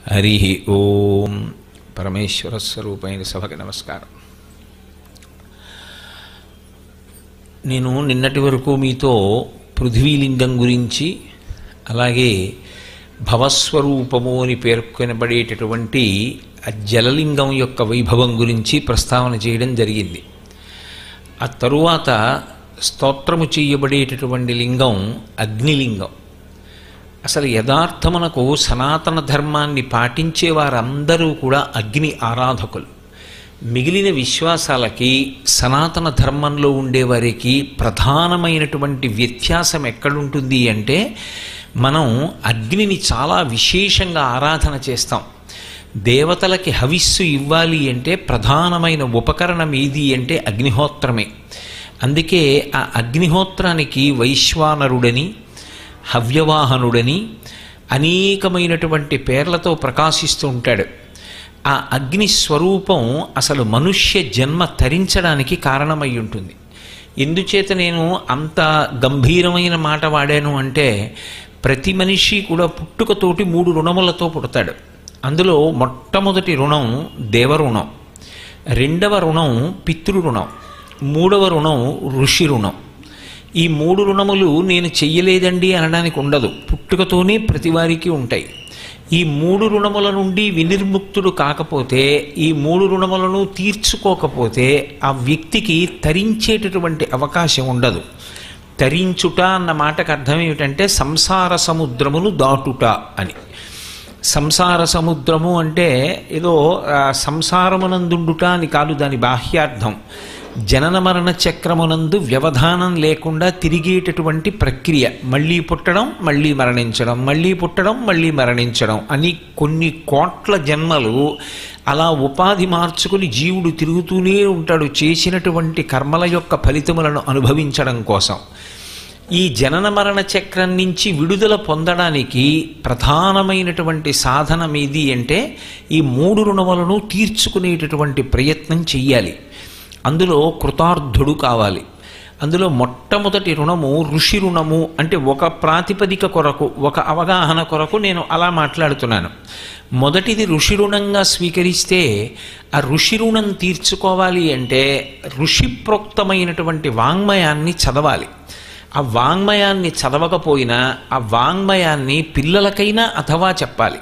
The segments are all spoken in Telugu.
హరి ఓం. పరమేశ్వర స్వరూపైన సభకి నమస్కారం. నేను నిన్నటి వరకు మీతో పృథ్వీలింగం గురించి, అలాగే భవస్వరూపము అని పేర్కొనబడేటటువంటి ఆ జలలింగం యొక్క వైభవం గురించి ప్రస్తావన చేయడం జరిగింది. ఆ తరువాత స్తోత్రము చేయబడేటటువంటి లింగం అగ్నిలింగం. అసలు యథార్థమునకు సనాతన ధర్మాన్ని పాటించే వారందరూ కూడా అగ్ని ఆరాధకులు. మిగిలిన విశ్వాసాలకి సనాతన ధర్మంలో ఉండేవారికి ప్రధానమైనటువంటి వ్యత్యాసం ఎక్కడుంటుంది అంటే, మనం అగ్నిని చాలా విశేషంగా ఆరాధన చేస్తాం. దేవతలకి హవిస్సు ఇవ్వాలి అంటే ప్రధానమైన ఉపకరణం ఏది అంటే అగ్నిహోత్రమే. అందుకే ఆ అగ్నిహోత్రానికి వైశ్వానరుడని, హవ్యవాహనుడని అనేకమైనటువంటి పేర్లతో ప్రకాశిస్తూ ఉంటాడు. ఆ అగ్ని స్వరూపం అసలు మనుష్య జన్మ తరించడానికి కారణమై ఉంటుంది. ఎందుచేత నేను అంత గంభీరమైన మాట వాడాను అంటే, ప్రతి మనిషి కూడా పుట్టుకతోటి 3 రుణములతో పుడతాడు. అందులో మొట్టమొదటి రుణం దేవరుణం, రెండవ రుణం పితృరుణం, మూడవ రుణం ఋషి రుణం. ఈ 3 రుణములు నేను చెయ్యలేదండి అనడానికి ఉండదు, పుట్టుకతోనే ప్రతివారికి ఉంటాయి. ఈ 3 రుణముల నుండి వినిర్ముక్తుడు కాకపోతే, ఈ 3 రుణములను తీర్చుకోకపోతే ఆ వ్యక్తికి తరించేటటువంటి అవకాశం ఉండదు. తరించుట అన్న మాటకు అర్థం ఏమిటంటే సంసార సముద్రమును దాటుట అని. సంసార సముద్రము అంటే ఏదో సంసారమునందుండుట అని కాదు దాని బాహ్యార్థం. జనన మరణ చక్రమునందు వ్యవధానం లేకుండా తిరిగేటటువంటి ప్రక్రియ. మళ్ళీ పుట్టడం, మళ్ళీ మరణించడం, మళ్ళీ పుట్టడం, మళ్ళీ మరణించడం అని కొన్ని కోట్ల జన్మలు అలా ఉపాధి మార్చుకుని జీవుడు తిరుగుతూనే ఉంటాడు, చేసినటువంటి కర్మల యొక్క ఫలితములను అనుభవించడం కోసం. ఈ జనన మరణ చక్రం నుంచి విడుదల పొందడానికి ప్రధానమైనటువంటి సాధనం ఏది అంటే, ఈ 3 రుణములను తీర్చుకునేటటువంటి ప్రయత్నం చెయ్యాలి. అందులో కృతార్థుడు కావాలి. అందులో మొట్టమొదటి రుణము ఋషి రుణము. అంటే ఒక ప్రాతిపదిక కొరకు, ఒక అవగాహన కొరకు నేను అలా మాట్లాడుతున్నాను. మొదటిది ఋషి రుణంగా స్వీకరిస్తే, ఆ ఋషి రుణం తీర్చుకోవాలి అంటే ఋషిప్రోక్తమైనటువంటి వాంగ్మయాన్ని చదవాలి. ఆ వాంగ్మయాన్ని చదవకపోయినా ఆ వాంగ్మయాన్ని పిల్లలకైనా అథవా చెప్పాలి.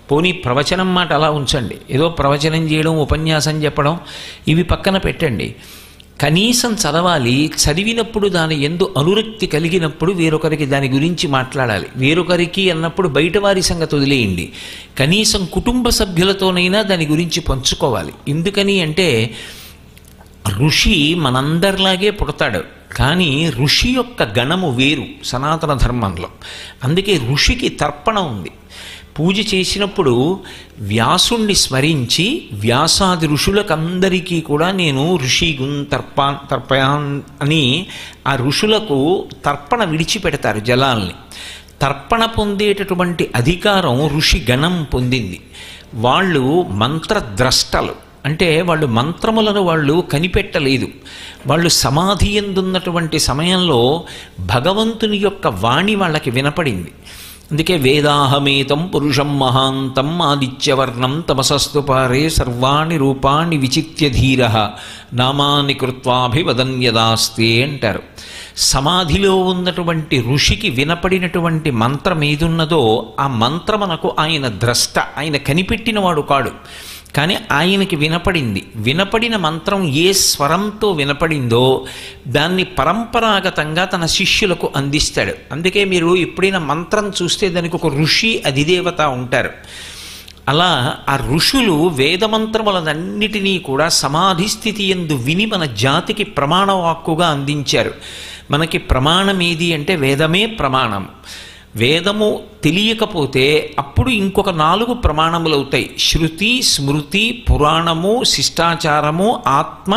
పోనీ ప్రవచనం మాట అలా ఉంచండి, ఏదో ప్రవచనం చేయడం, ఉపన్యాసం చెప్పడం ఇవి పక్కన పెట్టండి. కనీసం చదవాలి. చదివినప్పుడు దాని యందు అనురక్తి కలిగినప్పుడు వేరొకరికి దాని గురించి మాట్లాడాలి. వేరొకరికి అన్నప్పుడు బయటవారి సంగతి వదిలేయండి, కనీసం కుటుంబ సభ్యులతోనైనా దాని గురించి పంచుకోవాలి. ఎందుకని అంటే, ఋషి మనందరిలాగే పుడతాడు, కానీ ఋషి యొక్క గణము వేరు సనాతన ధర్మంలో. అందుకే ఋషికి తర్పణ ఉంది. పూజ చేసినప్పుడు వ్యాసుణ్ణి స్మరించి, వ్యాసాది ఋషులకందరికీ కూడా నేను ఋషిగుం తర్పయాన్ అని ఆ ఋషులకు తర్పణ విడిచిపెడతారు జలాల్ని. తర్పణ పొందేటటువంటి అధికారం ఋషి గణం పొందింది. వాళ్ళు మంత్రద్రష్టలు. అంటే వాళ్ళు మంత్రములను వాళ్ళు కనిపెట్టలేదు. వాళ్ళు సమాధి యందున్నటువంటి సమయంలో భగవంతుని యొక్క వాణి వాళ్ళకి వినపడింది. అందుకే వేదాహమేతం పురుషం మహాంతం ఆదిత్యవర్ణం తమసస్తు పారే సర్వాణి రూపాణి విచిత్య ధీర నామాని కృత్వాభివదన్యదాస్తే అంటారు. సమాధిలో ఉన్నటువంటి ఋషికి వినపడినటువంటి మంత్రం ఏదున్నదో ఆ మంత్రమునకు ఆయన ద్రష్ట, ఆయన కనిపెట్టినవాడు కాడు, కానీ ఆయనకి వినపడింది. వినపడిన మంత్రం ఏ స్వరంతో వినపడిందో దాన్ని పరంపరాగతంగా తన శిష్యులకు అందిస్తాడు. అందుకే మీరు ఎప్పుడైనా మంత్రం చూస్తే దానికి ఒక ఋషి అధిదేవత ఉంటారు. అలా ఆ ఋషులు వేదమంత్రములన్నిటినీ కూడా సమాధి స్థితి యందు విని మన జాతికి ప్రమాణవాక్కుగా అందించారు. మనకి ప్రమాణం ఏది అంటే వేదమే ప్రమాణం. వేదము తెలియకపోతే అప్పుడు ఇంకొక 4 ప్రమాణములు అవుతాయి: శృతి, స్మృతి, పురాణము, శిష్టాచారము, ఆత్మ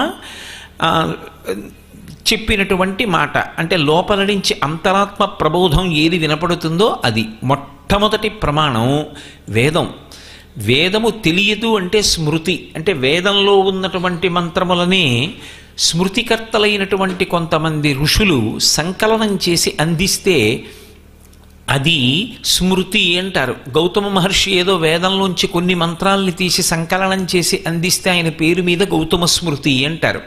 చెప్పినటువంటి మాట. అంటే లోపల నుంచి అంతరాత్మ ప్రబోధం ఏది వినపడుతుందో అది. మొట్టమొదటి ప్రమాణం వేదం. వేదము తెలియదు అంటే స్మృతి. అంటే వేదంలో ఉన్నటువంటి మంత్రములనే స్మృతికర్తలైనటువంటి కొంతమంది ఋషులు సంకలనం చేసి అందిస్తే అది స్మృతి అంటారు. గౌతమ మహర్షి ఏదో వేదంలోంచి కొన్ని మంత్రాల్ని తీసి సంకలనం చేసి అందిస్తే ఆయన పేరు మీద గౌతమ స్మృతి అంటారు.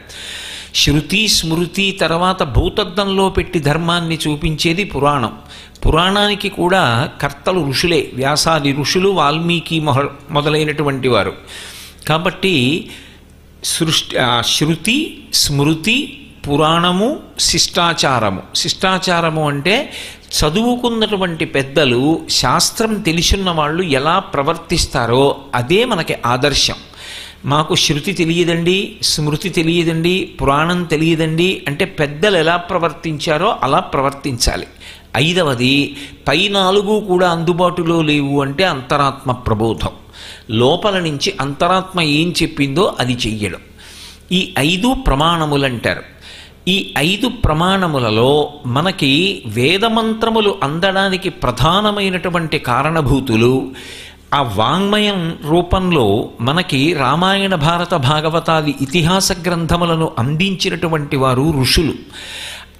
శృతి స్మృతి తర్వాత భూతద్దంలో పెట్టి ధర్మాన్ని చూపించేది పురాణం. పురాణానికి కూడా కర్తలు ఋషులే, వ్యాసాది ఋషులు, వాల్మీకి మొదలైనటువంటి వారు. కాబట్టి శృతి స్మృతి పురాణము శిష్టాచారము. శిష్టాచారము అంటే చదువుకున్నటువంటి పెద్దలు, శాస్త్రం తెలిసిన వాళ్ళు ఎలా ప్రవర్తిస్తారో అదే మనకి ఆదర్శం. మాకు శృతి తెలియదండి, స్మృతి తెలియదండి, పురాణం తెలియదండి అంటే పెద్దలు ఎలా ప్రవర్తించారో అలా ప్రవర్తించాలి. ఐదవది, పై 4 కూడా అందుబాటులో లేవు అంటే అంతరాత్మ ప్రబోధం. లోపల నుంచి అంతరాత్మ ఏం చెప్పిందో అది చెయ్యడం. ఈ 5 ప్రమాణములంటారు. ఈ 5 ప్రమాణములలో మనకి వేదమంత్రములు అందడానికి ప్రధానమైనటువంటి కారణభూతులు ఆ వాంగ్మయం రూపంలో మనకి రామాయణ భారత భాగవతాది ఇతిహాస గ్రంథములను అందించినటువంటి వారు ఋషులు.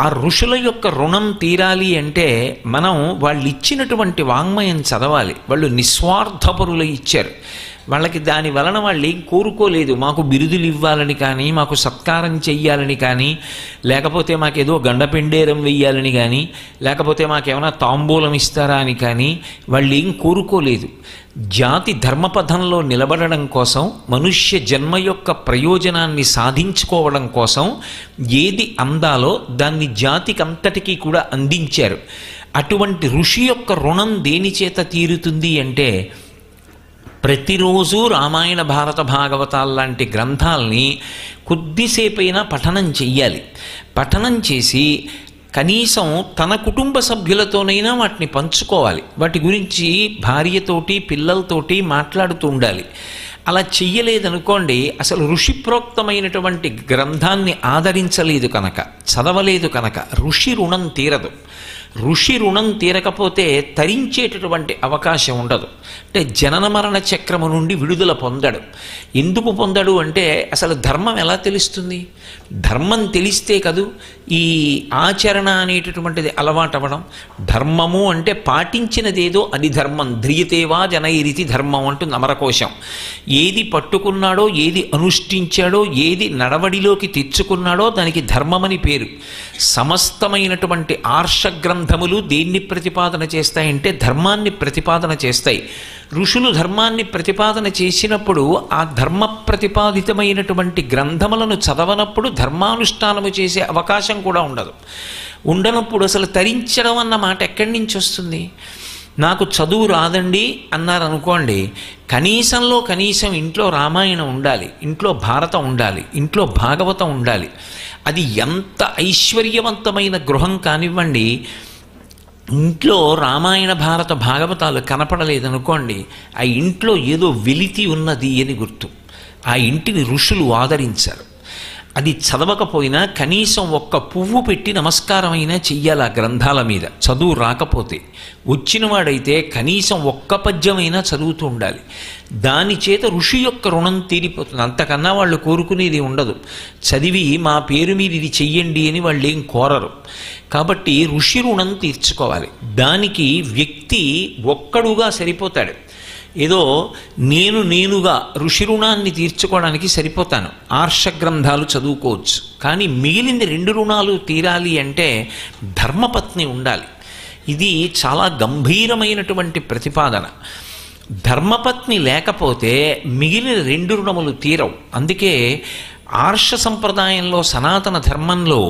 ఆ ఋషుల యొక్క రుణం తీరాలి అంటే మనం వాళ్ళు ఇచ్చినటువంటి వాంగ్మయం చదవాలి. వాళ్ళు నిస్వార్థపరులు ఇచ్చారు. వాళ్ళకి దాని వలన వాళ్ళు ఏం కోరుకోలేదు, మాకు బిరుదులు ఇవ్వాలని కానీ, మాకు సత్కారం చెయ్యాలని కానీ, లేకపోతే మాకేదో గండపెండేరం వెయ్యాలని కానీ, లేకపోతే మాకేమైనా తాంబూలం ఇస్తారా అని కానీ వాళ్ళు ఏం కోరుకోలేదు. జాతి ధర్మపథంలో నిలబడడం కోసం, మనుష్య జన్మ యొక్క ప్రయోజనాన్ని సాధించుకోవడం కోసం ఏది అందాలో దాన్ని జాతికంతటికీ కూడా అందించారు. అటువంటి ఋషి యొక్క రుణం దేని చేత తీరుతుంది అంటే ప్రతిరోజు రామాయణ భారత భాగవతాల్లాంటి గ్రంథాలని కొద్దిసేపైనా పఠనం చెయ్యాలి. పఠనం చేసి కనీసం తన కుటుంబ సభ్యులతోనైనా వాటిని పంచుకోవాలి. వాటి గురించి భార్యతోటి పిల్లలతోటి మాట్లాడుతూ ఉండాలి. అలా చెయ్యలేదనుకోండి, అసలు ఋషిప్రోక్తమైనటువంటి గ్రంథాన్ని ఆదరించలేదు కనుక, చదవలేదు కనుక ఋషి రుణం తీరదు. ఋషి రుణం తీరకపోతే తరించేటటువంటి అవకాశం ఉండదు. అంటే జనన మరణ చక్రము నుండి విడుదల పొందడు. ఎందుకు పొందడు అంటే అసలు ధర్మం ఎలా తెలుస్తుంది? ధర్మం తెలిస్తే కదూ ఈ ఆచరణ అనేటటువంటిది అలవాటవడం. ధర్మము అంటే పాటించినదేదో అది ధర్మం. ధ్రియతేవా జనైరితి ధర్మం అంటుంది అమరకోశం. ఏది పట్టుకున్నాడో, ఏది అనుష్ఠించాడో, ఏది నడవడిలోకి తెచ్చుకున్నాడో దానికి ధర్మమని పేరు. సమస్తమైనటువంటి ఆర్ష గ్రంథములు దేన్ని ప్రతిపాదన చేస్తాయంటే ధర్మాన్ని ప్రతిపాదన చేస్తాయి. ఋషులు ధర్మాన్ని ప్రతిపాదన చేసినప్పుడు ఆ ధర్మ ప్రతిపాదితమైనటువంటి గ్రంథములను చదవనప్పుడు ధర్మానుష్ఠానము చేసే అవకాశం కూడా ఉండదు. ఉండనప్పుడు అసలు తరించడం అన్న మాట ఎక్కడి నుంచి వస్తుంది? నాకు చదువు రాదండి అన్నారనుకోండి, కనీసంలో కనీసం ఇంట్లో రామాయణం ఉండాలి, ఇంట్లో భారతం ఉండాలి, ఇంట్లో భాగవతం ఉండాలి. అది ఎంత ఐశ్వర్యవంతమైన గృహం కానివ్వండి, ఇంట్లో రామాయణ భారత భాగవతాలు కనపడలేదనుకోండి, ఆ ఇంట్లో ఏదో వెలితి ఉన్నది అని గుర్తు. ఆ ఇంటిని ఋషులు ఆదరించారు. అది చదవకపోయినా కనీసం ఒక్క పువ్వు పెట్టి నమస్కారం అయినా చెయ్యాలి ఆ గ్రంథాల మీద. చదువు రాకపోతే వచ్చినవాడైతే కనీసం ఒక్క పద్యమైనా చదువుతూ ఉండాలి. దాని చేత ఋషి యొక్క రుణం తీరిపోతుంది. అంతకన్నా వాళ్ళు కోరుకునేది ఉండదు. చదివి మా పేరు మీద ఇది చెయ్యండి అని వాళ్ళు ఏం కోరరు. కాబట్టి ఋషి రుణం తీర్చుకోవాలి. దానికి వ్యక్తి ఒక్కడుగా సరిపోతాడు. ఏదో నేనుగా ఋషి రుణాన్ని తీర్చుకోవడానికి సరిపోతాను. ఆర్ష గ్రంథాలు చదువుకోవచ్చు. కానీ మిగిలిన 2 రుణాలు తీరాలి అంటే ధర్మపత్ని ఉండాలి. ఇది చాలా గంభీరమైనటువంటి ప్రతిపాదన. ధర్మపత్ని లేకపోతే మిగిలిన 2 రుణములు తీరవు. అందుకే ఆర్ష సంప్రదాయంలో, సనాతన ధర్మంలో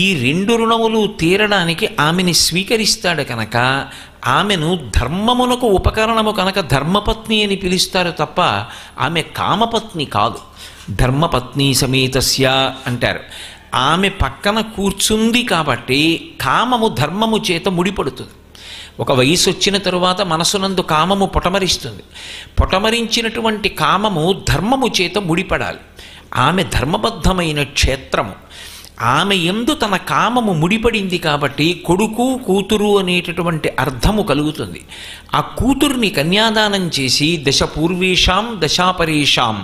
ఈ 2 రుణములు తీరడానికి ఆమెని స్వీకరిస్తాడు కనుక ఆమెను ధర్మమునకు ఉపకరణము కనుక ధర్మపత్ని అని పిలుస్తారు తప్ప ఆమె కామపత్ని కాదు. ధర్మపత్ని సమేతస్య అంటారు. ఆమె పక్కన కూర్చుంది కాబట్టి కామము ధర్మము చేత ముడిపడుతుంది. ఒక వయసు వచ్చిన తరువాత మనసునందు కామము పొటమరిస్తుంది. పొటమరించినటువంటి కామము ధర్మము చేత ముడిపడాలి. ఆమె ధర్మబద్ధమైన క్షేత్రము. ఆమె యందు తన కామము ముడిపడింది కాబట్టి కొడుకు కూతురు అనేటటువంటి అర్థము కలుగుతుంది. ఆ కూతుర్ని కన్యాదానం చేసి దశ పూర్వేషాం దశాపరేషాం,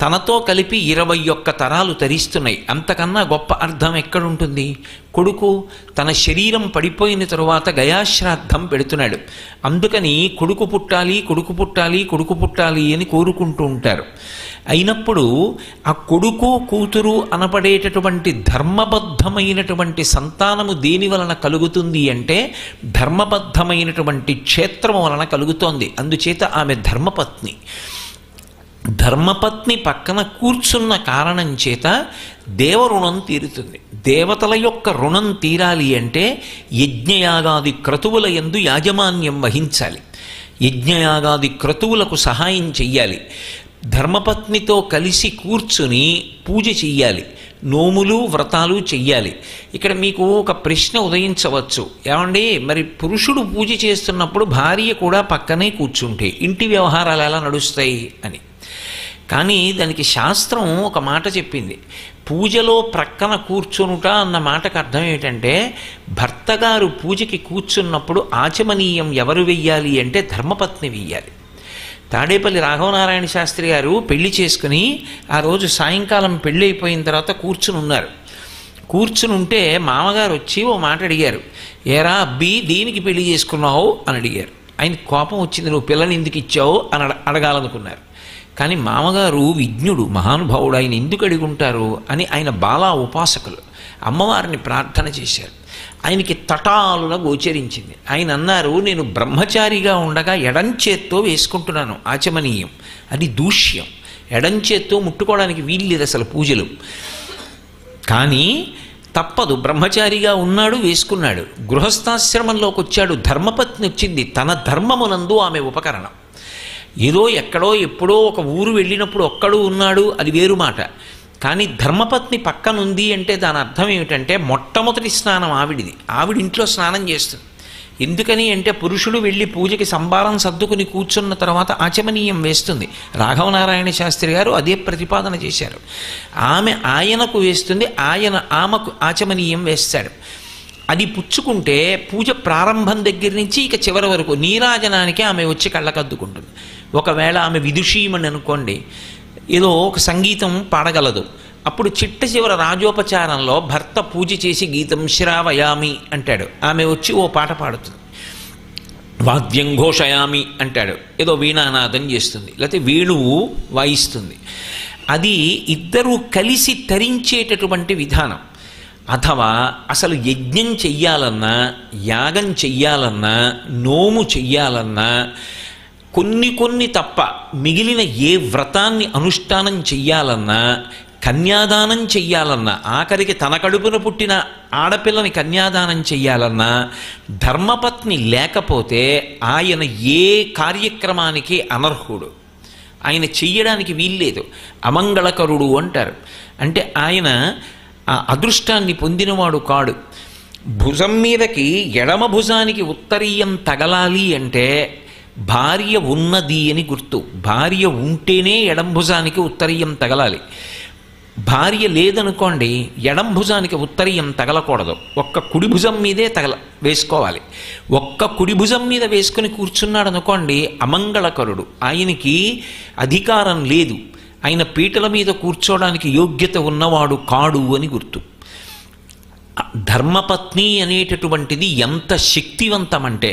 తనతో కలిపి 21 తరాలు తరిస్తున్నాయి. అంతకన్నా గొప్ప అర్థం ఎక్కడుంటుంది? కొడుకు తన శరీరం పడిపోయిన తరువాత గయాశ్రాద్ధం పెడుతున్నాడు. అందుకని కొడుకు పుట్టాలి, కొడుకు పుట్టాలి, కొడుకు పుట్టాలి అని కోరుకుంటూ ఉంటారు. అయినప్పుడు ఆ కొడుకు కూతురు అనబడేటటువంటి ధర్మబద్ధమైనటువంటి సంతానము దేని వలన కలుగుతుంది అంటే ధర్మబద్ధమైనటువంటి క్షేత్రము వలన కలుగుతోంది. అందుచేత ఆమె ధర్మపత్ని. ధర్మపత్ని పక్కన కూర్చున్న కారణం చేత దేవరుణం తీరుతుంది. దేవతల యొక్క రుణం తీరాలి అంటే యజ్ఞయాగాది క్రతువుల యందు యాజమాన్యం వహించాలి. యజ్ఞయాగాది క్రతువులకు సహాయం చెయ్యాలి. ధర్మపత్నితో కలిసి కూర్చుని పూజ చెయ్యాలి. నోములు వ్రతాలు చెయ్యాలి. ఇక్కడ మీకు ఒక ప్రశ్న ఉదయించవచ్చు, ఏమండి మరి పురుషుడు పూజ చేస్తున్నప్పుడు భార్య కూడా పక్కనే కూర్చుంటే ఇంటి వ్యవహారాలు ఎలా నడుస్తాయి అని. కానీ దానికి శాస్త్రం ఒక మాట చెప్పింది. పూజలో ప్రక్కన కూర్చునుట అన్న మాటకు అర్థం ఏంటంటే భర్తగారు పూజకి కూర్చున్నప్పుడు ఆచమనీయం ఎవరు వెయ్యాలి అంటే ధర్మపత్ని వెయ్యాలి. తాడేపల్లి రాఘవనారాయణ శాస్త్రి గారు పెళ్లి చేసుకుని ఆ రోజు సాయంకాలం పెళ్ళి అయిపోయిన తర్వాత కూర్చుని ఉన్నారు. కూర్చుని ఉంటే మామగారు వచ్చి ఓ మాట అడిగారు, ఏరా అబ్బి దేనికి పెళ్లి చేసుకున్నావు అని అడిగారు. ఆయన కోపం వచ్చింది, నువ్వు పిల్లని ఎందుకు ఇచ్చావు అని అడగాలనుకున్నారు. కానీ మామగారు విజ్ఞుడు, మహానుభావుడు, ఆయన ఎందుకు అడుగుంటారు అని ఆయన బాలా ఉపాసకులు అమ్మవారిని ప్రార్థన చేశారు. ఆయనకి తటాలున గోచరించింది. ఆయన అన్నారు, నేను బ్రహ్మచారిగా ఉండగా ఎడంచేత్తో వేసుకుంటున్నాను ఆచమనీయం, అది దూష్యం, ఎడంచేత్తో ముట్టుకోవడానికి వీల్లేదు అసలు పూజలు. కానీ తప్పదు, బ్రహ్మచారిగా ఉన్నాడు, వేసుకున్నాడు. గృహస్థాశ్రమంలోకి వచ్చాడు, ధర్మపత్ని వచ్చింది, తన ధర్మమునందు ఆమె ఉపకరణం. ఏదో ఎక్కడో ఎప్పుడో ఒక ఊరు వెళ్ళినప్పుడు ఒక్కడు ఉన్నాడు, అది వేరు మాట. కానీ ధర్మపత్ని పక్కనుంది అంటే దాని అర్థం ఏమిటంటే మొట్టమొదటి స్నానం ఆవిడిది. ఆవిడ ఇంట్లో స్నానం చేస్తుంది. ఎందుకని అంటే పురుషుడు వెళ్ళి పూజకి సంబారం సర్దుకుని కూర్చున్న తర్వాత ఆచమనీయం వేస్తుంది. రాఘవనారాయణ శాస్త్రి గారు అదే ప్రతిపాదన చేశారు. ఆమె ఆయనకు వేస్తుంది, ఆయన ఆమెకు ఆచమనీయం వేస్తాడు. అది పుచ్చుకుంటే పూజ ప్రారంభం దగ్గర నుంచి ఇక చివరి వరకు నీరాజనానికి ఆమె వచ్చి కళ్ళకద్దుకుంటుంది. ఒకవేళ ఆమె విదుషీమని అనుకోండి, ఏదో ఒక సంగీతం పాడగలదు. అప్పుడు చిట్ట చివర రాజోపచారంలో భర్త పూజ చేసి గీతం శ్రావయామి అంటాడు, ఆమె వచ్చి ఓ పాట పాడుతుంది. వాద్యం ఘోషయామి అంటాడు, ఏదో వీణానాదం చేస్తుంది, లేకపోతే వేణువు వాయిస్తుంది. అది ఇద్దరూ కలిసి తరించేటటువంటి విధానం. అథవా అసలు యజ్ఞం చెయ్యాలన్నా, యాగం చెయ్యాలన్నా, నోము చెయ్యాలన్నా కొన్ని తప్ప మిగిలిన ఏ వ్రతాన్ని అనుష్ఠానం చెయ్యాలన్నా, కన్యాదానం చెయ్యాలన్నా, ఆఖరికి తన కడుపున పుట్టిన ఆడపిల్లని కన్యాదానం చెయ్యాలన్నా ధర్మపత్ని లేకపోతే ఆయన ఏ కార్యక్రమానికి అనర్హుడు, ఆయన చెయ్యడానికి వీల్లేదు, అమంగళకరుడు అంటారు. అంటే ఆయన ఆ అదృష్టాన్ని పొందినవాడు కాడు. భుజం మీదకి ఎడమ భుజానికి ఉత్తరీయం తగలాలి అంటే భార్య ఉన్నది అని గుర్తు. భార్య ఉంటేనే ఎడం భుజానికి ఉత్తరీయం తగలాలి. భార్య లేదనుకోండి, ఎడం భుజానికి ఉత్తరీయం తగలకూడదు, ఒక్క కుడి భుజం మీదే వేసుకోవాలి. ఒక్క కుడి భుజం మీద వేసుకుని కూర్చున్నాడు అనుకోండి, అమంగళకరుడు, ఆయనకి అధికారం లేదు, ఆయన పీటల మీద కూర్చోడానికి యోగ్యత ఉన్నవాడు కాడు అని గుర్తు. ధర్మపత్ని అనేటటువంటిది ఎంత శక్తివంతమంటే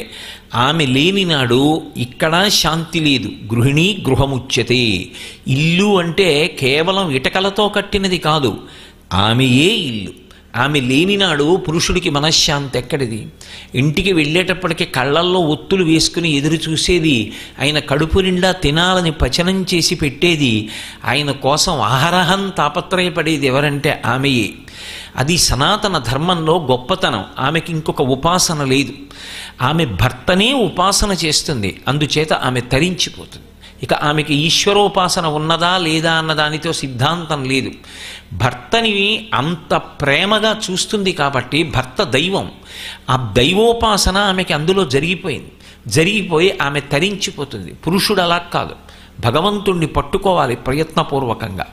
ఆమె లేని నాడు ఇక్కడ శాంతి లేదు. గృహిణీ గృహముచ్యతే. ఇల్లు అంటే కేవలం ఇటకలతో కట్టినది కాదు, ఆమెయే ఇల్లు. ఆమె లేనినాడు పురుషుడికి మనశ్శాంతి ఎక్కడిది? ఇంటికి వెళ్ళేటప్పటికి కళ్ళల్లో ఒత్తులు వేసుకుని ఎదురు చూసేది, ఆయన కడుపు నిండా తినాలని పచనం చేసి పెట్టేది, ఆయన కోసం ఆహారహం తాపత్రయపడేది ఎవరంటే ఆమెయే. అది సనాతన ధర్మంలో గొప్పతనం. ఆమెకి ఇంకొక ఉపాసన లేదు, ఆమె భర్తనే ఉపాసన చేస్తుంది, అందుచేత ఆమె తరించిపోతుంది. ఇక ఆమెకి ఈశ్వరోపాసన ఉన్నదా లేదా అన్న దానితో సిద్ధాంతం లేదు. భర్తని అంత ప్రేమగా చూస్తుంది కాబట్టి భర్త దైవం. ఆ దైవోపాసన ఆమెకి అందులో జరిగిపోయి ఆమె తరించిపోతుంది. పురుషుడు అలా కాదు, భగవంతుణ్ణి పట్టుకోవాలి ప్రయత్నపూర్వకంగా.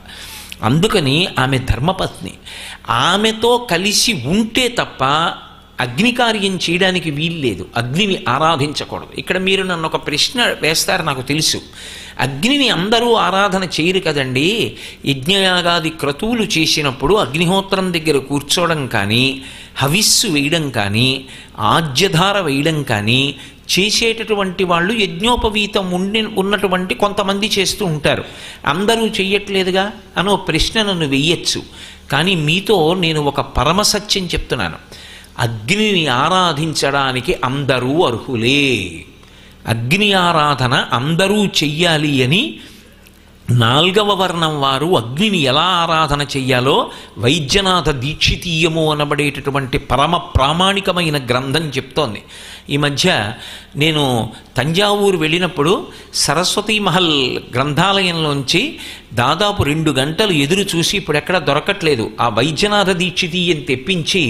అందుకని ఆమె ధర్మపత్ని. ఆమెతో కలిసి ఉంటే తప్ప అగ్నికార్యం చేయడానికి వీల్లేదు, అగ్నిని ఆరాధించకూడదు. ఇక్కడ మీరు నన్ను ఒక ప్రశ్న వేస్తారు, నాకు తెలుసు. అగ్నిని అందరూ ఆరాధన చేయరు కదండి. యజ్ఞయాగాది క్రతువులు చేసినప్పుడు అగ్నిహోత్రం దగ్గర కూర్చోవడం కానీ, హవిస్సు వేయడం కానీ, ఆజ్యధార వేయడం కానీ చేసేటటువంటి వాళ్ళు యజ్ఞోపవీతం ఉన్నటువంటి కొంతమంది చేస్తూ ఉంటారు. అందరూ చెయ్యట్లేదుగా అనో ప్రశ్న నన్ను వెయ్యొచ్చు. కానీ మీతో నేను ఒక పరమసత్యం చెప్తున్నాను. అగ్నిని ఆరాధించడానికి అందరూ అర్హులే. అగ్ని ఆరాధన అందరూ చెయ్యాలి అని 4వ వర్ణం వారు అగ్నిని ఎలా ఆరాధన చెయ్యాలో వైద్యనాథ దీక్షితీయము అనబడేటటువంటి పరమ ప్రామాణికమైన గ్రంథం చెప్తోంది. ఈ మధ్య నేను తంజావూరు వెళ్ళినప్పుడు సరస్వతీ మహల్ గ్రంథాలయంలోంచి దాదాపు 2 గంటలు ఎదురు చూసి ఇప్పుడు ఎక్కడ దొరకట్లేదు. ఆ వైద్యనాథ దీక్షితీయం తెప్పించి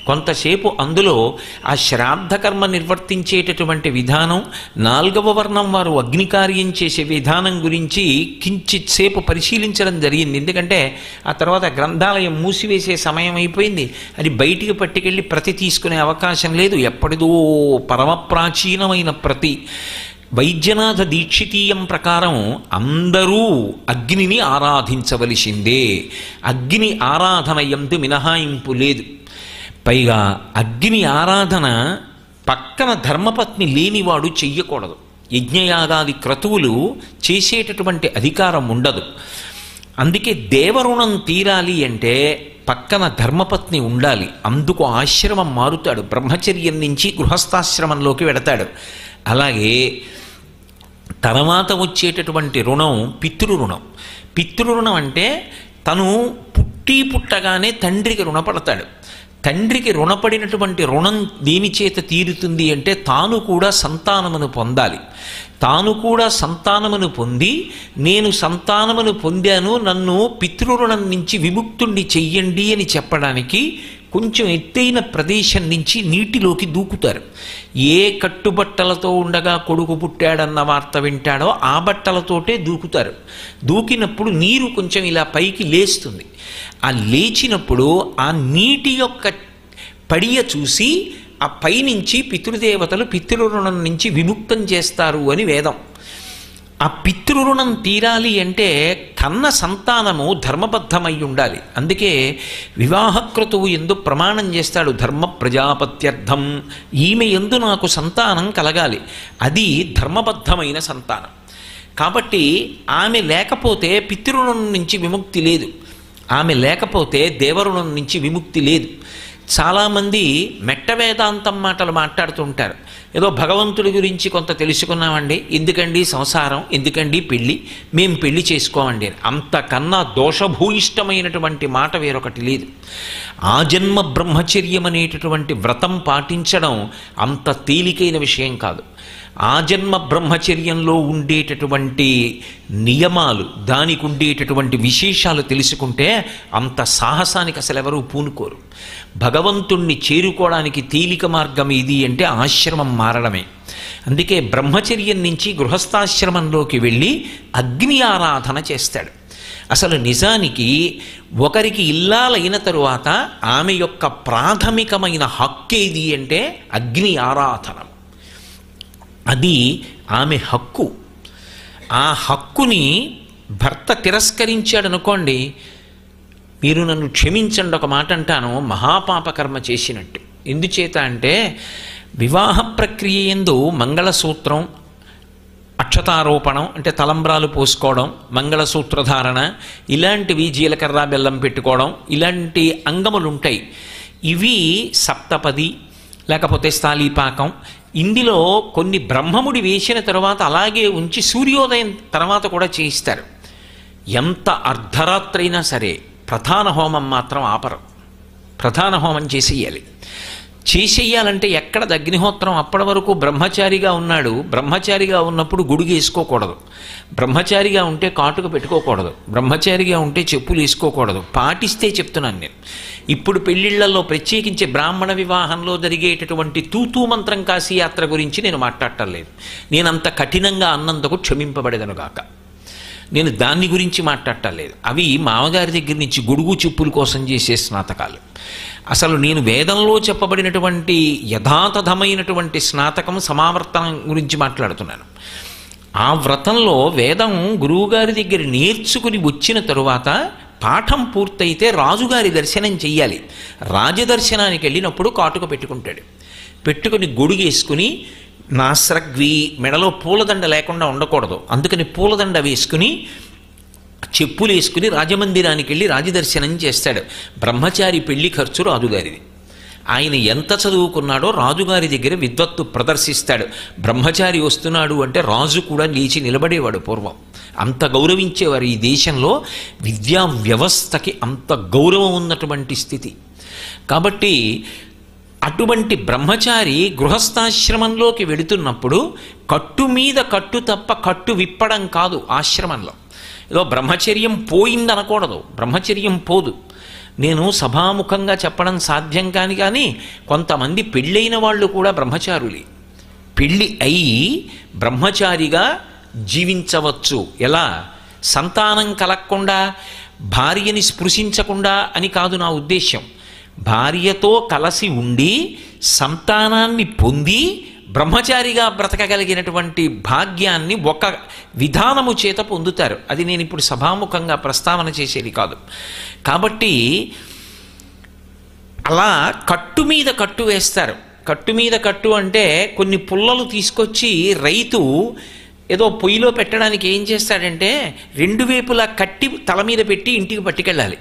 కొంతసేపు అందులో ఆ శ్రాద్ధ కర్మ నిర్వర్తించేటటువంటి విధానం, 4వ వర్ణం వారు అగ్నికార్యం చేసే విధానం గురించి కించిత్ సేపు పరిశీలించడం జరిగింది. ఎందుకంటే ఆ తర్వాత గ్రంథాలయం మూసివేసే సమయం అయిపోయింది. అది బయటికి పట్టుకెళ్ళి ప్రతి తీసుకునే అవకాశం లేదు. ఎప్పటిదో పరమ ప్రాచీనమైన ప్రతి వైద్యనాథ దీక్షితీయం ప్రకారం అందరూ అగ్నిని ఆరాధించవలసిందే. అగ్ని ఆరాధన యందు మినహాయింపు లేదు. పైగా అగ్ని ఆరాధన పక్కన ధర్మపత్ని లేనివాడు చెయ్యకూడదు. యజ్ఞయాగాది క్రతువులు చేసేటటువంటి అధికారం ఉండదు. అందుకే దేవరుణం తీరాలి అంటే పక్కన ధర్మపత్ని ఉండాలి. అందుకు ఆశ్రమం మారుతాడు, బ్రహ్మచర్యం నుంచి గృహస్థాశ్రమంలోకి వెడతాడు. అలాగే తర్వాత వచ్చేటటువంటి రుణం పితృరుణం. పితృరుణం అంటే తను పుట్టగానే తండ్రికి రుణపడతాడు. తండ్రికి రుణపడినటువంటి రుణం దేని చేత తీరుతుంది అంటే తాను కూడా సంతానమును పొందాలి. తాను కూడా సంతానమును పొంది, నేను సంతానమును పొందాను, నన్ను పితృరుణం నుంచి విముక్తుణ్ణి చెయ్యండి అని చెప్పడానికి కొంచెం ఎత్తైన ప్రదేశం నుంచి నీటిలోకి దూకుతారు. ఏ కట్టుబట్టలతో ఉండగా కొడుకు పుట్టాడన్న వార్త వింటాడో ఆ బట్టలతోటే దూకుతారు. దూకినప్పుడు నీరు కొంచెం ఇలా పైకి లేస్తుంది. ఆ లేచినప్పుడు ఆ నీటి యొక్క పడియ చూసి ఆ పైనుంచి పితృదేవతలు పితృరుణం నుంచి విముక్తం చేస్తారు అని వేదం. ఆ పితృరుణం తీరాలి అంటే కన్న సంతానము ధర్మబద్ధమై ఉండాలి. అందుకే వివాహక్రతువు ఎందు ప్రమాణం చేస్తాడు, ధర్మ ప్రజాపత్యర్థం, ఈమె ఎందు నాకు సంతానం కలగాలి. అది ధర్మబద్ధమైన సంతానం. కాబట్టి ఆమె లేకపోతే పితృరుణం నుంచి విముక్తి లేదు, ఆమె లేకపోతే దేవరుణం నుంచి విముక్తి లేదు. చాలామంది మెట్ట వేదాంతం మాటలు మాట్లాడుతుంటారు. ఏదో భగవంతుడి గురించి కొంత తెలుసుకున్నామండి, ఎందుకండి సంసారం, ఎందుకండి పెళ్ళి, మేం పెళ్లి చేసుకోమండి. అంతకన్నా దోషభూయిష్టమైనటువంటి మాట వేరొకటి లేదు. ఆజన్మ బ్రహ్మచర్యం అనేటటువంటి వ్రతం పాటించడం అంత తేలికైన విషయం కాదు. ఆజన్మ బ్రహ్మచర్యంలో ఉండేటటువంటి నియమాలు, దానికి ఉండేటటువంటి విశేషాలు తెలుసుకుంటే అంత సాహసానికి అసలు ఎవరూ పూనుకోరు. భగవంతుణ్ణి చేరుకోవడానికి తేలిక మార్గం ఇది అంటే ఆశ్రమం మారడమే. అందుకే బ్రహ్మచర్యం నుంచి గృహస్థాశ్రమంలోకి వెళ్ళి అగ్ని ఆరాధన చేస్తాడు. అసలు నిజానికి ఒకరికి ఇల్లాలైన తరువాత ఆమె యొక్క ప్రాథమికమైన హక్కు ఏది అంటే అగ్ని ఆరాధన. అది ఆమె హక్కు. ఆ హక్కుని భర్త తిరస్కరించాడనుకోండి, మీరు నన్ను క్షమించండి ఒక మాట అంటాను, మహాపాపకర్మ చేసినట్టు. ఎందుచేత అంటే వివాహ ప్రక్రియ యందు మంగళసూత్రం, అక్షతారోపణం అంటే తలంబ్రాలు పోసుకోవడం, మంగళసూత్రధారణ, ఇలాంటివి జీలకర్ర బెల్లం పెట్టుకోవడం, ఇలాంటి అంగములు ఉంటాయి. ఇవి సప్తపది లేకపోతే స్థాళీపాకం. ఇందులో కొన్ని బ్రహ్మముడి వేసిన తర్వాత అలాగే ఉంచి సూర్యోదయం తర్వాత కూడా చేయిస్తారు. ఎంత అర్ధరాత్రైనా సరే ప్రధాన హోమం మాత్రం ఆపరు. ప్రధాన హోమం చేసేయాలంటే ఎక్కడ అగ్నిహోత్రం అప్పటి వరకు బ్రహ్మచారిగా ఉన్నాడు. బ్రహ్మచారిగా ఉన్నప్పుడు గుడుగు వేసుకోకూడదు, బ్రహ్మచారిగా ఉంటే కాటుక పెట్టుకోకూడదు, బ్రహ్మచారిగా ఉంటే చెప్పులు వేసుకోకూడదు. పాటిస్తే చెప్తున్నాను నేను. ఇప్పుడు పెళ్లిళ్లలో ప్రత్యేకించి బ్రాహ్మణ వివాహంలో జరిగేటటువంటి తూతూ మంత్రం కాశీయాత్ర గురించి నేను మాట్లాడటం లేదు. నేనంత కఠినంగా అన్నందుకు క్షమింపబడేదనుగాక. నేను దాన్ని గురించి మాట్లాడటలేదు. అవి మామగారి దగ్గర నుంచి గొడుగు చెప్పుల కోసం చేసే స్నాతకాలు. అసలు నేను వేదంలో చెప్పబడినటువంటి యథాతథమైనటువంటి స్నాతకం సమావర్తనం గురించి మాట్లాడుతున్నాను. ఆ వ్రతంలో వేదం గురువుగారి దగ్గర నేర్చుకుని వచ్చిన తరువాత పాఠం పూర్తయితే రాజుగారి దర్శనం చెయ్యాలి. రాజదర్శనానికి వెళ్ళినప్పుడు కాటుక పెట్టుకుంటాడు. పెట్టుకుని గొడుగేసుకుని నాస్రగ్వి, మెడలో పూలదండ లేకుండా ఉండకూడదు, అందుకని పూలదండ వేసుకుని చెప్పులు వేసుకుని రాజమందిరానికి వెళ్ళి రాజదర్శనం చేస్తాడు. బ్రహ్మచారి పెళ్లి ఖర్చు రాజుగారిది. ఆయన ఎంత చదువుకున్నాడో రాజుగారి దగ్గర విద్వత్తు ప్రదర్శిస్తాడు. బ్రహ్మచారి వస్తున్నాడు అంటే రాజు కూడా లేచి నిలబడేవాడు పూర్వం. అంత గౌరవించేవారు. ఈ దేశంలో విద్యా వ్యవస్థకి అంత గౌరవం ఉన్నటువంటి స్థితి. కాబట్టి అటువంటి బ్రహ్మచారి గృహస్థాశ్రమంలోకి వెళుతున్నప్పుడు కట్టు మీద కట్టు తప్ప కట్టు విప్పడం కాదు. ఆశ్రమంలో ఏదో బ్రహ్మచర్యం పోయిందనకూడదు, బ్రహ్మచర్యం పోదు. నేను సభాముఖంగా చెప్పడం సాధ్యం కానీ కొంతమంది పెళ్ళైన వాళ్ళు కూడా బ్రహ్మచారులే. పెళ్ళి అయి బ్రహ్మచారిగా జీవించవచ్చు. ఎలా? సంతానం కలగకుండా, భార్యని స్పృశించకుండా అని కాదు నా ఉద్దేశ్యం. భార్యతో కలిసి ఉండి సంతానాన్ని పొంది బ్రహ్మచారిగా బ్రతకగలిగినటువంటి భాగ్యాన్ని ఒక విధానము చేత పొందుతారు. అది నేను ఇప్పుడు సభాముఖంగా ప్రస్తావన చేసేది కాదు. కాబట్టి అలా కట్టు మీద కట్టు వేస్తారు. కట్టు మీద కట్టు అంటే కొన్ని పుల్లలు తీసుకొచ్చి రైతు ఏదో పొయ్యిలో పెట్టడానికి ఏం చేస్తాడంటే రెండు వైపులా కట్టి తల మీద పెట్టి ఇంటికి పట్టుకెళ్ళాలి.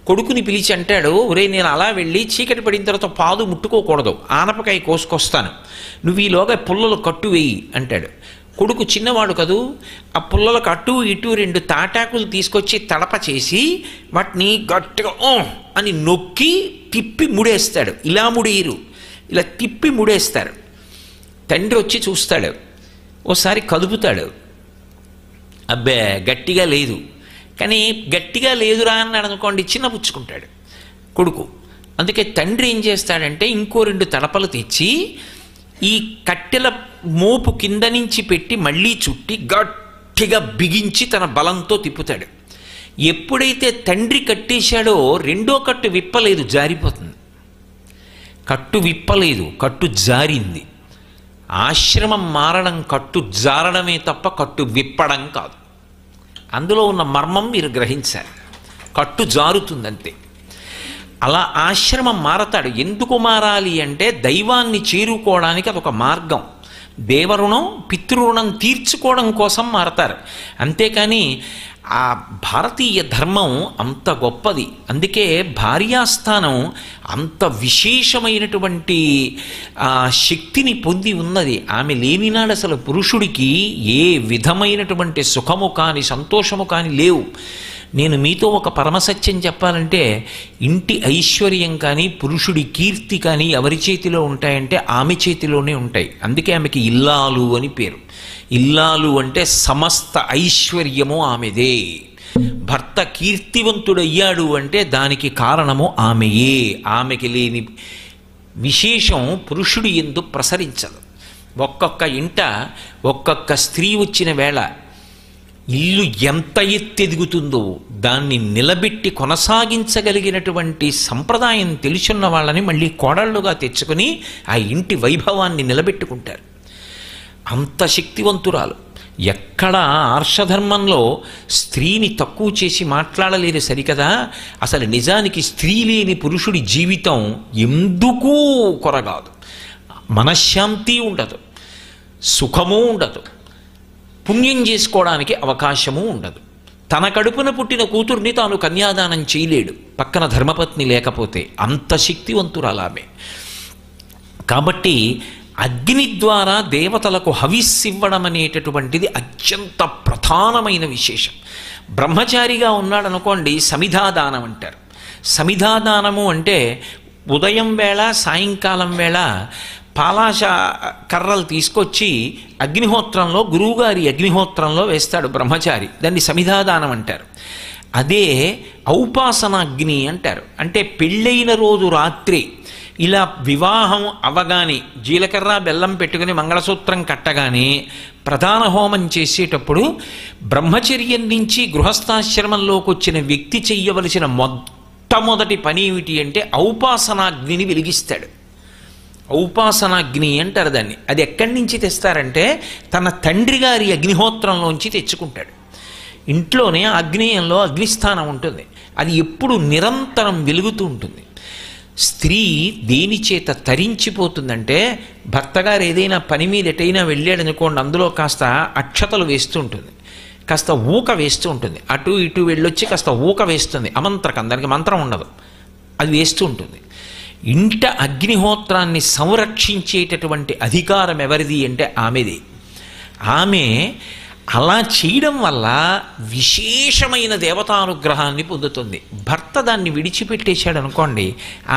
కొడుకుని పిలిచి అంటాడు, ఒరే నేను అలా వెళ్ళి చీకటి పడిన తర్వాత పాదు ముట్టుకోకూడదు, ఆనపకాయ కోసుకొస్తాను, నువ్వు ఈలోగా పుల్లలు కట్టు వేయి అంటాడు. కొడుకు చిన్నవాడు కదూ, ఆ పుల్లలకు అటు ఇటు రెండు తాటాకులు తీసుకొచ్చి తడప చేసి వాటిని గట్టిగా అని నొక్కి తిప్పి ముడేస్తాడు. ఇలా ముడేయరు, ఇలా తిప్పి ముడేస్తారు. తండ్రి వచ్చి చూస్తాడు, ఓసారి కదుపుతాడు, అబ్బే గట్టిగా లేదు. కానీ గట్టిగా లేదురా అన్నాడు అనుకోండి, చిన్నపుచ్చుకుంటాడు కొడుకు. అందుకే తండ్రి ఏం చేస్తాడంటే ఇంకో రెండు తడపలు తెచ్చి ఈ కట్టెల మోపు కింద నుంచి పెట్టి మళ్ళీ చుట్టి గట్టిగా బిగించి తన బలంతో తిప్పుతాడు. ఎప్పుడైతే తండ్రి కట్టేశాడో రెండో కట్టు విప్పలేదు, జారిపోతుంది. కట్టు విప్పలేదు, కట్టు జారింది. ఆశ్రమం మారడం కట్టు జారడమే తప్ప కట్టు విప్పడం కాదు. అందులో ఉన్న మర్మం మీరు గ్రహించాలి. కట్టు జారుతుందంతే. అలా ఆశ్రమం మారతాడు. ఎందుకు మారాలి అంటే దైవాన్ని చేరుకోవడానికి అదొక మార్గం. దేవరుణం పితృరుణం తీర్చుకోవడం కోసం మారతారు. అంతేకాని ఆ భారతీయ ధర్మం అంత గొప్పది. అందుకే భార్యాస్థానం అంత విశేషమైనటువంటి శక్తిని పొంది ఉన్నది. ఆమె లేనినాడు అసలు పురుషుడికి ఏ విధమైనటువంటి సుఖము కానీ సంతోషము కానీ లేవు. నేను మీతో ఒక పరమసత్యం చెప్పాలంటే ఇంటి ఐశ్వర్యం కానీ పురుషుడి కీర్తి కానీ ఎవరి చేతిలో ఉంటాయంటే ఆమె చేతిలోనే ఉంటాయి. అందుకే ఆమెకి ఇల్లాలు అని పేరు. ఇల్లాలు అంటే సమస్త ఐశ్వర్యము ఆమెదే. భర్త కీర్తివంతుడయ్యాడు అంటే దానికి కారణము ఆమెయే. ఆమెకి లేని విశేషం పురుషుడి యందు ప్రసరించదు. ఒక్కొక్క ఇంట ఒక్కొక్క స్త్రీ వచ్చిన వేళ ఇల్లు ఎంత ఎత్తెదుగుతుందో దాన్ని నిలబెట్టి కొనసాగించగలిగినటువంటి సంప్రదాయం తెలుసున్న వాళ్ళని మళ్ళీ కోడళ్ళుగా తెచ్చుకొని ఆ ఇంటి వైభవాన్ని నిలబెట్టుకుంటారు. అంత శక్తివంతురాలు. ఎక్కడ ఆర్షధర్మంలో స్త్రీని తక్కువ చేసి మాట్లాడలేరు సరికదా. అసలు నిజానికి స్త్రీ లేని పురుషుడి జీవితం ఎందుకూ కొరగాదు. మనశ్శాంతి ఉండదు, సుఖము ఉండదు, పుణ్యం చేసుకోవడానికి అవకాశము ఉండదు. తన కడుపున పుట్టిన కూతుర్ని తాను కన్యాదానం చేయలేడు పక్కన ధర్మపత్ని లేకపోతే. అంత శక్తివంతురాలామె. కాబట్టి అగ్ని ద్వారా దేవతలకు హవిస్సివ్వడం అనేటటువంటిది అత్యంత ప్రధానమైన విశేషం. బ్రహ్మచారిగా ఉన్నాడనుకోండి సమిధాదానం అంటారు. సమిధాదానము అంటే ఉదయం వేళ సాయంకాలం వేళ పాలాశ కర్రలు తీసుకొచ్చి అగ్నిహోత్రంలో గురువుగారి అగ్నిహోత్రంలో వేస్తాడు బ్రహ్మచారి. దాన్ని సమిధాదానం అంటారు. అదే ఔపాసన అగ్ని అంటారు. అంటే పెళ్ళైన రోజు రాత్రి ఇలా వివాహం అవగానే జీలకర్ర బెల్లం పెట్టుకుని మంగళసూత్రం కట్టగానే ప్రధాన హోమం చేసేటప్పుడు బ్రహ్మచర్యం నుంచి గృహస్థాశ్రమంలోకి వచ్చిన వ్యక్తి చెయ్యవలసిన మొట్టమొదటి పని ఏమిటి అంటే ఔపాసనాగ్నిని వెలిగిస్తాడు. ఔపాసనాగ్ని అంటారు దాన్ని. అది ఎక్కడి నుంచి తెస్తారంటే తన తండ్రి గారి అగ్నిహోత్రంలోంచి తెచ్చుకుంటాడు. ఇంట్లోనే ఆగ్నేయంలో అగ్నిస్థానం ఉంటుంది, అది ఎప్పుడు నిరంతరం వెలుగుతూ ఉంటుంది. స్త్రీ దేని చేత తరించిపోతుందంటే భర్తగారు ఏదైనా పని మీద ఎటైనా వెళ్ళాడనుకోండి, అందులో కాస్త అక్షతలు వేస్తూ ఉంటుంది, కాస్త ఊక వేస్తూ ఉంటుంది, అటు ఇటు వెళ్ళొచ్చి కాస్త ఊక వేస్తుంది, అమంత్రకం, దానికి మంత్రం ఉండదు, అది వేస్తూ ఉంటుంది. ఇంట అగ్నిహోత్రాన్ని సంరక్షించేటటువంటి అధికారం ఎవరిది అంటే ఆమెది. ఆమె అలా చేయడం వల్ల విశేషమైన దేవతానుగ్రహాన్ని పొందుతుంది. భర్త దాన్ని విడిచిపెట్టేశాడు అనుకోండి,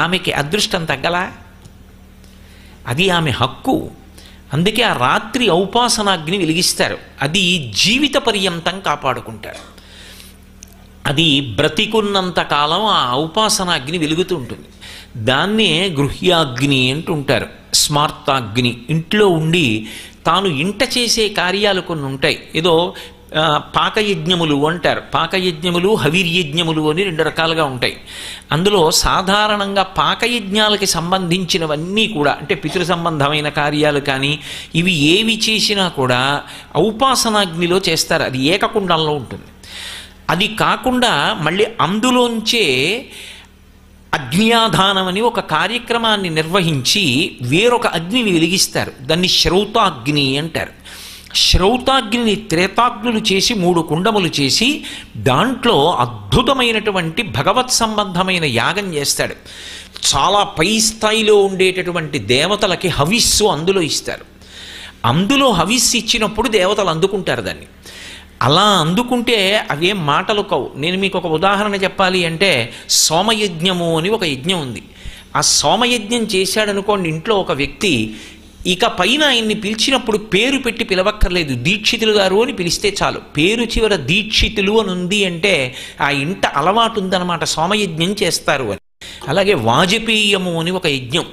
ఆమెకి అదృష్టం తగ్గలా, అది ఆమె హక్కు. అందుకే ఆ రాత్రి ఔపాసనాగ్ని వెలిగిస్తారు, అది జీవిత పర్యంతం కాపాడుకుంటారు. అది బ్రతికున్నంత కాలం ఆ ఔపాసనాగ్ని వెలుగుతూ ఉంటుంది. దాన్నే గృహ్యాగ్ని అంటుంటారు, స్మార్తాగ్ని. ఇంట్లో ఉండి తాను ఇంట చేసే కార్యాలు కొన్ని ఉంటాయి, ఏదో పాకయజ్ఞములు అంటారు, పాకయజ్ఞములు హవిర్యజ్ఞములు అని 2 రకాలుగా ఉంటాయి. అందులో సాధారణంగా పాకయజ్ఞాలకి సంబంధించినవన్నీ కూడా, అంటే పితృ సంబంధమైన కార్యాలు కానీ ఇవి ఏవి చేసినా కూడా ఔపాసనాగ్నిలో చేస్తారు, అది ఏకకుండంలో ఉంటుంది. అది కాకుండా మళ్ళీ అందులోంచే అగ్నియాధానం అని ఒక కార్యక్రమాన్ని నిర్వహించి వేరొక అగ్నిని వెలిగిస్తారు, దాన్ని శ్రౌతాగ్ని అంటారు. శ్రౌతాగ్నిని త్రేతాగ్నులు చేసి 3 కుండములు చేసి దాంట్లో అద్భుతమైనటువంటి భగవత్ సంబంధమైన యాగం చేస్తాడు. చాలా పై స్థాయిలో ఉండేటటువంటి దేవతలకి హవిస్సు అందులో ఇస్తారు. అందులో హవిస్సు ఇచ్చినప్పుడు దేవతలు అందుకుంటారు దాన్ని. అలా అందుకుంటే అవేం మాటలు కావు. నేను మీకు ఒక ఉదాహరణ చెప్పాలి అంటే సోమయజ్ఞము అని ఒక యజ్ఞం ఉంది. ఆ సోమయజ్ఞం చేశాడనుకోండి ఇంట్లో ఒక వ్యక్తి, ఇక పైన ఆయన్ని పిలిచినప్పుడు పేరు పెట్టి పిలవక్కర్లేదు, దీక్షితులు గారు అని పిలిస్తే చాలు. పేరు చివర దీక్షితులు అని ఉంది అంటే ఆ ఇంట అలవాటు ఉందన్నమాట, సోమయజ్ఞం చేస్తారు అని. అలాగే వాజపేయము అని ఒక యజ్ఞం,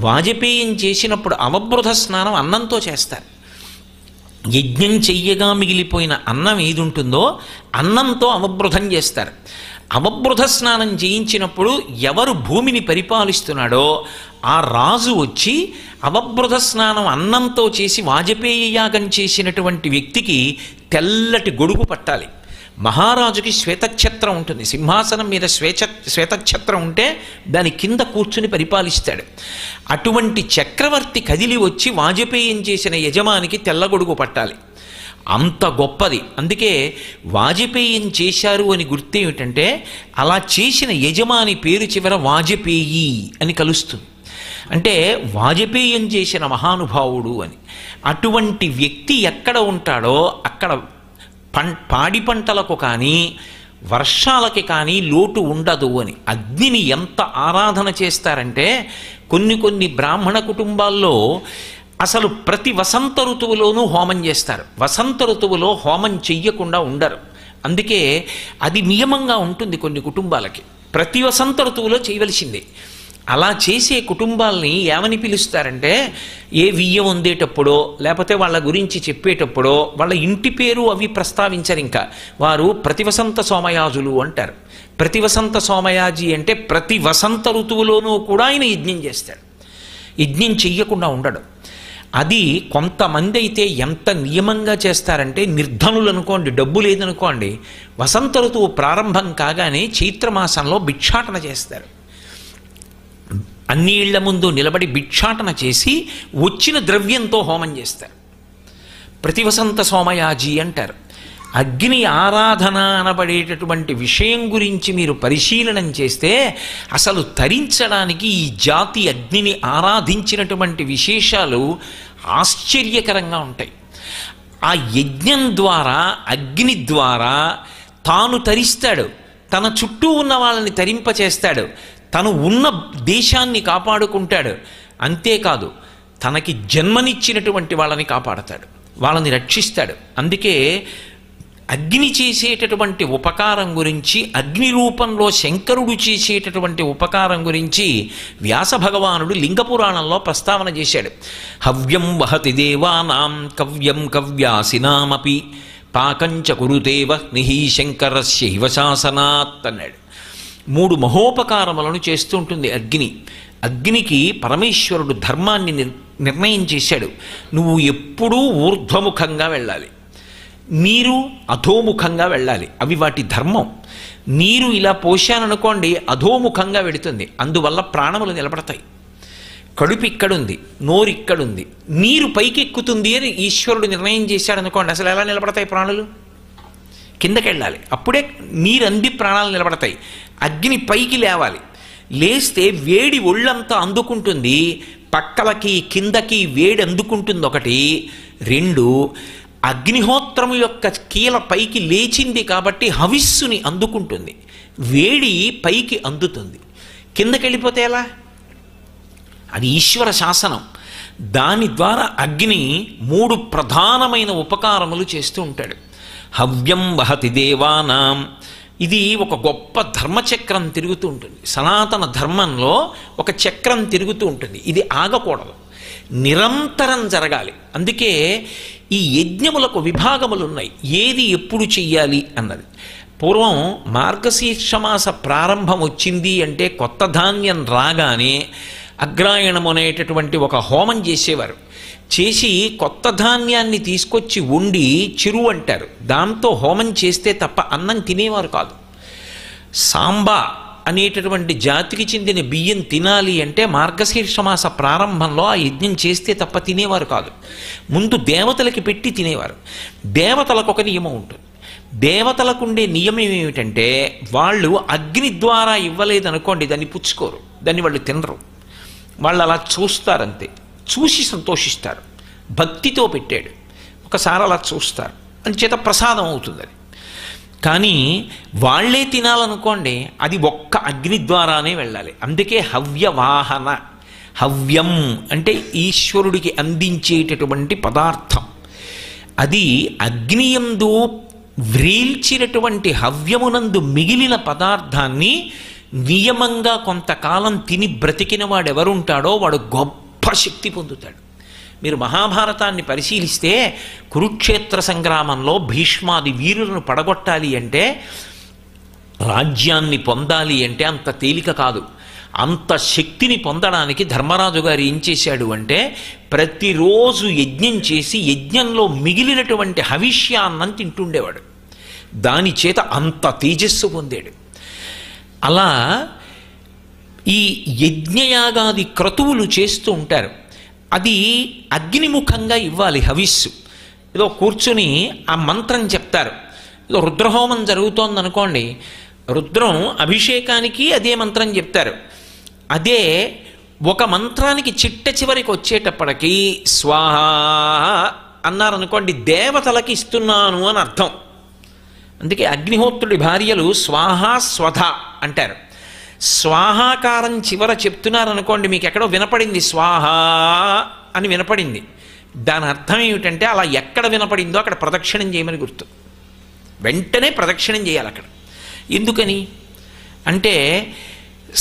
వాజపేయం చేసినప్పుడు అవబృధ స్నానం అన్నంతో చేస్తారు. యజ్ఞం చెయ్యగా మిగిలిపోయిన అన్నం ఏది ఉంటుందో అన్నంతో అవబృధం చేస్తారు. అవబృధ స్నానం చేయించినప్పుడు ఎవరు భూమిని పరిపాలిస్తున్నాడో ఆ రాజు వచ్చి అవబృధ స్నానం అన్నంతో చేసి వాజపేయ యాగం చేసినటువంటి వ్యక్తికి తెల్లటి గొడుగు పట్టాలి. మహారాజుకి శ్వేతఛత్రం ఉంటుంది, సింహాసనం మీద శ్వేతఛత్రం ఉంటే దాని కింద కూర్చుని పరిపాలిస్తాడు. అటువంటి చక్రవర్తి కదిలి వచ్చి వాజపేయం చేసిన యజమానికి తెల్లగొడుగు పట్టాలి, అంత గొప్పది. అందుకే వాజపేయం చేశారు అని గుర్తేమిటంటే అలా చేసిన యజమాని పేరు చివర వాజపేయి అని కలుస్తుంది, అంటే వాజపేయం చేసిన మహానుభావుడు అని. అటువంటి వ్యక్తి ఎక్కడ ఉంటాడో అక్కడ పాడి పంటలకు కానీ వర్షాలకి కానీ లోటు ఉండదు అని. అగ్నిని ఎంత ఆరాధన చేస్తారంటే కొన్ని బ్రాహ్మణ కుటుంబాల్లో అసలు ప్రతి వసంత ఋతువులోనూ హోమం చేస్తారు, వసంత ఋతువులో హోమం చెయ్యకుండా ఉండరు. అందుకే అది నియమంగా ఉంటుంది కొన్ని కుటుంబాలకి, ప్రతి వసంత ఋతువులో చేయవలసిందే. అలా చేసే కుటుంబాలని ఏమని పిలుస్తారంటే ఏ వియ్యం వందేటప్పుడో లేకపోతే వాళ్ళ గురించి చెప్పేటప్పుడో వాళ్ళ ఇంటి పేరు అవి ప్రస్తావించరు, ఇంకా వారు ప్రతివసంత సోమయాజులు అంటారు. ప్రతివసంత సోమయాజి అంటే ప్రతి వసంత ఋతువులోనూ కూడా ఆయన యజ్ఞం చేస్తాడు, యజ్ఞం చెయ్యకుండా ఉండడు. అది కొంతమంది అయితే ఎంత నియమంగా చేస్తారంటే నిర్ధనులు అనుకోండి, డబ్బు లేదనుకోండి, వసంత ఋతువు ప్రారంభం కాగానే చైత్రమాసంలో భిక్షాటన చేస్తారు. అన్ని ఇళ్ల ముందు నిలబడి భిక్షాటన చేసి వచ్చిన ద్రవ్యంతో హోమం చేస్తారు. ప్రతివసంత సోమయాజి అంటారు. అగ్ని ఆరాధన అనబడేటటువంటి విషయం గురించి మీరు పరిశీలనం చేస్తే అసలు తరించడానికి ఈ జాతి అగ్నిని ఆరాధించినటువంటి విశేషాలు ఆశ్చర్యకరంగా ఉంటాయి. ఆ యజ్ఞం ద్వారా అగ్ని ద్వారా తాను తరిస్తాడు, తన చుట్టూ ఉన్న వాళ్ళని తరింపచేస్తాడు, తను ఉన్న దేశాన్ని కాపాడుకుంటాడు. అంతేకాదు తనకి జన్మనిచ్చినటువంటి వాళ్ళని కాపాడతాడు, వాళ్ళని రక్షిస్తాడు. అందుకే అగ్ని చేసేటటువంటి ఉపకారం గురించి, అగ్ని రూపంలో శంకరుడు చేసేటటువంటి ఉపకారం గురించి వ్యాస భగవానుడు లింగపురాణంలో ప్రస్తావన చేశాడు. హవ్యం వహతి దేవానాం కవ్యం కవ్యాసినామపి పాకంచ కురుతేవ నిహి శంకరస్యైవ శాసనాత్ అన్నాడు. 3 మహోపకారములను చేస్తూ ఉంటుంది అగ్ని. అగ్నికి పరమేశ్వరుడు ధర్మాన్ని నిర్ణయం చేశాడు. నువ్వు ఎప్పుడూ ఊర్ధ్వముఖంగా వెళ్ళాలి, నీరు అధోముఖంగా వెళ్ళాలి. అవి వాటి ధర్మం. నీరు ఇలా పోశాననుకోండి అధోముఖంగా వెడుతుంది, అందువల్ల ప్రాణములు నిలబడతాయి. కడుపు ఇక్కడుంది, నోరు ఇక్కడుంది, నీరు పైకి ఎక్కుతుంది అని ఈశ్వరుడు నిర్ణయం చేశాడు అనుకోండి, అసలు ఎలా నిలబడతాయి ప్రాణులు? కిందకి వెళ్ళాలి, అప్పుడే నీరు అంది ప్రాణాలు నిలబడతాయి. అగ్ని పైకి లేవాలి, లేస్తే వేడి ఒళ్ళంతా అందుకుంటుంది, పక్కలకి కిందకి వేడి అందుకుంటుంది. 1 2 అగ్నిహోత్రము యొక్క కీల పైకి లేచింది కాబట్టి హవిస్సుని అందుకుంటుంది, వేడి పైకి అందుతుంది. కిందకి వెళ్ళిపోతే ఎలా? అది ఈశ్వర శాసనం. దాని ద్వారా అగ్ని 3 ప్రధానమైన ఉపకారములు చేస్తూ ఉంటాడు. హవ్యం వహతి దేవానాం, ఇది ఒక గొప్ప ధర్మచక్రం తిరుగుతూ ఉంటుంది. సనాతన ధర్మంలో ఒక చక్రం తిరుగుతూ ఉంటుంది, ఇది ఆగకూడదు, నిరంతరం జరగాలి. అందుకే ఈ యజ్ఞములకు విభాగములు ఉన్నాయి, ఏది ఎప్పుడు చెయ్యాలి అన్నది. పూర్వం మార్గశీర్షమాస ప్రారంభం వచ్చింది అంటే కొత్త ధాన్యం రాగానే అగ్రాయణం అనేటటువంటి ఒక హోమం చేసేవారు. చేసి కొత్త ధాన్యాన్ని తీసుకొచ్చి వండి చిరు అంటారు, దాంతో హోమం చేస్తే తప్ప అన్నం తినేవారు కాదు. సాంబా అనేటటువంటి జాతికి చెందిన బియ్యం తినాలి అంటే మార్గశీర్షమాస ప్రారంభంలో ఆ యజ్ఞం చేస్తే తప్ప తినేవారు కాదు. ముందు దేవతలకి పెట్టి తినేవారు. దేవతలకు ఒక నియమం ఉంటుంది. దేవతలకు ఉండే నియమం ఏమిటంటే, వాళ్ళు అగ్ని ద్వారా ఇవ్వలేదనుకోండి దాన్ని పుచ్చుకోరు, దాన్ని వాళ్ళు తినరు. వాళ్ళు అలా చూస్తారంతే, చూసి సంతోషిస్తారు. భక్తితో పెట్టాడు, ఒకసారి అలా చూస్తారు, అంచేత ప్రసాదం అవుతుంది అది. కానీ వాళ్లే తినాలనుకోండి అది ఒక్క అగ్ని ద్వారానే వెళ్ళాలి. అందుకే హవ్యవాహన, హవ్యం అంటే ఈశ్వరుడికి అందించేటటువంటి పదార్థం. అది అగ్నియందు వ్రీల్చినటువంటి హవ్యమునందు మిగిలిన పదార్థాన్ని నియమంగా కొంతకాలం తిని బ్రతికిన వాడెవరుంటాడో వాడు గొప్ప శక్తి పొందుతాడు. మీరు మహాభారతాన్ని పరిశీలిస్తే కురుక్షేత్ర సంగ్రామంలో భీష్మాది వీరులను పడగొట్టాలి అంటే, రాజ్యాన్ని పొందాలి అంటే అంత తేలిక కాదు. అంత శక్తిని పొందడానికి ధర్మరాజు గారు ఏం చేశాడు అంటే, ప్రతిరోజు యజ్ఞం చేసి యజ్ఞంలో మిగిలినటువంటి హవిష్యాన్నం తింటుండేవాడు. దాని చేత అంత తేజస్సు పొందాడు. అలా ఈ యజ్ఞయాగాది క్రతువులు చేస్తూ ఉంటారు. అది అగ్నిముఖంగా ఇవ్వాలి హవిస్సు. ఏదో కూర్చుని ఆ మంత్రం చెప్తారు. ఏదో రుద్రహోమం జరుగుతోందనుకోండి, రుద్రం అభిషేకానికి అదే మంత్రం చెప్తారు. అదే ఒక మంత్రానికి చిట్ట చివరికి వచ్చేటప్పటికి స్వాహ అన్నారనుకోండి, దేవతలకి ఇస్తున్నాను అని అర్థం. అందుకే అగ్నిహోత్రుడి భార్యలు స్వాహ స్వధ అంటారు. స్వాహాకారం చివర చెప్తున్నారనుకోండి, మీకు ఎక్కడో వినపడింది స్వాహ అని వినపడింది, దాని అర్థం ఏమిటంటే అలా ఎక్కడ వినపడిందో అక్కడ ప్రదక్షిణం చేయమని గుర్తు. వెంటనే ప్రదక్షిణం చేయాలి అక్కడ. ఎందుకని అంటే,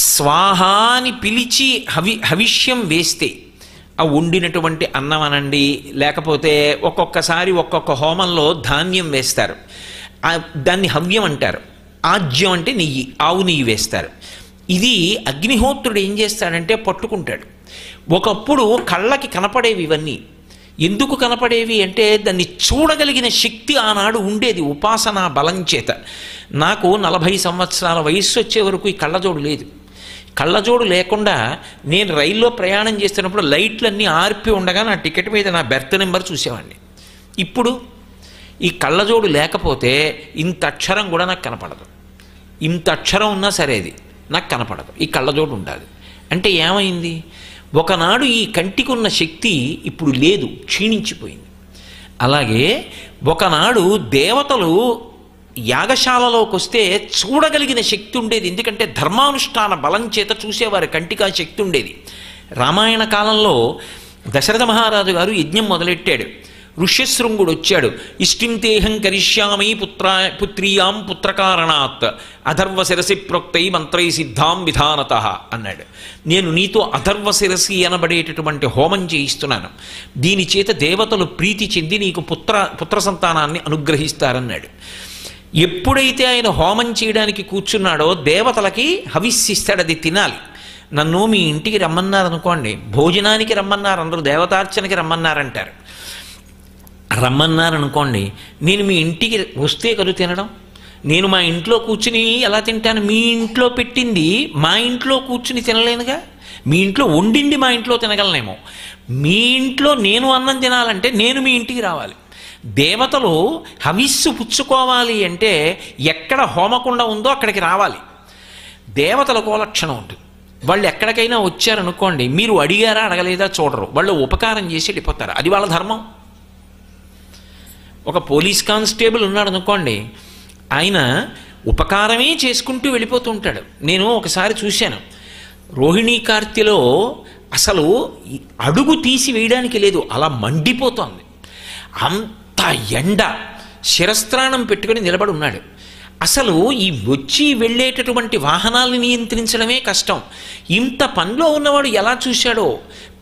స్వాహాని పిలిచి హవిష్యం వేస్తే ఆ వండినటువంటి అన్నం అనండి, లేకపోతే ఒక్కొక్కసారి ఒక్కొక్క హోమంలో ధాన్యం వేస్తారు, దాన్ని హవ్యం అంటారు. ఆజ్యం అంటే నెయ్యి, ఆవు నెయ్యి వేస్తారు. ఇది అగ్నిహోత్రుడు ఏం చేస్తాడంటే పట్టుకుంటాడు. ఒకప్పుడు కళ్ళకి కనపడేవి ఇవన్నీ. ఎందుకు కనపడేవి అంటే, దాన్ని చూడగలిగిన శక్తి ఆనాడు ఉండేది ఉపాసనా బలం చేత. నాకు 40 సంవత్సరాల వయస్సు వచ్చే వరకు ఈ కళ్ళజోడు లేదు. కళ్ళజోడు లేకుండా నేను రైల్లో ప్రయాణం చేస్తున్నప్పుడు లైట్లన్నీ ఆర్పి ఉండగా నా టికెట్ మీద నా బెర్త్ నెంబర్ చూసేవాడిని. ఇప్పుడు ఈ కళ్ళజోడు లేకపోతే ఇంత అక్షరం కూడా నాకు కనపడదు. ఇంత అక్షరం ఉన్నా సరే అది నాకు కనపడదు, ఈ కళ్ళజోడు ఉండాలి. అంటే ఏమైంది, ఒకనాడు ఈ కంటికి ఉన్న శక్తి ఇప్పుడు లేదు, క్షీణించిపోయింది. అలాగే ఒకనాడు దేవతలు యాగశాలలోకి వస్తే చూడగలిగిన శక్తి ఉండేది, ఎందుకంటే ధర్మానుష్ఠాన బలం చేత చూసేవారు, కంటికి ఆ శక్తి ఉండేది. రామాయణ కాలంలో దశరథ మహారాజు గారు యజ్ఞం మొదలెట్టాడు. ఋష్యశృంగుడు వచ్చాడు. ఇష్టింతేహం కరిష్యామి పుత్ర పుత్రీయాం పుత్రకారణాత్ అథర్వ శిరసి ప్రోక్తై మంత్రై సిద్ధాం విధానత అన్నాడు. నేను నీతో అథర్వ శిరసి అనబడేటటువంటి హోమం చేయిస్తున్నాను, దీని చేత దేవతలు ప్రీతి చెంది నీకు పుత్ర సంతానాన్ని అనుగ్రహిస్తారన్నాడు. ఎప్పుడైతే ఆయన హోమం చేయడానికి కూర్చున్నాడో దేవతలకి హవిస్సిస్తాడు, అది తినాలి. నన్ను మీ ఇంటికి రమ్మన్నారనుకోండి, భోజనానికి రమ్మన్నారు, అందరూ దేవతార్చనకి రమ్మన్నారంటారు. రమ్మన్నారనుకోండి, నేను మీ ఇంటికి వస్తే కదా తినడం, నేను మా ఇంట్లో కూర్చుని ఎలా తింటాను? మీ ఇంట్లో పెట్టింది మా ఇంట్లో కూర్చుని తినలేనుగా. మీ ఇంట్లో వండింది మా ఇంట్లో తినగలనేమో, మీ ఇంట్లో నేను అన్నం తినాలంటే నేను మీ ఇంటికి రావాలి. దేవతలు హవిస్సు పుచ్చుకోవాలి అంటే ఎక్కడ హోమకుండ ఉందో అక్కడికి రావాలి. దేవతలకు లక్షణం ఉంటుంది, వాళ్ళు ఎక్కడికైనా వచ్చారనుకోండి, మీరు అడిగారా అడగలేదా చూడరు, వాళ్ళు ఉపకారం చేసి వెళ్ళిపోతారు, అది వాళ్ళ ధర్మం. ఒక పోలీస్ కానిస్టేబుల్ ఉన్నాడు అనుకోండి, ఆయన ఉపకారమే చేసుకుంటూ వెళ్ళిపోతూ ఉంటాడు. నేను ఒకసారి చూశాను, రోహిణీ కార్తెలో అసలు అడుగు తీసి వేయడానికి లేదు, అలా మండిపోతోంది, అంత ఎండ, శిరస్త్రాణం పెట్టుకుని నిలబడి ఉన్నాడు. అసలు ఈ వచ్చి వెళ్ళేటటువంటి వాహనాలను నియంత్రించడమే కష్టం, ఇంత పనిలో ఉన్నవాడు ఎలా చూశాడో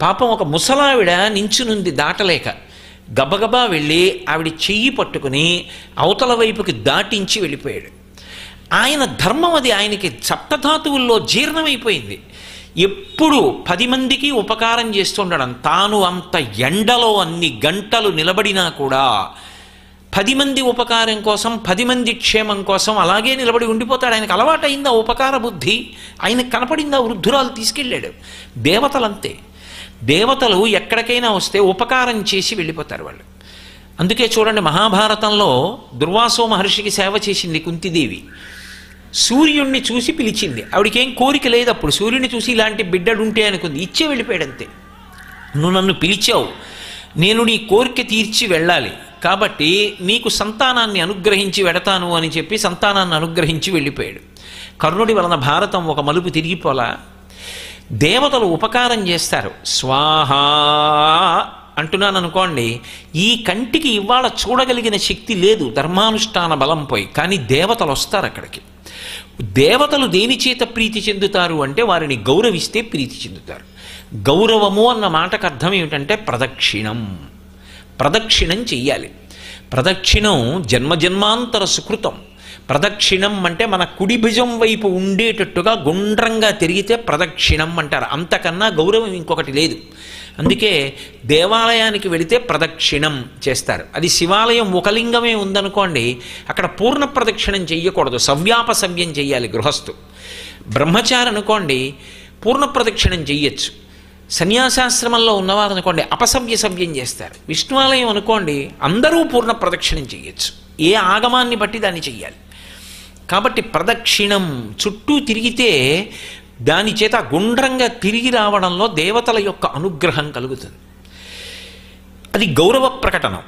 పాపం. ఒక ముసలావిడ నించునుంది దాటలేక, గబగబా వెళ్ళి ఆవిడ చెయ్యి పట్టుకుని అవతల వైపుకి దాటించి వెళ్ళిపోయాడు. ఆయన ధర్మం అది, ఆయనకి సప్తధాతువుల్లో జీర్ణమైపోయింది. ఎప్పుడు 10 మందికి ఉపకారం చేస్తుండడం, తాను అంత ఎండలో అన్ని గంటలు నిలబడినా కూడా 10 మంది ఉపకారం కోసం, 10 మంది క్షేమం కోసం అలాగే నిలబడి ఉండిపోతాడు. ఆయనకు అలవాటైందా ఉపకార బుద్ధి, ఆయనకు కనపడిందా వృద్ధురాలు తీసుకెళ్ళాడు. దేవతలంతే, దేవతలు ఎక్కడికైనా వస్తే ఉపకారం చేసి వెళ్ళిపోతారు వాళ్ళు. అందుకే చూడండి, మహాభారతంలో దుర్వాసో మహర్షికి సేవ చేసింది కుంతిదేవి. సూర్యుణ్ణి చూసి పిలిచింది, ఆవిడకేం కోరిక లేదు అప్పుడు, సూర్యుడిని చూసి ఇలాంటి బిడ్డడుంటే అనుకుంది, ఇచ్చే వెళ్ళిపోయాడు అంతే. నువ్వు నన్ను పిలిచావు, నేను నీ కోరిక తీర్చి వెళ్ళాలి, కాబట్టి నీకు సంతానాన్ని అనుగ్రహించి వెడతాను అని చెప్పి సంతానాన్ని అనుగ్రహించి వెళ్ళిపోయాడు. కర్ణుడి వలన భారతం ఒక మలుపు తిరిగిపోలా. దేవతలు ఉపకారం చేస్తారు, స్వాహా అంటున్నాను అనుకోండి, ఈ కంటికి ఇవాళ చూడగలిగిన శక్తి లేదు, ధర్మానుష్ఠాన బలం పోయి, కానీ దేవతలు వస్తారు అక్కడికి. దేవతలు దేని చేత ప్రీతి చెందుతారు అంటే వారిని గౌరవిస్తే ప్రీతి చెందుతారు. గౌరవము అన్న మాటకు అర్థం ఏమిటంటే ప్రదక్షిణం, ప్రదక్షిణం చెయ్యాలి. ప్రదక్షిణం జన్మజన్మాంతర సుకృతం. ప్రదక్షిణం అంటే మన కుడి భుజం వైపు ఉండేటట్టుగా గుండ్రంగా తిరిగితే ప్రదక్షిణం అంటారు, అంతకన్నా గౌరవం ఇంకొకటి లేదు. అందుకే దేవాలయానికి వెళితే ప్రదక్షిణం చేస్తారు. అది శివాలయం ఒక లింగమే ఉందనుకోండి, అక్కడ పూర్ణ ప్రదక్షిణం చెయ్యకూడదు, సవ్యాపసవ్యం చెయ్యాలి గృహస్థు. బ్రహ్మచారి అనుకోండి పూర్ణ ప్రదక్షిణం చెయ్యొచ్చు, సన్యాసాశ్రమంలో ఉన్నవారు అనుకోండి అపసవ్య సవ్యం చేస్తారు. విష్ణువాలయం అనుకోండి అందరూ పూర్ణ ప్రదక్షిణం చెయ్యొచ్చు, ఏ ఆగమాన్ని బట్టి దాన్ని చెయ్యాలి. కాబట్టి ప్రదక్షిణం చుట్టూ తిరిగితే దాని చేత గుండ్రంగా తిరిగి రావడంలో దేవతల యొక్క అనుగ్రహం కలుగుతుంది. అది గౌరవ ప్రకటనం.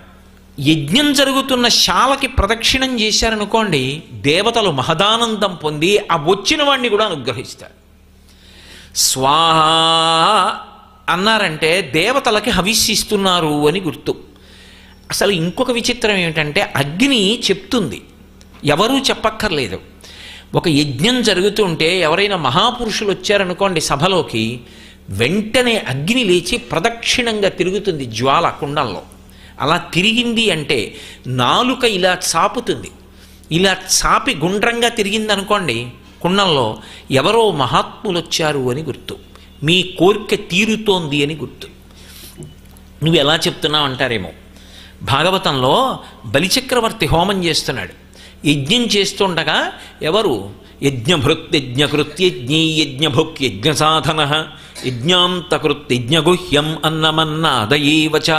యజ్ఞం జరుగుతున్న శాలకి ప్రదక్షిణం చేశారనుకోండి, దేవతలు మహదానందం పొంది ఆ వచ్చిన వాడిని కూడా అనుగ్రహిస్తారు. స్వాహ అన్నారంటే దేవతలకి హవిస్సిస్తున్నారు అని గుర్తు. అసలు ఇంకొక విచిత్రం ఏమిటంటే అగ్ని చెప్తుంది, ఎవరూ చెప్పక్కర్లేదు. ఒక యజ్ఞం జరుగుతుంటే ఎవరైనా మహాపురుషులు వచ్చారనుకోండి సభలోకి, వెంటనే అగ్ని లేచి ప్రదక్షిణంగా తిరుగుతుంది జ్వాల కుండంలో. అలా తిరిగింది అంటే నాలుక ఇలా చాపుతుంది, ఇలా చాపి గుండ్రంగా తిరిగిందనుకోండి కుండంలో, ఎవరో మహాత్ములు వచ్చారు అని గుర్తు, మీ కోరిక తీరుతోంది అని గుర్తు. నువ్వు ఎలా చెప్తున్నావు అంటారేమో, భాగవతంలో బలిచక్రవర్తి హోమం చేస్తున్నాడు, యజ్ఞం చేస్తుండగా ఎవరు యజ్ఞభృత్యజ్ఞకృత్యజ్ఞీ యజ్ఞభుక్ యజ్ఞసాధన యజ్ఞాంతకృత్యజ్ఞగుహ్యం అన్నమన్నాదయేవచ,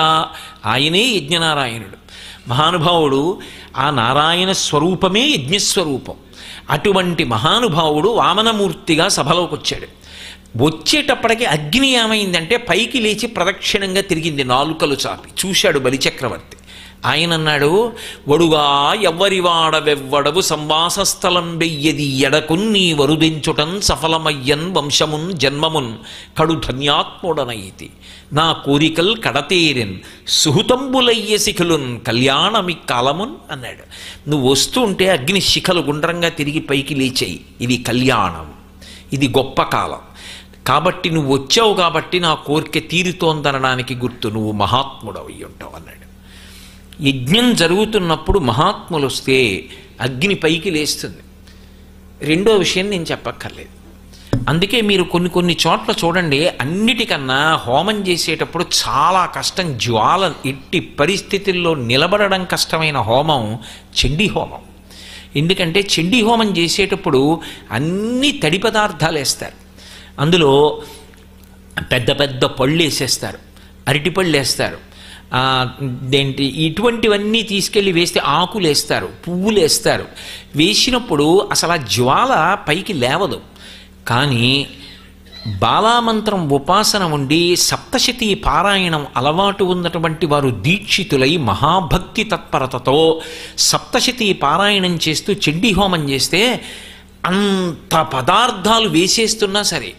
ఆయనే యజ్ఞనారాయణుడు మహానుభావుడు. ఆ నారాయణ స్వరూపమే యజ్ఞస్వరూపం. అటువంటి మహానుభావుడు వామనమూర్తిగా సభలోకి వచ్చాడు. వచ్చేటప్పటికి అగ్ని ఏమైందంటే పైకి లేచి ప్రదక్షిణంగా తిరిగింది నాలుకలు చాపి. చూశాడు బలిచక్రవర్తి, ఆయన అన్నాడు, వడుగా ఎవ్వరివాడవెవ్వడవు సంవాసస్థలం వెయ్యది ఎడకున్ నీ వరుదించుటన్ సఫలమయ్యన్ వంశమున్ జన్మమున్ కడు ధన్యాత్ముడనైతి నా కోరికల్ కడతేరెన్ సుహృతంబులయ్య శిఖలున్ కళ్యాణమి కాలమున్ అన్నాడు. నువ్వు వస్తుంటే అగ్ని శిఖలు గుండ్రంగా తిరిగి పైకి లేచాయి. ఇది కళ్యాణం, ఇది గొప్ప కాలం. కాబట్టి నువ్వు వచ్చావు కాబట్టి నా కోరిక తీరుతోందనడానికి గుర్తు, నువ్వు మహాత్ముడవు అయి ఉంటావు అన్నాడు. యజ్ఞం జరుగుతున్నప్పుడు మహాత్ములు వస్తే అగ్ని పైకి లేస్తుంది. రెండో విషయం నేను చెప్పక్కర్లేదు. అందుకే మీరు కొన్ని చోట్ల చూడండి, అన్నిటికన్నా హోమం చేసేటప్పుడు చాలా కష్టం. జ్వాల ఎట్టి పరిస్థితుల్లో నిలబడడం కష్టమైన హోమం చండీ హోమం. ఎందుకంటే చండీ హోమం చేసేటప్పుడు అన్ని తడి పదార్థాలు వేస్తారు. అందులో పెద్ద పెద్ద పళ్ళు వేసేస్తారు, అరటిపళ్ళు వేస్తారు, ఇటువంటివన్నీ తీసుకెళ్ళి వేస్తే ఆకులు వేస్తారు, పువ్వులు వేస్తారు. వేసినప్పుడు అసలు ఆ జ్వాల పైకి లేవదు. కానీ బాలామంత్రం ఉపాసన ఉండి సప్తశతి పారాయణం అలవాటు ఉన్నటువంటి వారు దీక్షితులై మహాభక్తి తత్పరతతో సప్తశతి పారాయణం చేస్తూ చండీ హోమం చేస్తే అంత పదార్థాలు వేసేస్తున్నా సరే,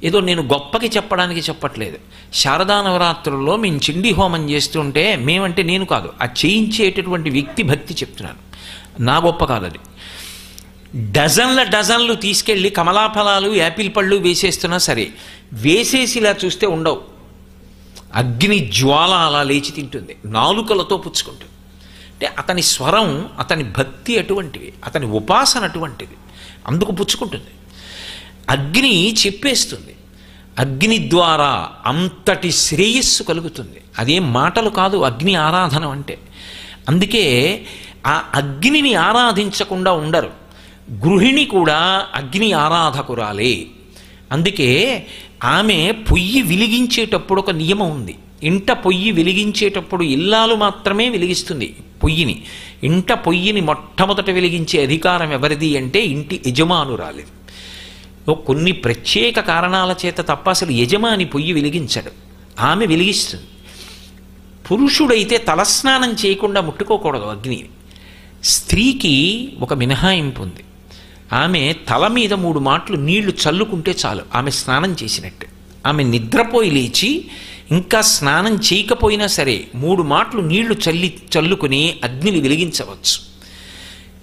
ఏదో నేను గొప్పకి చెప్పడానికి చెప్పట్లేదు, శారదా నవరాత్రుల్లో మేము చండీ హోమం చేస్తుంటే, మేమంటే నేను కాదు, ఆ చేయించేటటువంటి వ్యక్తి భక్తి చెప్తున్నాను, నా గొప్ప కాదు అది. డజన్లు తీసుకెళ్ళి కమలాఫలాలు యాపిల్ పళ్ళు వేసేస్తున్నా సరే, వేసేసిలా చూస్తే ఉండవు. అగ్ని జ్వాల అలా లేచి తింటుంది, నాలుకలతో పుచ్చుకుంటుంది. అంటే అతని స్వరం, అతని భక్తి అటువంటివి, అతని ఉపాసన అటువంటిది, అందుకు పుచ్చుకుంటుంది. అగ్ని చెప్పేస్తుంది. అగ్ని ద్వారా అంతటి శ్రేయస్సు కలుగుతుంది. అదేం మాటలు కాదు అగ్ని ఆరాధన అంటే. అందుకే ఆ అగ్నిని ఆరాధించకుండా ఉండరు. గృహిణి కూడా అగ్ని ఆరాధకురాలే. అందుకే ఆమె పొయ్యి వెలిగించేటప్పుడు ఒక నియమం ఉంది. ఇంట పొయ్యి వెలిగించేటప్పుడు ఇల్లాలు మాత్రమే వెలిగిస్తుంది పొయ్యిని. ఇంట పొయ్యిని మొట్టమొదట వెలిగించే అధికారం ఎవరిది అంటే ఇంటి యజమానురాలిది. కొన్ని ప్రత్యేక కారణాల చేత తప్ప అసలు యజమాని పొయ్యి వెలిగించడు, ఆమె వెలిగిస్తుంది. పురుషుడైతే తలస్నానం చేయకుండా ముట్టుకోకూడదు అగ్నిని. స్త్రీకి ఒక మినహాయింపు ఉంది. ఆమె తల మీద 3 మాటలు నీళ్లు చల్లుకుంటే చాలు, ఆమె స్నానం చేసినట్టు. ఆమె నిద్రపోయి లేచి ఇంకా స్నానం చేయకపోయినా సరే 3 మాటలు నీళ్లు చల్లుకుని అగ్నిని వెలిగించవచ్చు.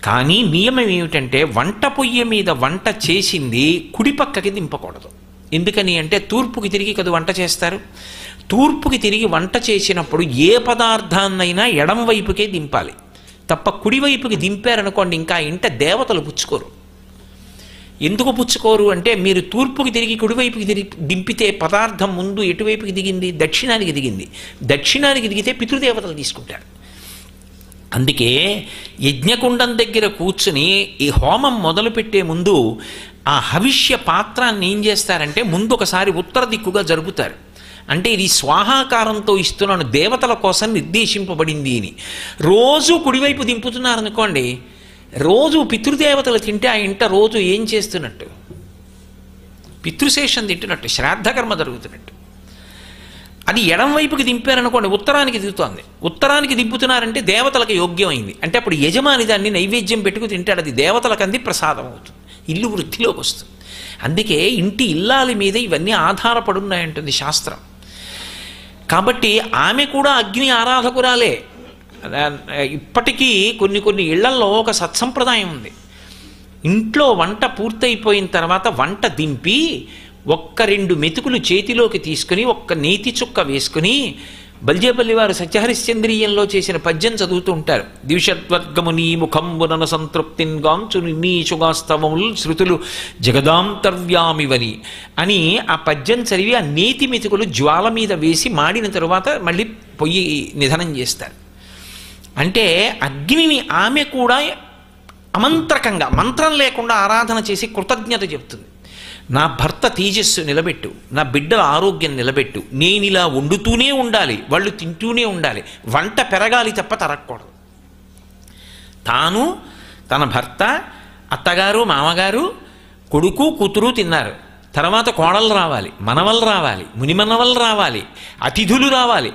కానీ నియమం ఏమిటంటే వంట పొయ్యి మీద వంట చేసింది కుడి పక్కకి దింపకూడదు. ఎందుకని అంటే తూర్పుకి తిరిగి కదా వంట చేస్తారు. తూర్పుకి తిరిగి వంట చేసినప్పుడు ఏ పదార్థాన్నైనా ఎడం వైపుకే దింపాలి తప్ప కుడివైపుకి దింపారనుకోండి ఇంకా ఇంట దేవతలు పుచ్చుకోరు. ఎందుకు పుచ్చుకోరు అంటే మీరు తూర్పుకి తిరిగి కుడివైపుకి దింపితే పదార్థం ముందు ఎటువైపుకి దిగింది, దక్షిణానికి దిగింది. దక్షిణానికి దిగితే పితృదేవతలు తీసుకుంటారు. అందుకే యజ్ఞకుండం దగ్గర కూర్చుని ఈ హోమం మొదలుపెట్టే ముందు ఆ హవిష్య పాత్రాన్ని ఏం చేస్తారంటే ముందు ఒకసారి ఉత్తర దిక్కుగా జరుపుతారు. అంటే ఇది స్వాహాకారంతో ఇస్తున్నాను, దేవతల కోసం నిర్దేశింపబడింది అని. రోజు కుడివైపు దింపుతున్నారనుకోండి, రోజు పితృదేవతలు తింటే ఆ ఇంట రోజు ఏం చేస్తున్నట్టు? పితృశేషం తింటున్నట్టు, శ్రాద్ధకర్మ జరుగుతున్నట్టు. అది ఎడం వైపుకి దింపారనుకోండి ఉత్తరానికి దిగుతోంది. ఉత్తరానికి దింపుతున్నారంటే దేవతలకు యోగ్యమైంది. అంటే అప్పుడు యజమాని దాన్ని నైవేద్యం పెట్టుకు తింటాడు, అది దేవతలకు అంది ప్రసాదం అవుతుంది, ఇల్లు వృద్ధిలోకి వస్తుంది. అందుకే ఇంటి ఇల్లాలి మీద ఇవన్నీ ఆధారపడున్నాయంటుంది శాస్త్రం. కాబట్టి ఆమె కూడా అగ్ని ఆరాధకురాలే. ఇప్పటికీ కొన్ని ఇళ్లల్లో ఒక సత్సంప్రదాయం ఉంది. ఇంట్లో వంట పూర్తయిపోయిన తర్వాత వంట దింపి 1-2 మెతుకులు చేతిలోకి తీసుకుని ఒక్క నేతి చుక్క వేసుకుని బల్జేపల్లి వారు సత్యహరిశ్చంద్రీయంలో చేసిన పద్యం చదువుతూ ఉంటారు. ద్విషద్వర్గము నీ ముఖంబునన సంతృప్తిన్ గాంచు నీచుగాస్తవములు శృతులు జగదాంతర్వ్యామివని అని ఆ పద్యం చదివి ఆ నేతి మెతుకులు జ్వాల మీద వేసి మాడిన తరువాత మళ్ళీ పొయ్యి నిధనం చేస్తారు. అంటే అగ్నిని ఆమె కూడా అమంత్రకంగా మంత్రం లేకుండా ఆరాధన చేసి కృతజ్ఞత చెప్తుంది. నా భర్త తేజస్సు నిలబెట్టు, నా బిడ్డల ఆరోగ్యం నిలబెట్టు, నేను ఇలా వండుతూనే ఉండాలి, వాళ్ళు తింటూనే ఉండాలి, వంట పెరగాలి తప్ప తరగకూడదు. తాను, తన భర్త, అత్తగారు, మామగారు, కొడుకు, కూతురు తిన్నారు. తర్వాత కోడలు రావాలి, మనవలు రావాలి, మునిమనవలు రావాలి, అతిథులు రావాలి.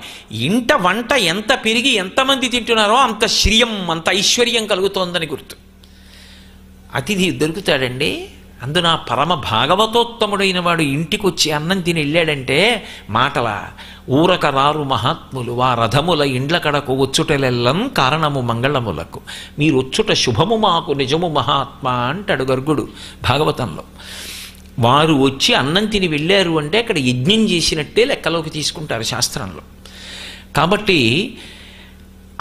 ఇంట వంట ఎంత పెరిగి ఎంతమంది తింటున్నారో అంత శ్రియం, అంత ఐశ్వర్యం కలుగుతోందని గుర్తు. అతిథి దొరుకుతాడండి. అందున పరమ భాగవతోత్తముడైన వాడు ఇంటికి వచ్చి అన్నం తిని వెళ్ళాడంటే మాటల ఊరక రారు మహాత్ములు వా రథముల ఇండ్ల కడకు వచ్చుటలెల్లం కారణము మంగళములకు, మీరు వచ్చుట శుభము మాకు నిజము మహాత్మా అంటాడు గర్గుడు భాగవతంలో. వారు వచ్చి అన్నం తిని వెళ్ళారు అంటే అక్కడ యజ్ఞం చేసినట్టే లెక్కలోకి తీసుకుంటారు శాస్త్రంలో. కాబట్టి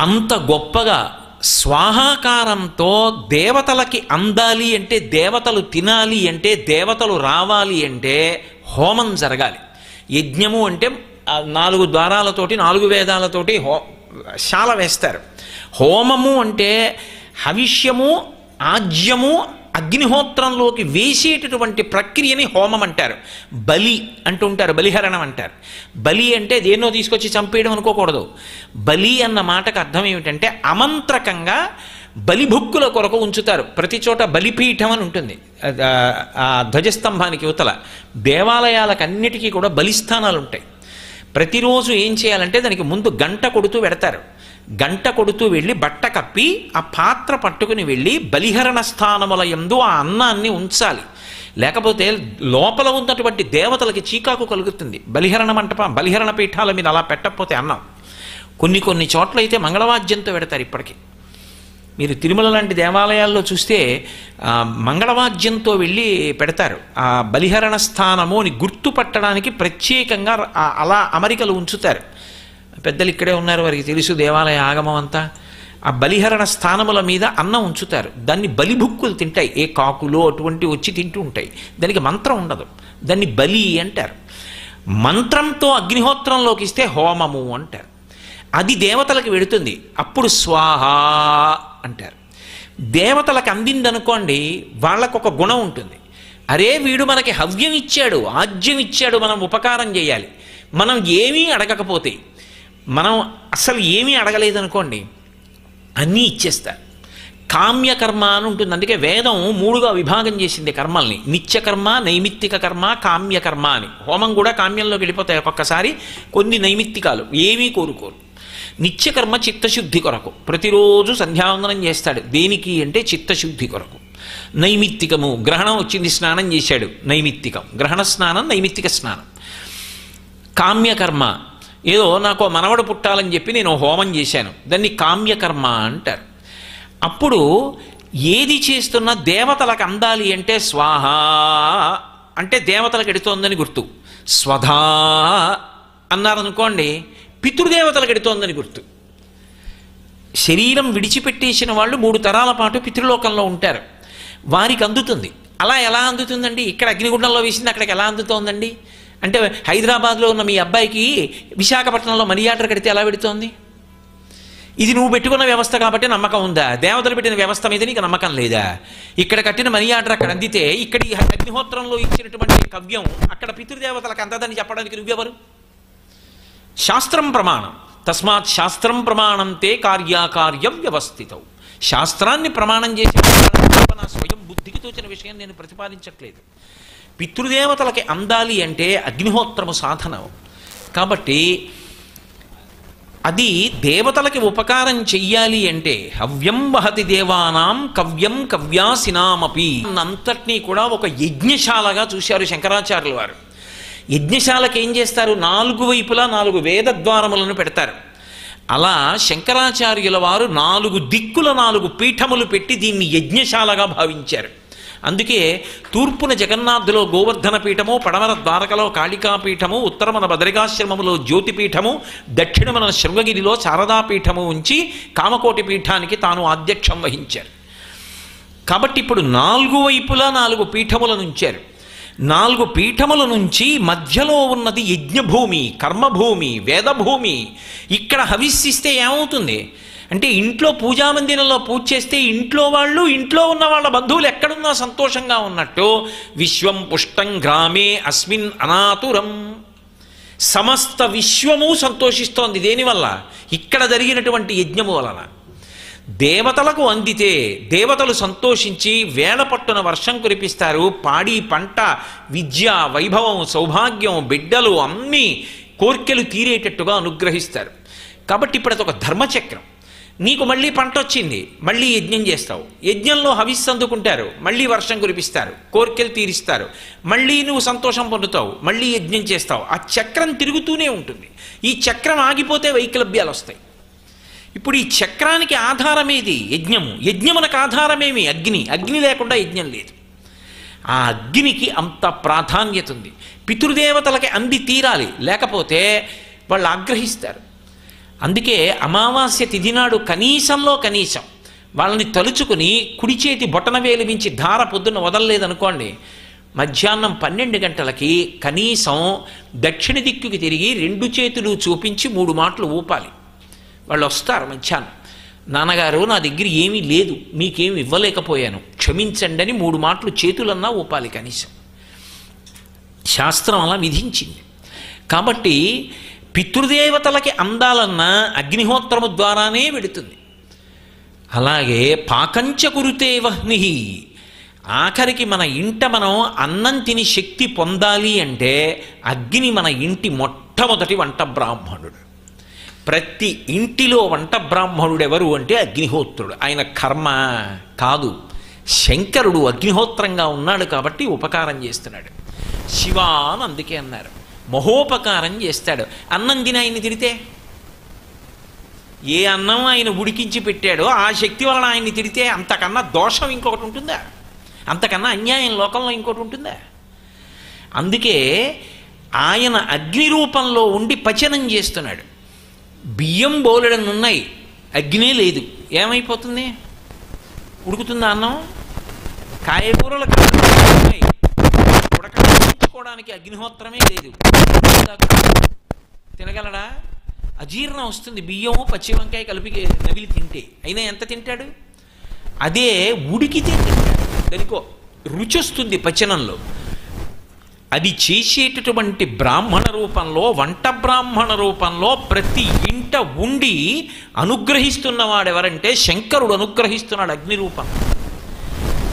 అంత గొప్పగా స్వాహాకారంతో దేవతలకి అందాలి అంటే, దేవతలు తినాలి అంటే, దేవతలు రావాలి అంటే హోమం జరగాలి. యజ్ఞము అంటే 4 ద్వారాలతోటి 4 వేదాలతోటి శాల వేస్తారు. హోమము అంటే హవిష్యము, ఆజ్యము అగ్నిహోత్రంలోకి వేసేటటువంటి ప్రక్రియని హోమం అంటారు. బలి అంటుంటారు, బలిహరణం అంటారు. బలి అంటే దేన్నో తీసుకొచ్చి చంపేయడం అనుకోకూడదు. బలి అన్న మాటకు అర్థం ఏమిటంటే అమంత్రకంగా బలిభుక్కుల కొరకు ఉంచుతారు. ప్రతి చోట బలిపీఠం అని ఉంటుంది. ఆ ధ్వజస్తంభానికి యువతల దేవాలయాలకన్నిటికీ కూడా బలిస్థానాలు ఉంటాయి. ప్రతిరోజు ఏం చేయాలంటే దానికి ముందు గంట కొడుతూ పెడతారు. గంట కొడుతూ వెళ్ళి బట్ట కప్పి ఆ పాత్ర పట్టుకుని వెళ్ళి బలిహరణ స్థానముల యందు ఆ అన్నాన్ని ఉంచాలి. లేకపోతే లోపల ఉన్నటువంటి దేవతలకి చీకాకు కలుగుతుంది. బలిహరణ పీఠాల మీద అలా పెట్టకపోతే అన్నం. కొన్ని చోట్ల అయితే మంగళవాద్యంతో పెడతారు. ఇప్పటికీ మీరు తిరుమల లాంటి దేవాలయాల్లో చూస్తే మంగళవాద్యంతో వెళ్ళి పెడతారు. ఆ బలిహరణ స్థానము అని గుర్తుపట్టడానికి ప్రత్యేకంగా అలా అమరికలు ఉంచుతారు. పెద్దలు ఇక్కడే ఉన్నారు, వారికి తెలుసు దేవాలయ ఆగమం అంతా. ఆ బలిహరణ స్థానముల మీద అన్నం ఉంచుతారు. దాన్ని బలిభుక్కులు తింటాయి. ఏ కాకులు అటువంటి వచ్చి తింటూ ఉంటాయి. దానికి మంత్రం ఉండదు. దాన్ని బలి అంటారు. మంత్రంతో అగ్నిహోత్రంలోకి ఇస్తే హోమము అంటారు. అది దేవతలకు వెడుతుంది. అప్పుడు స్వాహ అంటారు. దేవతలకు అందిందనుకోండి, వాళ్ళకొక గుణం ఉంటుంది. అరే వీడు మనకి హవ్యం ఇచ్చాడు, ఆజ్యం ఇచ్చాడు, మనం ఉపకారం చేయాలి. మనం ఏమీ అడగకపోతే, మనం అసలు ఏమీ అడగలేదనుకోండి, అన్నీ ఇచ్చేస్తారు. కామ్యకర్మ అని ఉంటుంది. అందుకే వేదం 3గా విభాగం చేసింది కర్మల్ని. నిత్యకర్మ, నైమిత్తిక కర్మ, కామ్యకర్మ అని. హోమం కూడా కామ్యంలోకి వెళ్ళిపోతాయి ఒక్కొక్కసారి. కొన్ని నైమిత్తికాలు ఏమీ కోరుకోరు. నిత్యకర్మ చిత్తశుద్ధి కొరకు, ప్రతిరోజు సంధ్యావందనం చేస్తాడు. దేనికి అంటే చిత్తశుద్ధి కొరకు. నైమిత్తికము, గ్రహణం వచ్చింది స్నానం చేశాడు, నైమిత్తికం. గ్రహణ స్నానం నైమిత్తిక స్నానం. కామ్యకర్మ, ఏదో నాకు మనవడు పుట్టాలని చెప్పి నేను హోమం చేశాను, దాన్ని కామ్యకర్మ అంటారు. అప్పుడు ఏది చేస్తున్నా దేవతలకు అందాలి అంటే స్వాహ అంటే దేవతలకు ఎడుతోందని గుర్తు. స్వధా అన్నారనుకోండి, పితృదేవతలకు ఎడుతోందని గుర్తు. శరీరం విడిచిపెట్టేసిన వాళ్ళు 3 తరాల పాటు పితృలోకంలో ఉంటారు. వారికి అందుతుంది. అలా ఎలా అందుతుందండి? ఇక్కడ అగ్నిగుండంలో వేసింది అక్కడికి ఎలా అందుతోందండి అంటే, హైదరాబాద్లో ఉన్న మీ అబ్బాయికి విశాఖపట్నంలో మనీ ఆర్డర్ కడితే ఎలా పెడుతోంది? ఇది నువ్వు పెట్టుకున్న వ్యవస్థ కాబట్టి నమ్మకం ఉందా? దేవతలు పెట్టిన వ్యవస్థ మీద నీకు నమ్మకం లేదా? ఇక్కడ కట్టిన మనీ ఆర్డర్ అక్కడ అందితే, ఇక్కడ అగ్నిహోత్రంలో ఇచ్చినటువంటి కవ్యం అక్కడ పితృదేవతలకు అందదని చెప్పడానికి నువ్వెవరు? శాస్త్రం ప్రమాణం. తస్మాత్ శాస్త్రం ప్రమాణంతే కార్యాకార్య వ్యవస్థితం. శాస్త్రాన్ని ప్రమాణం చేసి నా స్వయం బుద్ధికి తోచిన విషయం నేను ప్రతిపాదించట్లేదు. పితృదేవతలకి అందాలి అంటే అగ్నిహోత్రము సాధనం. కాబట్టి అది దేవతలకి ఉపకారం చెయ్యాలి అంటే హవ్యం వహతి దేవానాం కవ్యం కవ్యాసినామపి అంతటినీ కూడా ఒక యజ్ఞశాలగా చూశారు శంకరాచార్యుల వారు. యజ్ఞశాలకి ఏం చేస్తారు? 4 వైపులా 4 వేద ద్వారములను పెడతారు. అలా శంకరాచార్యుల వారు 4 దిక్కుల 4 పీఠములు పెట్టి దీన్ని యజ్ఞశాలగా భావించారు. అందుకే తూర్పున జగన్నాథులో గోవర్ధన పీఠము, పడమర ద్వారకలో కాళికాపీఠము, ఉత్తరమున బదరికాశ్రమములో జ్యోతిపీఠము, దక్షిణమున శృంగగిరిలో శారదాపీఠము ఉంచి కామకోటి పీఠానికి తాను ఆధ్యక్షం వహించారు. కాబట్టి ఇప్పుడు 4 వైపులా 4 పీఠములను ఉంచారు. 4 పీఠముల నుంచి మధ్యలో ఉన్నది యజ్ఞభూమి, కర్మభూమి, వేదభూమి. ఇక్కడ హవిస్సిస్తే ఏమవుతుంది అంటే, ఇంట్లో పూజామందిరంలో పూజ చేస్తే ఇంట్లో వాళ్ళు, ఇంట్లో ఉన్న వాళ్ళ బంధువులు ఎక్కడున్నా సంతోషంగా ఉన్నట్టు, విశ్వం పుష్టం గ్రామే అస్మిన్ అనాతురం, సమస్త విశ్వము సంతోషిస్తోంది. దేనివల్ల? ఇక్కడ జరిగినటువంటి యజ్ఞము వలన. దేవతలకు అందితే దేవతలు సంతోషించి వేళ పట్టున వర్షం కురిపిస్తారు. పాడి పంట, విద్య, వైభవం, సౌభాగ్యం, బిడ్డలు అన్నీ కోర్కెలు తీరేటట్టుగా అనుగ్రహిస్తారు. కాబట్టి ఇప్పుడు అదొక ధర్మచక్రం. నీకు మళ్ళీ పంట వచ్చింది, మళ్ళీ యజ్ఞం చేస్తావు, యజ్ఞంలో హవిస్సు అందుకుంటారు, మళ్ళీ వర్షం కురిపిస్తారు, కోర్కెలు తీరిస్తారు, మళ్ళీ నువ్వు సంతోషం పొందుతావు, మళ్ళీ యజ్ఞం చేస్తావు. ఆ చక్రం తిరుగుతూనే ఉంటుంది. ఈ చక్రం ఆగిపోతే వైకలభ్యాలు వస్తాయి. ఇప్పుడు ఈ చక్రానికి ఆధారమేది? యజ్ఞము. యజ్ఞమునకు ఆధారమేమి? అగ్ని. అగ్ని లేకుండా యజ్ఞం లేదు. ఆ అగ్నికి అంత ప్రాధాన్యత ఉంది. పితృదేవతలకి అంది తీరాలి, లేకపోతే వాళ్ళు ఆగ్రహిస్తారు. అందుకే అమావాస్య తిథి నాడు కనీసంలో కనీసం వాళ్ళని తలుచుకుని కుడి చేతి బొటన వేలు మించి ధార పొద్దున్న వదలలేదనుకోండి, మధ్యాహ్నం 12 గంటలకి కనీసం దక్షిణ దిక్కుకి తిరిగి 2 చేతులు చూపించి 3 మాటలు ఊపాలి. వాళ్ళు వస్తారు మధ్యాహ్నం, నాన్నగారు నా దగ్గర ఏమీ లేదు, మీకేమి ఇవ్వలేకపోయాను, క్షమించండి అని 3 మాటలు చేతులన్నా ఊపాలి కనీసం. శాస్త్రం అలా విధించింది. కాబట్టి పితృదేవతలకి అందాలన్నా అగ్నిహోత్రము ద్వారానే వెడుతుంది. అలాగే పాకంచ కురుతే వహ్ని, ఆఖరికి మన ఇంట మనం అన్నం తిని శక్తి పొందాలి అంటే అగ్ని మన ఇంటి మొట్టమొదటి వంట బ్రాహ్మణుడు. ప్రతి ఇంటిలో వంట బ్రాహ్మణుడు ఎవరు అంటే అగ్నిహోత్రుడు. ఆయన కర్మ కాదు, శంకరుడు అగ్నిహోత్రంగా ఉన్నాడు కాబట్టి ఉపకారం చేస్తున్నాడు. శివ అని అందుకే అన్నారు, మహోపకారం చేస్తాడు. అన్నం తిని ఆయన్ని తిడితే, ఏ అన్నం ఆయన ఉడికించి పెట్టాడో ఆ శక్తి వలన ఆయన్ని తిడితే అంతకన్నా దోషం ఇంకొకటి ఉంటుందా? అంతకన్నా అన్యాయం లోకంలో ఇంకోటి ఉంటుందా? అందుకే ఆయన అగ్ని రూపంలో ఉండి పచనం చేస్తున్నాడు. బియ్యం బోలెడన్ని ఉన్నాయి, అగ్నే లేదు, ఏమైపోతుంది? ఉడుకుతుందా అన్నం? కాయగూరలు ఉన్నాయి, ఉడకడానికి అగ్నిహోత్రమే లేదు, తినగలడా? అజీర్ణం వస్తుంది. బియ్యము పచ్చి వంకాయ కలిపి నవిలి తింటే అయినా ఎంత తింటాడు? అదే ఉడికితే తింటాడు, దానికో రుచి వస్తుంది పచనంలో. అది చేసేటటువంటి బ్రాహ్మణ రూపంలో, వంట బ్రాహ్మణ రూపంలో ప్రతి ఇంట ఉండి అనుగ్రహిస్తున్నవాడెవరంటే శంకరుడు అనుగ్రహిస్తున్నాడు అగ్ని రూపం.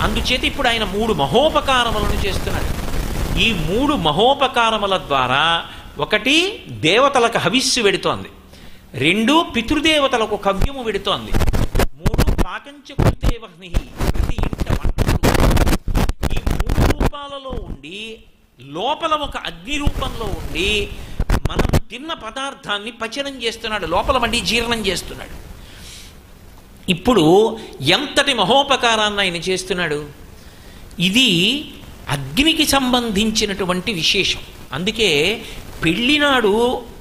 అందుచేత ఇప్పుడు ఆయన 3 మహోపకారములను చేస్తున్నాడు. ఈ 3 మహోపకారముల ద్వారా 1 దేవతలకు హవిస్సు వెడుతోంది, 2 పితృదేవతలకు కవ్యము వెడుతోంది, 3 పాకంచ కృతే వహ్ని, ప్రతి ఇంట వంట. ఈ 3 రూపాలలో ఉండి లోపల ఒక అగ్ని రూపంలో ఉండి మనం తిన్న పదార్థాన్ని పచనం చేస్తున్నాడు, లోపల మళ్ళీ జీర్ణం చేస్తున్నాడు. ఇప్పుడు ఎంతటి మహోపకారాన్ని ఆయన చేస్తున్నాడు? ఇది అగ్నికి సంబంధించినటువంటి విశేషం. అందుకే పెళ్ళినాడు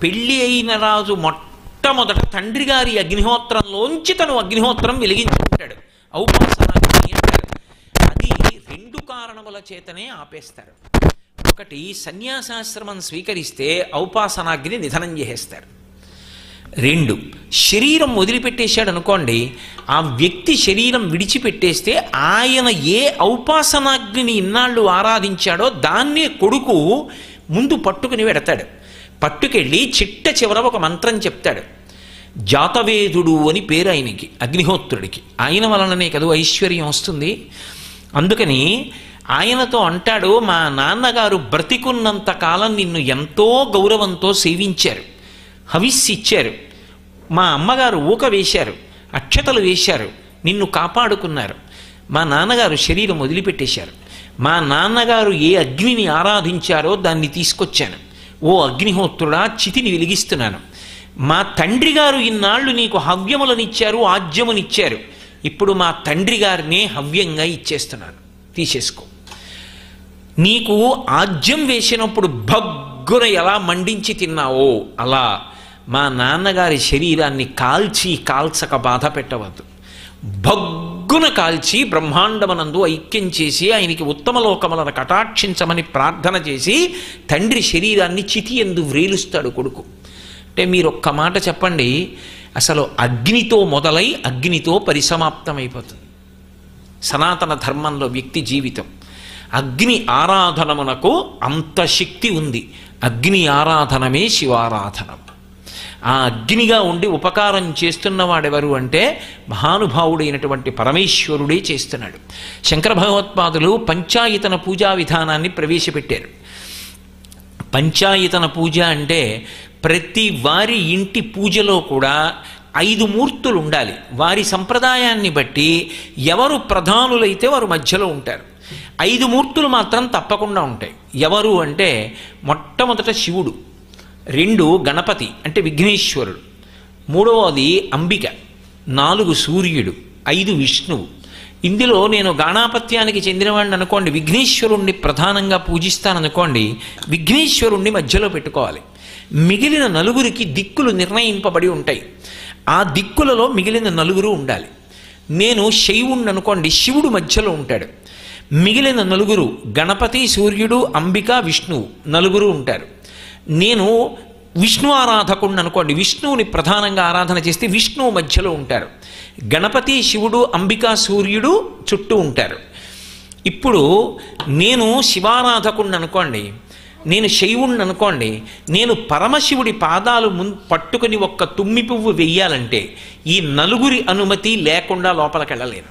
పెళ్ళి అయిన రాజు మొట్టమొదట తండ్రి గారి అగ్నిహోత్రంలోంచి తను అగ్నిహోత్రం వెలిగించుకుంటాడు, ఔపాసనాగ్ని అంటారు. అది 2 కారణముల చేతనే ఆపేస్తారు. 1, సన్యాసాశ్రమం స్వీకరిస్తే ఔపాసనాగ్ని నిధనం చేసేస్తారు. 2, శరీరం వదిలిపెట్టేశాడు అనుకోండి, ఆ వ్యక్తి శరీరం విడిచిపెట్టేస్తే ఆయన ఏ ఔపాసనాగ్నిని ఇన్నాళ్ళు ఆరాధించాడో దాన్నే కొడుకు ముందు పట్టుకుని వెడతాడు. పట్టుకెళ్ళి చిట్ట చివర ఒక మంత్రం చెప్తాడు. జాతవేదుడు అని పేరు ఆయనకి, అగ్నిహోత్రుడికి. ఆయన వలననే కదా ఐశ్వర్యం వస్తుంది. అందుకని ఆయనతో అంటాడు, మా నాన్నగారు బ్రతికున్నంత కాలం నిన్ను ఎంతో గౌరవంతో సేవించారు, హవిస్సిచ్చారు, మా అమ్మగారు ఊక వేశారు, అక్షతలు వేశారు, నిన్ను కాపాడుకున్నారు. మా నాన్నగారు శరీరం వదిలిపెట్టేశారు. మా నాన్నగారు ఏ అగ్నిని ఆరాధించారో దాన్ని తీసుకొచ్చాను. ఓ అగ్నిహోత్రుడా, చితిని వెలిగిస్తున్నాను. మా తండ్రి గారు ఇన్నాళ్ళు నీకు హవ్యములనిచ్చారు, ఆజ్యమునిచ్చారు. ఇప్పుడు మా తండ్రి గారినే హవ్యంగా ఇచ్చేస్తున్నాను, తీసేసుకో. నీకు ఆజ్యం వేసినప్పుడు భగ్గున ఎలా మండించి తిన్నావో అలా మా నాన్నగారి శరీరాన్ని కాల్చక బాధ పెట్టవద్దు. భగ్గున కాల్చి బ్రహ్మాండమనందు ఐక్యం చేసి ఆయనకి ఉత్తమ లోకములను కటాక్షించమని ప్రార్థన చేసి తండ్రి శరీరాన్ని చితి ఎందు వ్రేలుస్తాడు కొడుకు. అంటే మీరు ఒక్క మాట చెప్పండి, అసలు అగ్నితో మొదలై అగ్నితో పరిసమాప్తమైపోతుంది సనాతన ధర్మంలో వ్యక్తి జీవితం. అగ్ని ఆరాధనమునకు అంత శక్తి ఉంది. అగ్ని ఆరాధనమే శివారాధనం. ఆ అగ్నిగా ఉండి ఉపకారం చేస్తున్నవాడెవరు అంటే మహానుభావుడైనటువంటి పరమేశ్వరుడే చేస్తున్నాడు. శంకర భగవత్పాదులు పంచాయతన పూజా విధానాన్ని ప్రవేశపెట్టారు. పంచాయతన పూజ అంటే ప్రతి వారి ఇంటి పూజలో కూడా 5 మూర్తులు ఉండాలి. వారి సంప్రదాయాన్ని బట్టి ఎవరు ప్రధానులైతే వారు మధ్యలో ఉంటారు. 5 మూర్తులు మాత్రం తప్పకుండా ఉంటాయి. ఎవరు అంటే మొట్టమొదట శివుడు, 2 గణపతి అంటే విఘ్నేశ్వరుడు, 3వది అంబిక, 4 సూర్యుడు, 5 విష్ణువు. ఇందులో నేను గాణాపత్యానికి చెందినవాడిని అనుకోండి, విఘ్నేశ్వరుణ్ణి ప్రధానంగా పూజిస్తాననుకోండి, విఘ్నేశ్వరుణ్ణి మధ్యలో పెట్టుకోవాలి. మిగిలిన 4కి దిక్కులు నిర్ణయింపబడి ఉంటాయి. ఆ దిక్కులలో మిగిలిన 4 ఉండాలి. నేను శైవుణ్ణి అనుకోండి, శివుడు మధ్యలో ఉంటాడు. మిగిలిన 4 గణపతి, సూర్యుడు, అంబిక, విష్ణువు 4 ఉంటారు. నేను విష్ణు ఆరాధకుడిని అనుకోండి, విష్ణువుని ప్రధానంగా ఆరాధన చేస్తే విష్ణువు మధ్యలో ఉంటారు. గణపతి, శివుడు, అంబిక, సూర్యుడు చుట్టూ ఉంటారు. ఇప్పుడు నేను శివారాధకుడిని అనుకోండి, నేను శైవుణ్ణి అనుకోండి, నేను పరమశివుడి పాదాలు పట్టుకుని ఒక్క తుమ్మి పువ్వు వెయ్యాలంటే ఈ 4 అనుమతి లేకుండా లోపలికి వెళ్ళలేను.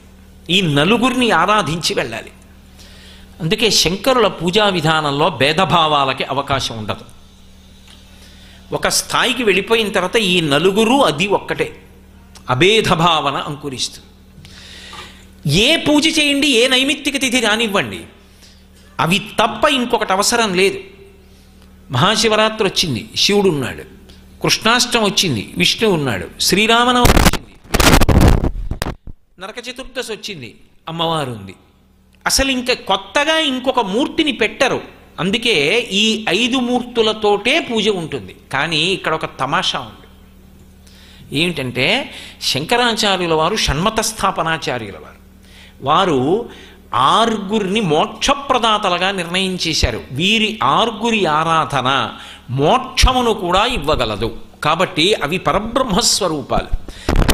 ఈ 4 ఆరాధించి వెళ్ళాలి. అందుకే శంకరుల పూజా విధానంలో భేదభావాలకి అవకాశం ఉండదు. ఒక స్థాయికి వెళ్ళిపోయిన తర్వాత ఈ 4 అది ఒక్కటే, అభేద భావన అంకురిస్తుంది. ఏ పూజ చేయండి, ఏ నైమిత్తిక తిథి రానివ్వండి, అవి తప్ప ఇంకొకటి అవసరం లేదు. మహాశివరాత్రి వచ్చింది, శివుడు ఉన్నాడు. కృష్ణాష్టమి వచ్చింది, విష్ణువు ఉన్నాడు. శ్రీరామనవమి వచ్చింది, నరక చతుర్దశి వచ్చింది, అమ్మవారు ఉంది. అసలు ఇంకా కొత్తగా ఇంకొక మూర్తిని పెట్టరు. అందుకే ఈ 5 మూర్తులతోటే పూజ ఉంటుంది. కానీ ఇక్కడ ఒక తమాషా ఉంది. ఏమిటంటే శంకరాచార్యుల వారు షణ్మత స్థాపనాచార్యుల వారు, వారు 6 మోక్షప్రదాతలుగా నిర్ణయం చేశారు. వీరి 6 ఆరాధన మోక్షమును కూడా ఇవ్వగలదు. కాబట్టి అవి పరబ్రహ్మస్వరూపాలు,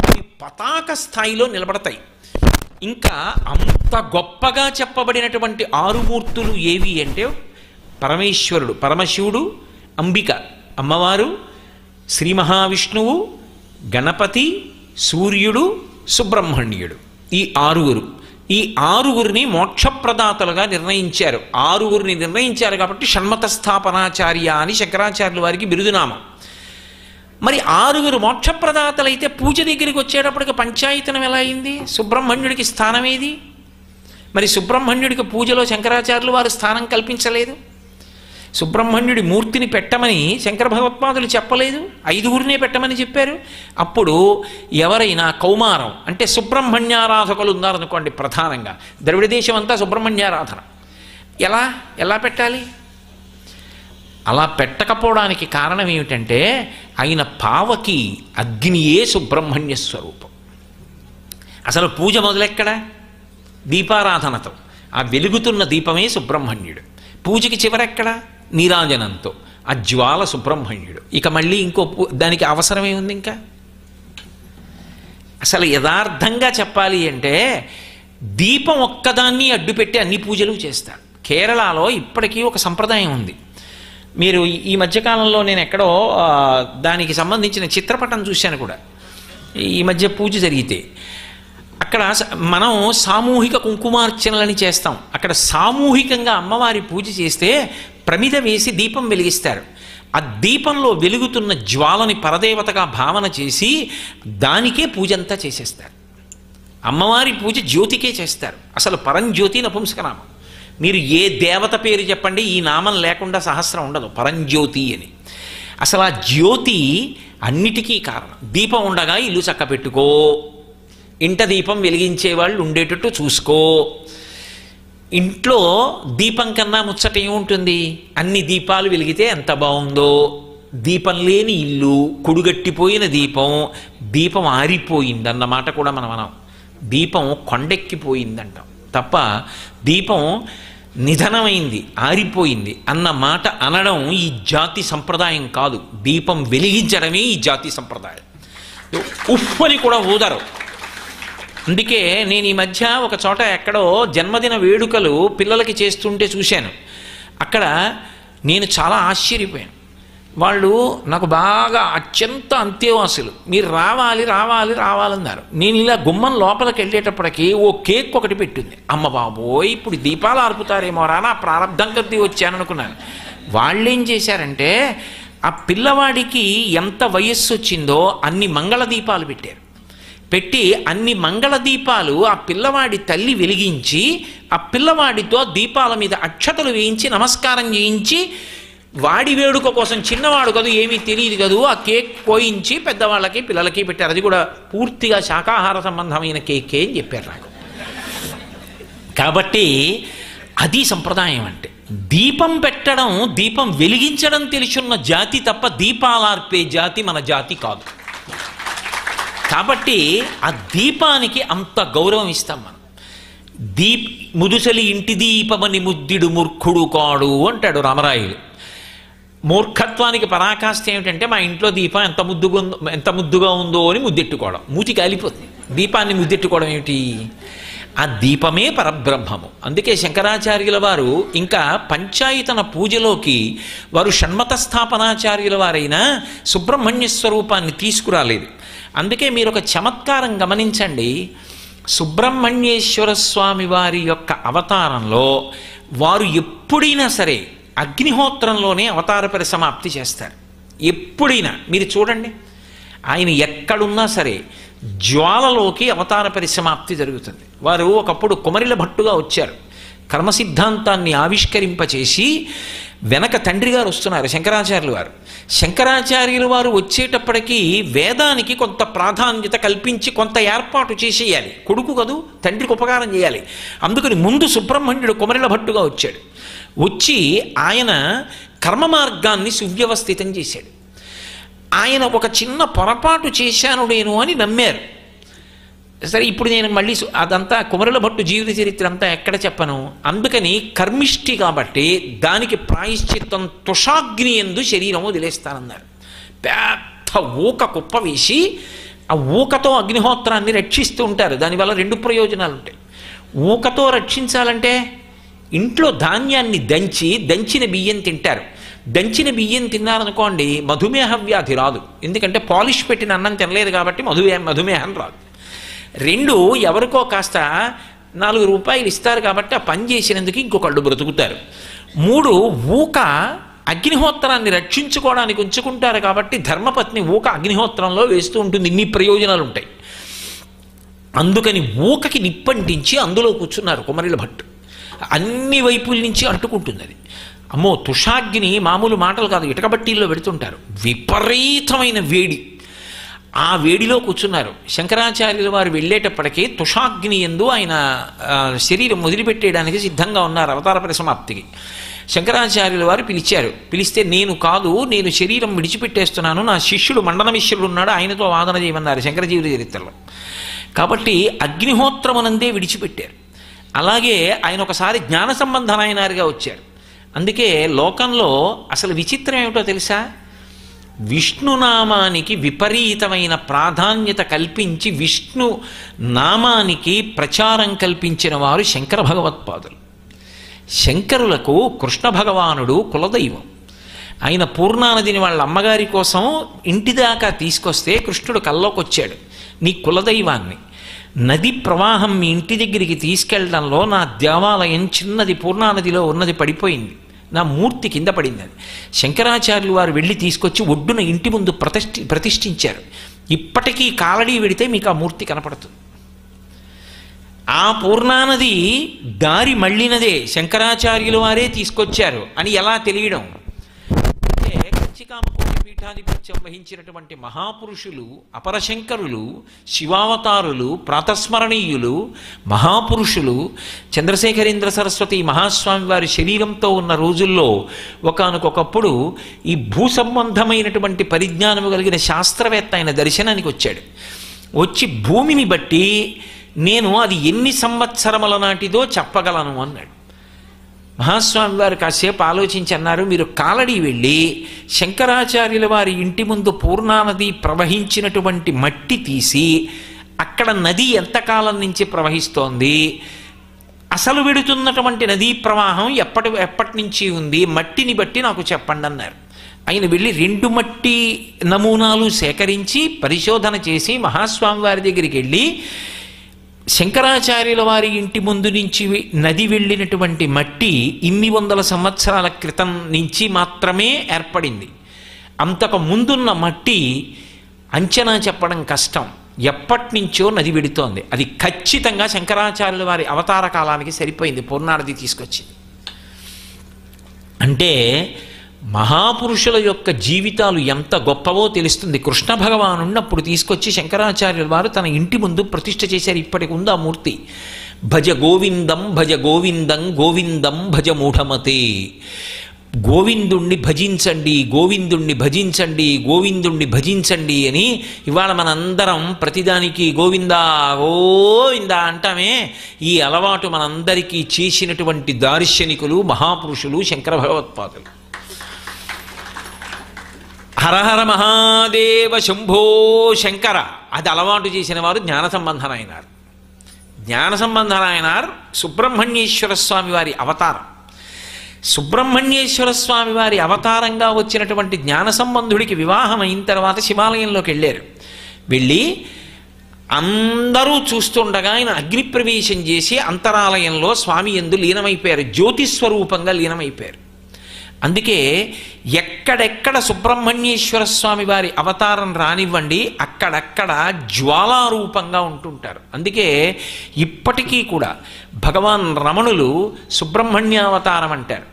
అవి పతాక స్థాయిలో నిలబడతాయి. ఇంకా అంత గొప్పగా చెప్పబడినటువంటి 6 మూర్తులు ఏవి అంటే పరమేశ్వరుడు, పరమశివుడు, అంబిక అమ్మవారు, శ్రీ మహావిష్ణువు, గణపతి, సూర్యుడు, సుబ్రహ్మణ్యుడు. ఈ 6 ఈ 6 మోక్షప్రదాతలుగా నిర్ణయించారు. 6 నిర్ణయించారు కాబట్టి షణ్మత స్థాపనాచార్య అని శంకరాచార్యుల వారికి బిరుదునామం. మరి 6 మోక్షప్రదాతలైతే పూజ దగ్గరికి వచ్చేటప్పటికి పంచాయతనం ఎలా అయింది? సుబ్రహ్మణ్యుడికి స్థానం ఏది? మరి సుబ్రహ్మణ్యుడికి పూజలో శంకరాచార్యులు వారు స్థానం కల్పించలేదు. సుబ్రహ్మణ్యుడి మూర్తిని పెట్టమని శంకర భగవత్పాదులు చెప్పలేదు, 5 పెట్టమని చెప్పారు. అప్పుడు ఎవరైనా కౌమారం అంటే సుబ్రహ్మణ్యారాధకులు ఉన్నారనుకోండి, ప్రధానంగా ద్రవిడ దేశం అంతా సుబ్రహ్మణ్యారాధన, ఎలా పెట్టాలి? అలా పెట్టకపోవడానికి కారణం ఏమిటంటే ఆయన పావకి అగ్నియే సుబ్రహ్మణ్య స్వరూపం. అసలు పూజ మొదలెక్కడ? దీపారాధనతో. ఆ వెలుగుతున్న దీపమే సుబ్రహ్మణ్యుడు. పూజకి చివరెక్కడ? నీరాజనంతో. ఆ జ్వాల సుబ్రహ్మణ్యుడు. ఇక మళ్ళీ ఇంకో దానికి అవసరమే ఉంది? ఇంకా అసలు యథార్థంగా చెప్పాలి అంటే దీపం ఒక్కదాన్ని అడ్డుపెట్టి అన్ని పూజలు చేస్తారు. కేరళలో ఇప్పటికీ ఒక సంప్రదాయం ఉంది. మీరు ఈ మధ్యకాలంలో నేను ఎక్కడో దానికి సంబంధించిన చిత్రపటం చూశాను కూడా. ఈ మధ్య పూజ జరిగితే అక్కడ మనం సామూహిక కుంకుమార్చనలని చేస్తాం. అక్కడ సామూహికంగా అమ్మవారి పూజ చేస్తే ప్రమిద వేసి దీపం వెలిగిస్తారు. ఆ దీపంలో వెలుగుతున్న జ్వాలని పరదేవతగా భావన చేసి దానికే పూజ అంతా చేసేస్తారు. అమ్మవారి పూజ జ్యోతికే చేస్తారు. అసలు పరంజ్యోతి నపుంసకనామం. మీరు ఏ దేవత పేరు చెప్పండి, ఈ నామం లేకుండా సహస్రం ఉండదు, పరంజ్యోతి అని. అసలు ఆ జ్యోతి అన్నిటికీ కారణం. దీపం ఉండగా ఇల్లు చక్క పెట్టుకో, ఇంట దీపం వెలిగించే వాళ్ళు ఉండేటట్టు చూసుకో. ఇంట్లో దీపం కన్నా ముచ్చట ఏముంటుంది? అన్ని దీపాలు వెలిగితే ఎంత బాగుందో. దీపం లేని ఇల్లు, కుడుగట్టిపోయిన దీపం, దీపం ఆరిపోయిందన్నమాట కూడా మనం అనం. దీపం కొండెక్కిపోయిందంటాం తప్ప దీపం నిధనమైంది, ఆరిపోయింది అన్న మాట అనడం ఈ జాతి సంప్రదాయం కాదు. దీపం వెలిగించడమే ఈ జాతి సంప్రదాయం. ఉఫ్ఫని కూడా ఊదరు. అందుకే నేను ఈ మధ్య ఒక చోట ఎక్కడో జన్మదిన వేడుకలు పిల్లలకి చేస్తుంటే చూశాను. అక్కడ నేను చాలా ఆశ్చర్యపోయాను. వాళ్ళు నాకు బాగా అత్యంత అంత్యవాసులు, మీరు రావాలి రావాలి రావాలన్నారు. నేను ఇలా గుమ్మం లోపలికి వెళ్ళేటప్పటికి ఓ కేక్ ఒకటి పెట్టింది. అమ్మ బాబోయ్, ఇప్పుడు దీపాలు ఆర్పుతారేమో రా, నా ప్రారంధం కొద్దీ వచ్చాననుకున్నాను. వాళ్ళేం చేశారంటే ఆ పిల్లవాడికి ఎంత వయస్సు వచ్చిందో అన్ని మంగళ దీపాలు పెట్టారు. పెట్టి అన్ని మంగళ దీపాలు ఆ పిల్లవాడి తల్లి వెలిగించి ఆ పిల్లవాడితో దీపాల మీద అక్షతలు వేయించి నమస్కారం చేయించి, వాడి వేడుక కోసం, చిన్నవాడు కదా ఏమీ తెలియదు కదా, ఆ కేక్ కోయించి పెద్దవాళ్ళకి పిల్లలకి పెట్టారు. అది కూడా పూర్తిగా శాకాహార సంబంధమైన కేకే అని చెప్పారు నాకు. కాబట్టి అది సంప్రదాయం. అంటే దీపం పెట్టడం, దీపం వెలిగించడం తెలుసున్న జాతి తప్ప దీపాలార్పే జాతి మన జాతి కాదు. కాబట్టి ఆ దీపానికి అంత గౌరవం ఇస్తాం మనం. ముదుసలి ఇంటి దీపమని ముద్దిడు మూర్ఖుడు కాడు అంటాడు రామరాయుడు. మూర్ఖత్వానికి పరాకాష్ఠ ఏమిటంటే మా ఇంట్లో దీపం ఎంత ముద్దుగా ఉందో అని ముద్దెట్టుకోవడం. మూతి కాలిపోతుంది. దీపాన్ని ముద్దెట్టుకోవడం ఏమిటి? ఆ దీపమే పరబ్రహ్మము. అందుకే శంకరాచార్యుల వారు ఇంకా పంచాయతన పూజలోకి వారు షణ్మత స్థాపనాచార్యుల వారైన సుబ్రహ్మణ్య స్వరూపాన్ని తీసుకురాలేదు. అందుకే మీరు ఒక చమత్కారం గమనించండి. సుబ్రహ్మణ్యేశ్వర స్వామి వారి యొక్క అవతారంలో వారు ఎప్పుడైనా సరే అగ్నిహోత్రంలోనే అవతార పరిసమాప్తి చేస్తారు. ఎప్పుడైనా మీరు చూడండి, ఆయన ఎక్కడున్నా సరే జ్వాలలోకి అవతార పరిసమాప్తి జరుగుతుంది. వారు ఒకప్పుడు కుమరిల భట్టుగా వచ్చారు. కర్మ సిద్ధాంతాన్ని ఆవిష్కరింపచేసి వెనక తండ్రి గారు వస్తున్నారు శంకరాచార్యులు వారు. శంకరాచార్యులు వారు వచ్చేటప్పటికీ వేదానికి కొంత ప్రాధాన్యత కల్పించి కొంత ఏర్పాటు చేసేయాలి. కొడుకు కదూ, తండ్రికి ఉపకారం చేయాలి. అందుకని ముందు సుబ్రహ్మణ్యుడు కుమరిల భట్టుగా వచ్చాడు. వచ్చి ఆయన కర్మ మార్గాన్ని సువ్యవస్థితం చేశాడు. ఆయన ఒక చిన్న పొరపాటు చేశాను నేను అని నమ్మారు. సరే, ఇప్పుడు నేను మళ్ళీ అదంతా కుమరుల భట్టు జీవిత చరిత్ర అంతా ఎక్కడ చెప్పను. అందుకని కర్మిష్టి కాబట్టి దానికి ప్రాయశ్చిత్తం తుషాగ్ని ఎందు శరీరం వదిలేస్తానన్నారు. పెద్ద ఊక కుప్ప వేసి ఆ ఊకతో అగ్నిహోత్రాన్ని రక్షిస్తూ ఉంటారు. దానివల్ల రెండు ప్రయోజనాలు ఉంటాయి. ఊకతో రక్షించాలంటే ఇంట్లో ధాన్యాన్ని దంచిన బియ్యం తింటారు. దంచిన బియ్యం తిన్నారనుకోండి మధుమేహ వ్యాధి రాదు. ఎందుకంటే పాలిష్ పెట్టిన అన్నం తినలేదు కాబట్టి మధుమేహం రాదు. రెండు, ఎవరికో కాస్త 4 రూపాయలు ఇస్తారు కాబట్టి ఆ పని చేసినందుకు ఇంకొకళ్ళు బ్రతుకుతారు. 3, ఊక అగ్నిహోత్రాన్ని రక్షించుకోవడానికి ఉంచుకుంటారు కాబట్టి ధర్మపత్ని ఊక అగ్నిహోత్రంలో వేస్తూ ఉంటుంది. ఇన్ని ప్రయోజనాలు ఉంటాయి. అందుకని ఊకకి నిప్పంటించి అందులో కూర్చున్నారు కుమరిల భట్టు. అన్ని వైపుల నుంచి అంటుకుంటుంది అది. అమ్మో, తుషాగ్ని మామూలు మాటలు కాదు, ఇటకబట్టీల్లో పెడుతుంటారు. విపరీతమైన వేడి. ఆ వేడిలో కూర్చున్నారు. శంకరాచార్యుల వారు వెళ్ళేటప్పటికీ తుషాగ్ని యందు ఆయన శరీరం వదిలిపెట్టేయడానికి సిద్ధంగా ఉన్నారు అవతార పరిసమాప్తికి. శంకరాచార్యుల వారు పిలిచారు. పిలిస్తే నేను శరీరం విడిచిపెట్టేస్తున్నాను, నా శిష్యుడు మండన మిశ్రుడు ఉన్నాడు, ఆయనతో వాదన చేయమన్నారు శంకరజీవిత చరిత్రలో. కాబట్టి అగ్నిహోత్రమునందే విడిచిపెట్టారు. అలాగే ఆయన ఒకసారి జ్ఞాన సంబంధనాయనారుగా వచ్చారు. అందుకే లోకంలో అసలు విచిత్రం ఏమిటో తెలుసా? విష్ణునామానికి విపరీతమైన ప్రాధాన్యత కల్పించి విష్ణు నామానికి ప్రచారం కల్పించిన వారు శంకర భగవత్పాదులు. శంకరులకు కృష్ణ భగవానుడు కులదైవం. ఆయన పూర్ణానదిని వాళ్ళ అమ్మగారి కోసం ఇంటి దాకా తీసుకొస్తే కృష్ణుడు కల్లోకి వచ్చాడు. నీ కులదైవాన్ని నది ప్రవాహం మీ ఇంటి దగ్గరికి తీసుకెళ్లడంలో నా దేవాలయం చిన్నది పూర్ణానదిలో ఉన్నది పడిపోయింది, నా మూర్తి కింద పడింది. అది శంకరాచార్యులు వారు వెళ్ళి తీసుకొచ్చి ఒడ్డున ఇంటి ముందు ప్రతిష్ఠించారు. ఇప్పటికీ కాలడీ వెడితే మీకు ఆ మూర్తి కనపడుతుంది. ఆ పూర్ణానది దారి మళ్ళినదే శంకరాచార్యుల వారే తీసుకొచ్చారు అని ఎలా తెలియడం అంటే, కంచికామకోటి పీఠాధిపత్యం వహించినటువంటి మహాపురుషులు, అపరశంకరులు, శివావతారులు, ప్రాతస్మరణీయులు, మహాపురుషులు, చంద్రశేఖరేంద్ర సరస్వతి మహాస్వామి వారి శరీరంతో ఉన్న రోజుల్లో ఒకానొకప్పుడు ఈ భూ సంబంధమైనటువంటి పరిజ్ఞానము కలిగిన శాస్త్రవేత్త ఆయన దర్శనానికి వచ్చాడు. వచ్చి భూమిని బట్టి నేను అది ఎన్ని సంవత్సరముల నాటిదో చెప్పగలను అన్నాడు. మహాస్వామి వారు కాసేపు ఆలోచించి అన్నారు, మీరు కాలడి వెళ్ళి శంకరాచార్యుల వారి ఇంటి ముందు పూర్ణానది ప్రవహించినటువంటి మట్టి తీసి అక్కడ నది ఎంతకాలం నుంచి ప్రవహిస్తోంది, అసలు వెడుతున్నటువంటి నదీ ప్రవాహం ఎప్పటి నుంచి ఉంది, మట్టిని బట్టి నాకు చెప్పండి అన్నారు. ఆయన వెళ్ళి 2 మట్టి నమూనాలు సేకరించి పరిశోధన చేసి మహాస్వామి వారి దగ్గరికి వెళ్ళి శంకరాచార్యుల వారి ఇంటి ముందు నుంచి నది వెళ్ళినటువంటి మట్టి ఇన్ని వందల సంవత్సరాల క్రితం నుంచి మాత్రమే ఏర్పడింది. అంతకు ముందున్న మట్టి అంచనా చెప్పడం కష్టం. ఎప్పటి నుంచో నది వెడుతోంది. అది ఖచ్చితంగా శంకరాచార్యుల వారి అవతార కాలానికి సరిపోయింది. పూర్ణానది తీసుకొచ్చింది. అంటే మహాపురుషుల యొక్క జీవితాలు ఎంత గొప్పవో తెలుస్తుంది. కృష్ణ భగవానుడిని అప్పుడు తీసుకొచ్చి శంకరాచార్యుల వారు తన ఇంటి ముందు ప్రతిష్ఠ చేశారు. ఇప్పటికి ఉంది ఆ మూర్తి. భజ గోవిందం భజ గోవిందం గోవిందం భజ మూఢమతే. గోవిందుణ్ణి భజించండి, గోవిందుణ్ణి భజించండి, గోవిందుణ్ణి భజించండి అని ఇవాళ మనందరం ప్రతిదానికి గోవిందా గోవిందా అంటామే. ఈ అలవాటు మనందరికీ చేసినటువంటి దార్శనికులు మహాపురుషులు శంకర భగవత్పాదులు. హరహర మహాదేవ శంభో శంకర అది అలవాటు చేసిన వారు జ్ఞాన సంబంధనాయనారు. జ్ఞాన సంబంధనాయనార్ సుబ్రహ్మణ్యేశ్వర స్వామి వారి అవతారం. సుబ్రహ్మణ్యేశ్వర స్వామి వారి అవతారంగా వచ్చినటువంటి జ్ఞాన సంబంధుడికి వివాహం అయిన తర్వాత శివాలయంలోకి వెళ్ళారు. వెళ్ళి అందరూ చూస్తుండగా ఆయన అగ్నిప్రవేశం చేసి అంతరాలయంలో స్వామి యందు లీనమైపోయారు. జ్యోతిస్వరూపంగా లీనమైపోయారు. అందుకే ఎక్కడెక్కడ సుబ్రహ్మణ్యేశ్వర స్వామి వారి అవతారం రానివ్వండి అక్కడక్కడ జ్వాలారూపంగా ఉంటుంటారు. అందుకే ఇప్పటికీ కూడా భగవాన్ రమణులు సుబ్రహ్మణ్యావతారం అంటారు.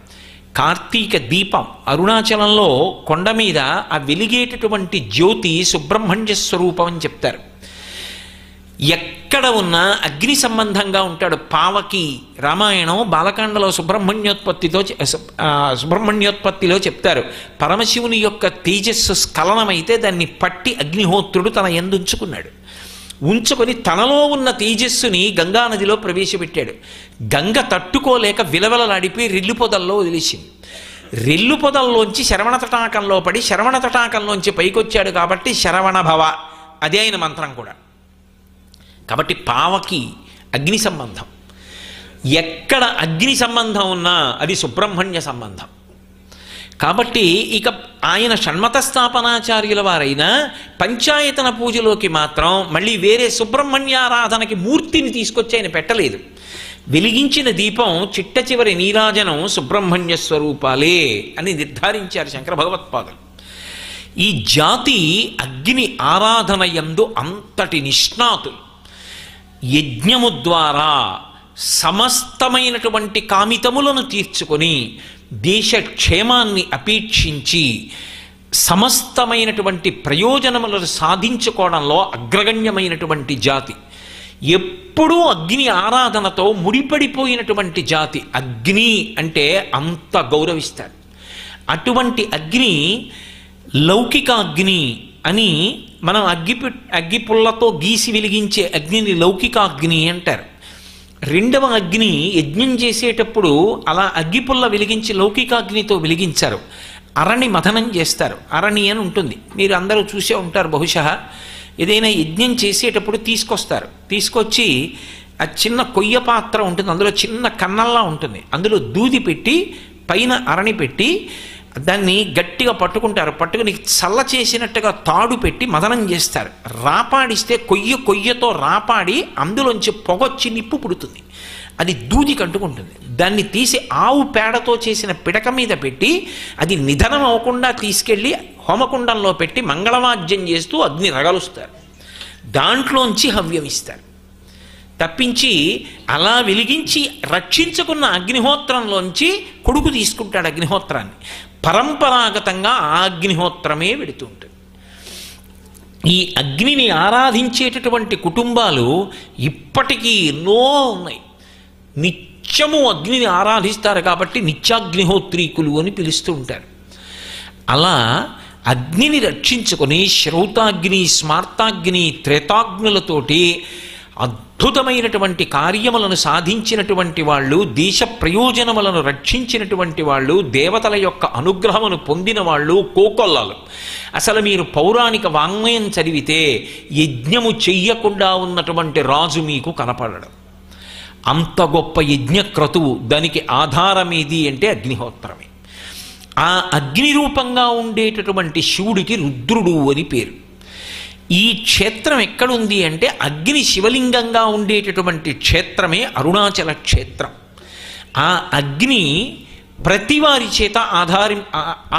కార్తీక దీపం అరుణాచలంలో కొండ మీద ఆ వెలిగేటటువంటి జ్యోతి సుబ్రహ్మణ్య స్వరూపం అని చెప్తారు. ఎక్కడ ఉన్నా అగ్ని సంబంధంగా ఉంటాడు. పావకి రామాయణం బాలకాండలో సుబ్రహ్మణ్యోత్పత్తిలో చెప్తారు. పరమశివుని యొక్క తేజస్సు స్ఖలనమైతే దాన్ని పట్టి అగ్నిహోత్రుడు తన యందు ఉంచుకున్నాడు. ఉంచుకొని తనలో ఉన్న తేజస్సుని గంగానదిలో ప్రవేశపెట్టాడు. గంగ తట్టుకోలేక విలవలలాడిపోయి రెల్లు పొదల్లో వదిలేసింది. రెల్లు పొదల్లోంచి శరవణ తటాకంలో పడి శరవణ తటాకంలోంచి పైకొచ్చాడు కాబట్టి శరవణ భవ అదే ఆయన మంత్రం కూడా. కాబట్టి పావకి అగ్ని సంబంధం. ఎక్కడ అగ్ని సంబంధం ఉన్నా అది సుబ్రహ్మణ్య సంబంధం. కాబట్టి ఇక ఆయన షణ్మత స్థాపనాచార్యుల వారైనా పంచాయతన పూజలోకి మాత్రం మళ్ళీ వేరే సుబ్రహ్మణ్యారాధనకి మూర్తిని తీసుకొచ్చి ఆయన పెట్టలేదు. వెలిగించిన దీపం చిట్ట చివరి నీరాజనం సుబ్రహ్మణ్య స్వరూపాలే అని నిర్ధారించారు శంకర భగవత్పాదులు. ఈ జాతి అగ్ని ఆరాధన యందు అంతటి నిష్ణాతులు. యజ్ఞము ద్వారా సమస్తమైనటువంటి కామితములను తీర్చుకొని దేశక్షేమాన్ని అపేక్షించి సమస్తమైనటువంటి ప్రయోజనములను సాధించుకోవడంలో అగ్రగణ్యమైనటువంటి జాతి. ఎప్పుడూ అగ్ని ఆరాధనతో ముడిపడిపోయినటువంటి జాతి. అగ్ని అంటే అంత గౌరవిస్తారు. అటువంటి అగ్ని లౌకిక అగ్ని అని మనం అగ్గిపుల్లతో గీసి వెలిగించే అగ్నిని లౌకిక అగ్ని అంటారు. రెండవ అగ్ని యజ్ఞం చేసేటప్పుడు అలా అగ్గిపుల్ల వెలిగించి లౌకిక అగ్నితో వెలిగించారు. అరణి మథనం చేస్తారు. అరణి అని ఉంటుంది, మీరు అందరూ చూసే ఉంటారు బహుశా. ఏదైనా యజ్ఞం చేసేటప్పుడు తీసుకొచ్చి ఆ చిన్న కొయ్య పాత్ర ఉంటుంది, అందులో చిన్న కన్నల్లా ఉంటుంది, అందులో దూది పెట్టి పైన అరణి పెట్టి దాన్ని గట్టిగా పట్టుకుంటారు. పట్టుకుని చల్ల చేసినట్టుగా తాడు పెట్టి మదనం చేస్తారు. రాపాడిస్తే కొయ్యతో రాపాడి అందులోంచి పొగొచ్చి నిప్పు పుడుతుంది. అది దూది కంటుకుంటుంది. దాన్ని తీసి ఆవు పేడతో చేసిన పిడక మీద పెట్టి అది నిధనం అవ్వకుండా తీసుకెళ్ళి హోమకుండంలో పెట్టి మంగళవాద్యం చేస్తూ అగ్ని రగలుస్తారు. దాంట్లోంచి హవ్యం ఇస్తారు. తప్పించి అలా వెలిగించి రక్షించుకున్న అగ్నిహోత్రంలోంచి కొడుకు తీసుకుంటాడు అగ్నిహోత్రాన్ని. పరంపరాగతంగా ఆ అగ్నిహోత్రమే వెడుతుంటుంది. ఈ అగ్నిని ఆరాధించేటటువంటి కుటుంబాలు ఇప్పటికీ ఎన్నో ఉన్నాయి. నిత్యము అగ్నిని ఆరాధిస్తారు కాబట్టి నిత్యాగ్నిహోత్రీకులు అని పిలుస్తూ ఉంటారు. అలా అగ్నిని రక్షించుకొని శ్రౌతాగ్ని, స్మార్తాగ్ని, త్రేతాగ్నులతోటి అద్భుతమైనటువంటి కార్యములను సాధించినటువంటి వాళ్ళు, దేశ ప్రయోజనములను రక్షించినటువంటి వాళ్ళు, దేవతల యొక్క అనుగ్రహమును పొందిన వాళ్ళు కోకొల్లలు. అసలు మీరు పౌరాణిక వాంగ్మయం చదివితే యజ్ఞము చెయ్యకుండా ఉన్నటువంటి రాజు మీకు కనపడడం. అంత గొప్ప యజ్ఞక్రతువు. దానికి ఆధారమేది అంటే అగ్నిహోత్రమే. ఆ అగ్ని రూపంగా ఉండేటటువంటి శివుడికి రుద్రుడు అని పేరు. ఈ క్షేత్రం ఎక్కడుంది అంటే అగ్ని శివలింగంగా ఉండేటటువంటి క్షేత్రమే అరుణాచల క్షేత్రం. ఆ అగ్ని ప్రతివారి చేత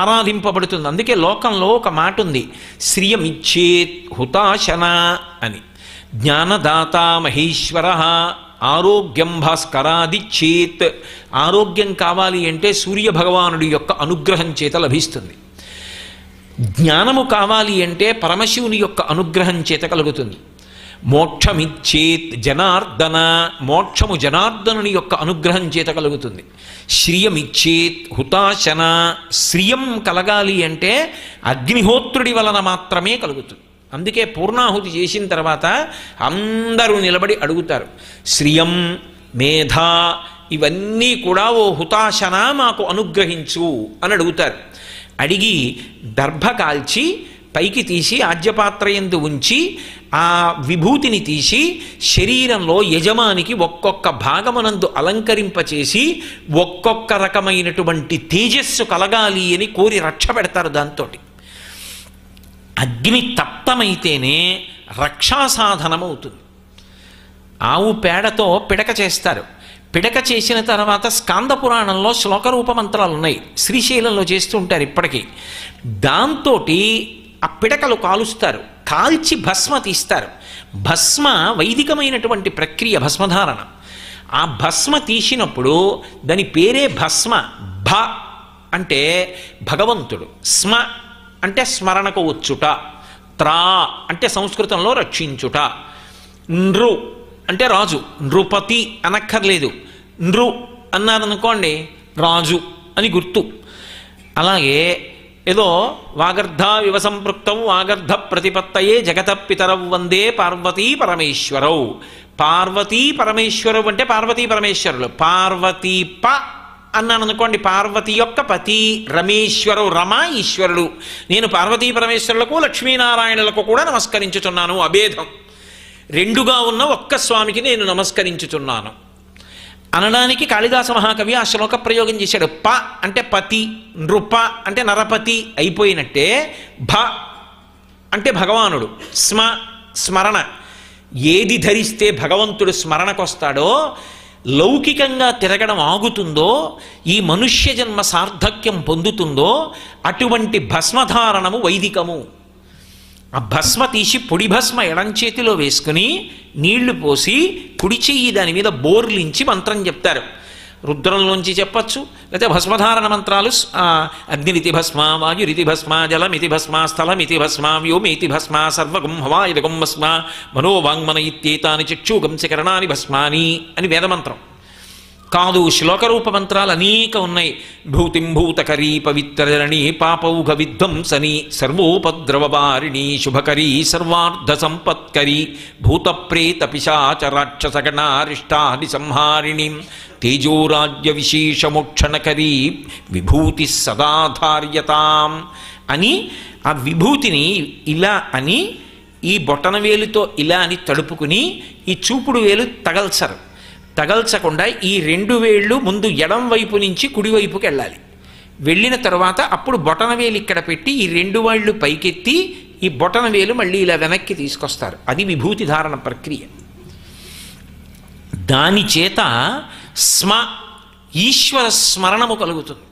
ఆరాధింపబడుతుంది. అందుకే లోకంలో ఒక మాట ఉంది, శ్రియమిచ్చేత్ హుతాశన అని. జ్ఞానదాత మహేశ్వర ఆరోగ్యం భాస్కరాదిచ్చేత్. ఆరోగ్యం కావాలి అంటే సూర్యభగవానుడి యొక్క అనుగ్రహం చేత లభిస్తుంది. జ్ఞానము కావాలి అంటే పరమశివుని యొక్క అనుగ్రహం చేత కలుగుతుంది. మోక్షమిచ్చేత్ జనార్దన, మోక్షము జనార్దనుని యొక్క అనుగ్రహం చేత కలుగుతుంది. శ్రియమిచ్చేత్ హుతాశన, శ్రియం కలగాలి అంటే అగ్నిహోత్రుడి వలన మాత్రమే కలుగుతుంది. అందుకే పూర్ణాహుతి చేసిన తర్వాత అందరూ నిలబడి అడుగుతారు, శ్రియం మేధ ఇవన్నీ కూడా ఓ హుతాశన మాకు అనుగ్రహించు అని అడుగుతారు. అడిగి దర్భ కాల్చి పైకి తీసి ఆజ్యపాత్రయందు ఉంచి ఆ విభూతిని తీసి శరీరంలో యజమానికి ఒక్కొక్క భాగమునందు అలంకరింపచేసి ఒక్కొక్క రకమైనటువంటి తేజస్సు కలగాలి అని కోరి రక్ష పెడతారు. దాంతో అగ్ని తప్తమైతేనే రక్షా సాధనమవుతుంది. ఆవు పేడతో పిడక చేస్తారు. పిడక చేసిన తర్వాత స్కాంద పురాణంలో శ్లోకరూప మంత్రాలు ఉన్నాయి, శ్రీశైలంలో చేస్తూ ఉంటారు ఇప్పటికీ. దాంతో ఆ పిడకలు కాలుస్తారు, కాల్చి భస్మ తీస్తారు. భస్మ వైదికమైనటువంటి ప్రక్రియ భస్మధారణ. ఆ భస్మ తీసినప్పుడు దాని పేరే భస్మ. భ అంటే భగవంతుడు, స్మ అంటే స్మరణకు వచ్చుట, త్రా అంటే సంస్కృతంలో రక్షించుట, నృ అంటే రాజు, నృపతి అనక్కర్లేదు, నృ అన్నారనుకోండి రాజు అని గుర్తు. అలాగే ఏదో వాగర్ధ వివసంపృక్తం వాగర్ధ ప్రతిపత్తయే జగత పితరౌ వందే పార్వతీ పరమేశ్వరౌ. పార్వతీ పరమేశ్వరవు అంటే పార్వతీ పరమేశ్వరులు. పార్వతీ ప అన్నాను అనుకోండి, పార్వతి యొక్క పతి, రమేశ్వరవు రమ ఈశ్వరుడు. నేను పార్వతీ పరమేశ్వరులకు లక్ష్మీనారాయణులకు కూడా నమస్కరించుచున్నాను. అభేదం రెండుగా ఉన్న ఒక్క స్వామికి నేను నమస్కరించుచున్నాను అనడానికి కాళిదాస మహాకవి ఆ శ్లోక ప్రయోగం చేశాడు. ప అంటే పతి, నృప అంటే నరపతి అయిపోయినట్టే. భ అంటే భగవానుడు, స్మ స్మరణ. ఏది ధరిస్తే భగవంతుడు స్మరణకొస్తాడో, లౌకికంగా తిరగడం ఆగుతుందో, ఈ మనుష్య జన్మ సార్థక్యం పొందుతుందో అటువంటి భస్మధారణము వైదికము. ఆ భస్మ తీసి పొడి భస్మ ఎడం చేతిలో వేసుకుని నీళ్లు పోసి కుడి చెయ్యి దాని మీద బోర్లించి మంత్రం చెప్తారు. రుద్రంలోంచి చెప్పచ్చు, లేకపోతే భస్మధారణ మంత్రాలు అగ్నిరితి భస్మ, వాయురితి భస్మ, జలమితి భస్మ, స్థలమితి భస్మ, వ్యోమేతి భస్మ, సర్వగం హవాయుధగం భస్మ, మనోవాంగ్మన ఇత్యేతాని చక్షుగంశకరణాని భస్మాని అని వేదమంత్రం కాదు. శ్లోకరూప మంత్రాలు అనేక ఉన్నాయి. భూతిం భూతకరీ పవిత్రరణి పాపౌఘ విధ్వంసని సర్వోపద్రవవారిణి శుభకరీ సర్వార్థ సంపత్కరీ భూతప్రేత పిశాచ రాక్షసగణారిష్టాది సంహారిణి తేజోరాజ్య విశేషమోక్షణకరీ విభూతి సదాధార్యతాం అని ఆ విభూతిని ఇలా అని ఈ బొటనవేలుతో ఇలా అని తడుపుకుని ఈ చూపుడు వేలు తగల్చకుండా ఈ రెండు వేళ్ళు ముందు ఎడం వైపు నుంచి కుడివైపుకి వెళ్ళాలి. వెళ్ళిన తర్వాత అప్పుడు బొటనవేలు ఇక్కడ పెట్టి ఈ రెండు వేళ్ళు పైకెత్తి ఈ బొటనవేలు మళ్ళీ ఇలా వెనక్కి తీసుకొస్తారు. అది విభూతి ధారణ ప్రక్రియ. దాని చేత స్మ ఈశ్వర స్మరణము కలుగుతుంది.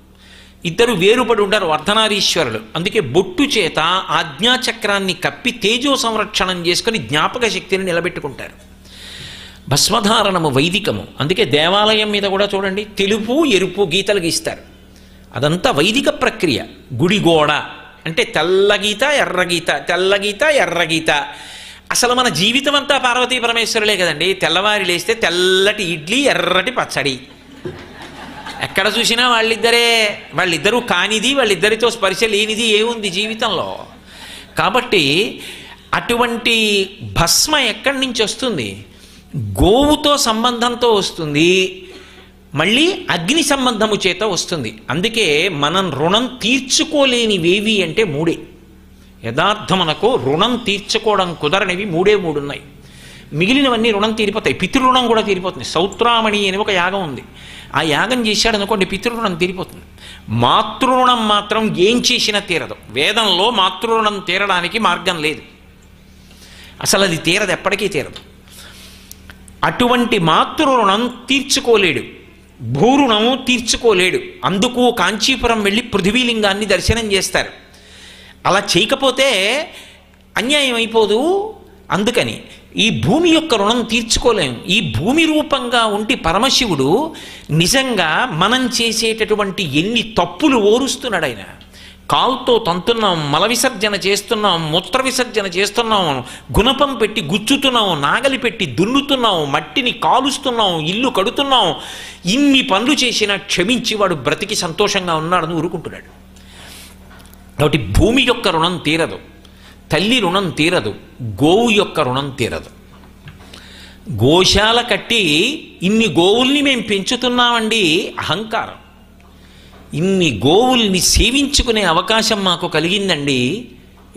ఇద్దరు వేరుపడి ఉంటారు అర్ధనారీశ్వరులు. అందుకే బొట్టు చేత ఆజ్ఞాచక్రాన్ని కప్పి తేజో సంరక్షణం చేసుకుని జ్ఞాపక శక్తిని నిలబెట్టుకుంటారు. భస్మధారణము వైదికము. అందుకే దేవాలయం మీద కూడా చూడండి, తెలుపు ఎరుపు గీతలు గీస్తారు. అదంతా వైదిక ప్రక్రియ. గుడి గోడ అంటే తెల్లగీత ఎర్రగీత, తెల్లగీత ఎర్రగీత. అసలు మన జీవితం అంతా పార్వతీ పరమేశ్వరులే కదండి. తెల్లవారి లేస్తే తెల్లటి ఇడ్లీ ఎర్రటి పచ్చడి, ఎక్కడ చూసినా వాళ్ళిద్దరూ కానిది, వాళ్ళిద్దరితో స్పర్శ లేనిది ఏముంది జీవితంలో. కాబట్టి అటువంటి భస్మ ఎక్కడి నుంచి వస్తుంది? గోవుతో సంబంధంతో వస్తుంది, మళ్ళీ అగ్ని సంబంధము చేత వస్తుంది. అందుకే మనం రుణం తీర్చుకోలేనివేవి అంటే మూడే. యథార్థమునకు రుణం తీర్చుకోవడం కుదరనివి మూడే ఉన్నాయి. మిగిలినవన్నీ రుణం తీరిపోతాయి. పితృరుణం కూడా తీరిపోతుంది. సౌత్రామణి అని ఒక యాగం ఉంది. ఆ యాగం చేశాడు అనుకోండి పితృరుణం తీరిపోతుంది. మాతృరుణం మాత్రం ఏం చేసినా తీరదు. వేదంలో మాతృరుణం తీరడానికి మార్గం లేదు, అసలు అది తీరదు, ఎప్పటికీ తీరదు. అటువంటి మాతృరుణం తీర్చుకోలేడు, భూరుణము తీర్చుకోలేడు. అందుకు కాంచీపురం వెళ్ళి పృథివీలింగాన్ని దర్శనం చేస్తారు. అలా చేయకపోతే అన్యాయం అయిపోదు. అందుకని ఈ భూమి యొక్క రుణం తీర్చుకోలేము. ఈ భూమి రూపంగా ఉండి పరమశివుడు నిజంగా మనం చేసేటటువంటి ఎన్ని తప్పులు ఓరుస్తున్నాడు. ఆయన కాలుతో తంతున్నాం, మల విసర్జన చేస్తున్నాం, మూత్ర విసర్జన చేస్తున్నాం, గుణపం పెట్టి గుచ్చుతున్నాం, నాగలి పెట్టి దున్నుతున్నాం, మట్టిని కాలుస్తున్నాం, ఇల్లు కడుతున్నాం. ఇన్ని పనులు చేసినా క్షమించి వాడు బ్రతికి సంతోషంగా ఉన్నాడని ఊరుకుంటున్నాడు. కాబట్టి భూమి యొక్క రుణం తీరదు, తల్లి రుణం తీరదు, గోవు యొక్క రుణం తీరదు. గోశాల కట్టి ఇన్ని గోవుల్ని మేము పెంచుతున్నామండి, అహంకారం. ఇన్ని గోవుల్ని సేవించుకునే అవకాశం మాకు కలిగిందండి,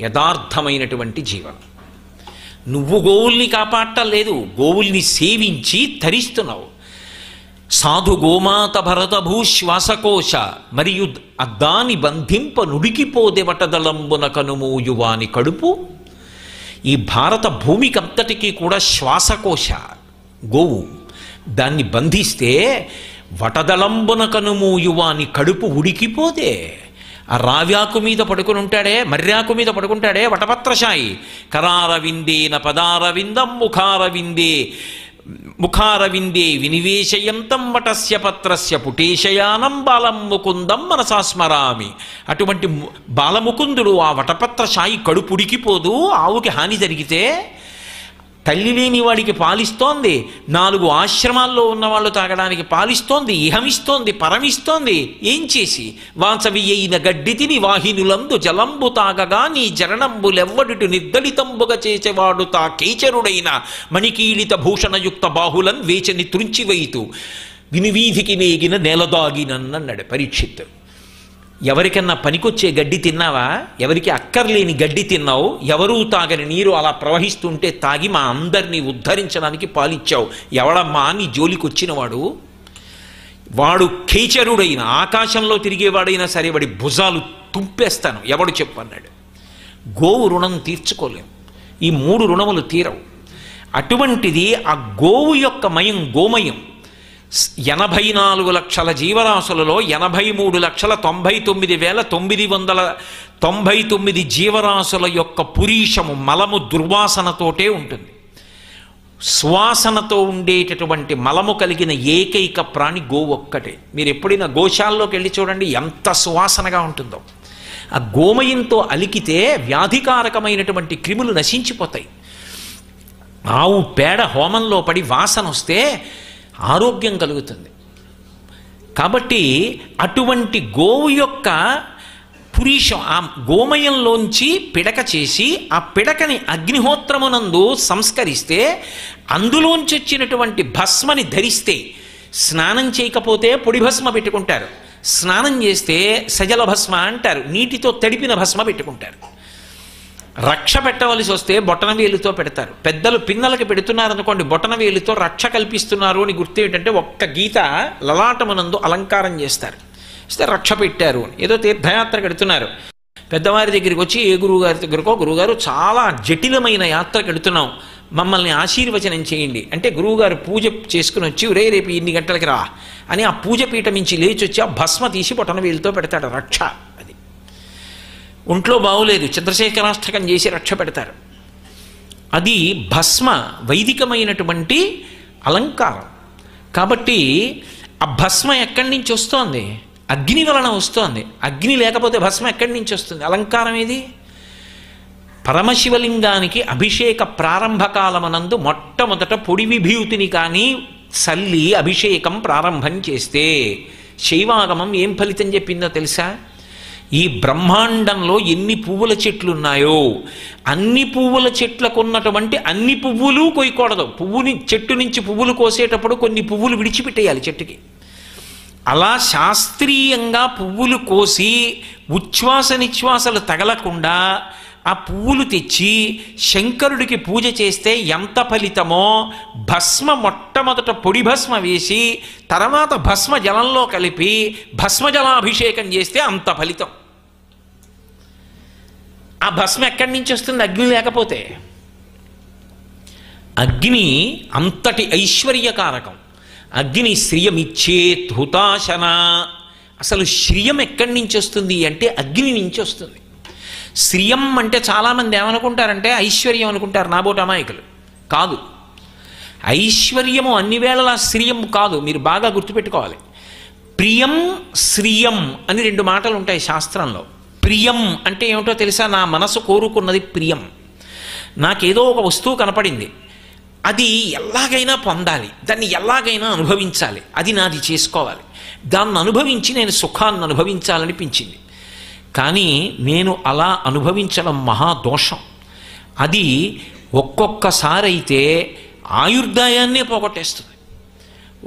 యథార్థమైనటువంటి జీవనం. నువ్వు గోవుల్ని కాపాడటం లేదు, గోవుల్ని సేవించి తరిస్తున్నావు. సాధు గోమాత భరత భూశ్వాసకోశ మరియు అద్దాని బంధింప నుడికిపోదెవటదలంబున కనుమూయువాని కడుపు. ఈ భారత భూమికంతటికీ కూడా శ్వాసకోశ గోవు. దాన్ని బంధిస్తే వటదలంబున కనుమూయువాని కడుపు ఉడికిపోతే. ఆ రావ్యాకు మీద పడుకుని ఉంటాడే, మర్యాకు మీద పడుకుంటాడే వటపత్రశాయి. కరారవిందేన పదారవిందం ముఖారవిందే వినివేశయంతం వటస్య పత్రస్య పుటేశయానం బాలం ముకుందం మనసాస్మరామి. అటువంటి బాలముకుందుడు ఆ వటపత్రశాయి కడుపుడికిపోదు. ఆవుకి హాని జరిగితే తల్లి లేని వాడికి పాలిస్తోంది, 4 ఆశ్రమాల్లో ఉన్నవాళ్ళు తాగడానికి పాలిస్తోంది, ఇహమిస్తోంది, పరమిస్తోంది. ఏం చేసి వాసవి అయిన గడ్డి తిని వాహినులందు జలంబు తాగగా నీ జరణంబులెవ్వడిటు నిర్దళితంబుగా చేసేవాడు తా కేచరుడైన మణికీళిత భూషణయుక్త బాహులన్ వేచని త్రుంచివైతు వినివీధికి నేగిన నేలదాగినన్నాడు పరీక్షిత్. ఎవరికన్నా పనికొచ్చే గడ్డి తిన్నావా? ఎవరికి అక్కర్లేని గడ్డి తిన్నావు. ఎవరూ తాగని నీరు అలా ప్రవహిస్తుంటే తాగి మా అందరినీ ఉద్ధరించడానికి పాలిచ్చావు. ఎవడమ్మా నీ జోలికొచ్చినవాడు? వాడు కేచరుడైన ఆకాశంలో తిరిగేవాడైనా సరే వాడి భుజాలు తుంపేస్తాను ఎవడు చెప్పన్నాడు. గోవు రుణం తీర్చుకోలేము, ఈ 3 రుణములు తీరవు. అటువంటిది ఆ గోవు యొక్క మయం గోమయం. 84 లక్షల జీవరాశులలో 83,99,999 జీవరాశుల యొక్క పురీషము మలము దుర్వాసనతోటే ఉంటుంది. సువాసనతో ఉండేటటువంటి మలము కలిగిన ఏకైక ప్రాణి గోవు ఒక్కటే. మీరు ఎప్పుడైనా గోశాలలోకి వెళ్ళి చూడండి ఎంత సువాసనగా ఉంటుందో. ఆ గోమయంతో అలికితే వ్యాధికారకమైనటువంటి క్రిములు నశించిపోతాయి. ఆవు పేడ హోమంలో పడి వాసన వస్తే ఆరోగ్యం కలుగుతుంది. కాబట్టి అటువంటి గోవు యొక్క పురీషం ఆ గోమయంలోంచి పిడక చేసి ఆ పిడకని అగ్నిహోత్రమునందు సంస్కరిస్తే అందులోంచి వచ్చినటువంటి భస్మని ధరిస్తే, స్నానం చేయకపోతే పొడి భస్మ పెట్టుకుంటారు, స్నానం చేస్తే సజల భస్మ అంటారు, నీటితో తడిపిన భస్మ పెట్టుకుంటారు. రక్ష పెట్టవలసి వస్తే బొటన వేలుతో పెడతారు. పెద్దలు పిన్నలకి పెడుతున్నారనుకోండి, బొటన వేలుతో రక్ష కల్పిస్తున్నారు అని గుర్తు ఏంటంటే ఒక్క గీత లలాటమునందు అలంకారం చేస్తారు, ఇస్తే రక్ష పెట్టారు. ఏదో తీర్థయాత్ర కడుతున్నారు, పెద్దవారి దగ్గరికి వచ్చి ఏ గురువుగారి దగ్గరకో, గురువుగారు చాలా జటిలమైన యాత్ర కడుతున్నాం, మమ్మల్ని ఆశీర్వచనం చేయండి అంటే, గురువుగారు పూజ చేసుకుని వచ్చి రేపు 2 గంటలకి రా అని ఆ పూజ పీఠ మించి లేచి వచ్చి ఆ భస్మ తీసి బొటన వేలుతో పెడతాడు రక్ష. అది ఒంట్లో బాగులేదు చంద్రశేఖరాష్టకం చేసి రక్ష పెడతారు. అది భస్మ వైదికమైనటువంటి అలంకారం. కాబట్టి ఆ భస్మ ఎక్కడి నుంచి వస్తోంది? అగ్ని వలన వస్తోంది. అగ్ని లేకపోతే భస్మ ఎక్కడి నుంచి వస్తుంది? అలంకారం ఏది? పరమశివలింగానికి అభిషేక ప్రారంభకాలమనందు మొట్టమొదట పొడి విభూతిని కానీ చల్లి అభిషేకం ప్రారంభం చేస్తే శైవాగమం ఏం ఫలితం చెప్పిందో తెలుసా? ఈ బ్రహ్మాండంలో ఎన్ని పువ్వుల చెట్లు ఉన్నాయో అన్ని పువ్వుల చెట్లకు ఉన్నటువంటి అన్ని పువ్వులు కొయ్యకూడదు. చెట్టు నుంచి పువ్వులు కోసేటప్పుడు కొన్ని పువ్వులు విడిచిపెట్టేయాలి చెట్టుకి. అలా శాస్త్రీయంగా పువ్వులు కోసి ఉచ్ఛ్వాస నిశ్వాసలు తగలకుండా ఆ పువ్వులు తెచ్చి శంకరుడికి పూజ చేస్తే ఎంత ఫలితమో భస్మ మొట్టమొదట పొడి భస్మ వేసి తర్వాత భస్మ జలంలో కలిపి భస్మజలాభిషేకం చేస్తే అంత ఫలితం. ఆ భస్మ ఎక్కడి నుంచి వస్తుంది? అగ్ని లేకపోతే. అగ్ని అంతటి ఐశ్వర్యకారకం. అగ్ని శ్రియమిచ్చేత్ హుతాశన. అసలు శ్రియం ఎక్కడి నుంచి వస్తుంది అంటే అగ్ని నుంచి వస్తుంది. శ్రియం అంటే చాలామంది ఏమనుకుంటారంటే ఐశ్వర్యం అనుకుంటారు, నాబోటి అమాయకులు. కాదు, ఐశ్వర్యము అన్ని వేళలా శ్రియం కాదు. మీరు బాగా గుర్తుపెట్టుకోవాలి. ప్రియం శ్రియం అని రెండు మాటలు ఉంటాయి శాస్త్రంలో. ప్రియం అంటే ఏమిటో తెలుసా? నా మనసు కోరుకున్నది ప్రియం. నాకేదో ఒక వస్తువు కనపడింది, అది ఎలాగైనా పొందాలి, దాన్ని ఎలాగైనా అనుభవించాలి, అది నాది చేసుకోవాలి, దాన్ని అనుభవించి నేను సుఖాన్ని అనుభవించాలనిపించింది. కానీ నేను అలా అనుభవించడం మహాదోషం. అది ఒక్కొక్కసారి అయితే ఆయుర్దాయాన్నే పోగొట్టేస్తుంది.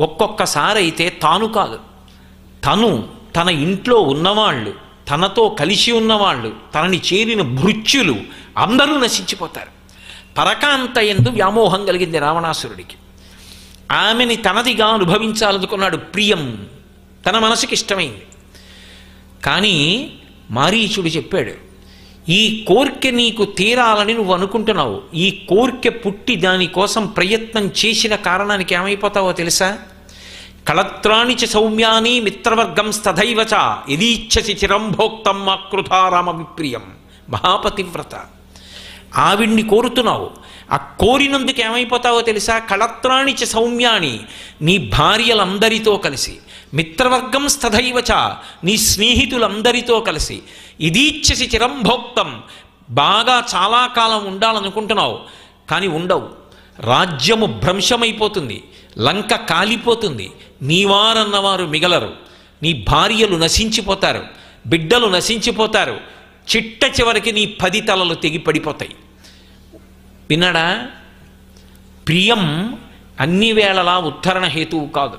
ఒక్కొక్కసారి అయితే తాను కాదు, తను, తన ఇంట్లో ఉన్నవాళ్ళు, తనతో కలిసి ఉన్నవాళ్ళు, తనని చేరిన భృత్యులు అందరూ నశించిపోతారు. పరకాంత యందు వ్యామోహం కలిగింది రావణాసురుడికి. ఆమెని తనదిగా అనుభవించాలనుకున్నాడు. ప్రియం, తన మనసుకి ఇష్టమైంది. కానీ మారీచుడు చెప్పాడు, ఈ కోర్కె నీకు తీరాలని నువ్వు అనుకుంటున్నావు. ఈ కోర్కె పుట్టి దానికోసం ప్రయత్నం చేసిన కారణానికి ఏమైపోతావో తెలుసా? కళత్రాణి చ సౌమ్యాని మిత్రవర్గం స్తథైవచ యదీచ్ఛసి చిరం భోక్తం ఆకృతారామ విప్రియం. మహాపతివ్రత, ఆవిడ్ని కోరుతున్నావు. ఆ కోరినందుకు ఏమైపోతావో తెలుసా? కళత్రాణి చ సౌమ్యాని, నీ భార్యలందరితో కలిసి, మిత్రవర్గం స్తథైవచ, నీ స్నేహితులందరితో కలిసి, ఇదీచ్ఛసి చిరం భోక్తం, బాగా చాలా కాలం ఉండాలనుకుంటున్నావు. కానీ ఉండవు. రాజ్యము భ్రంశమైపోతుంది, లంక కాలిపోతుంది, నీవారన్నవారు మిగలరు, నీ భార్యలు నశించిపోతారు, బిడ్డలు నశించిపోతారు, చిట్ట చివరికి నీ 10 తలలు తెగి పడిపోతాయి. విన్నాడా? ప్రియం అన్ని వేళలా ఉద్ధరణ హేతువు కాదు.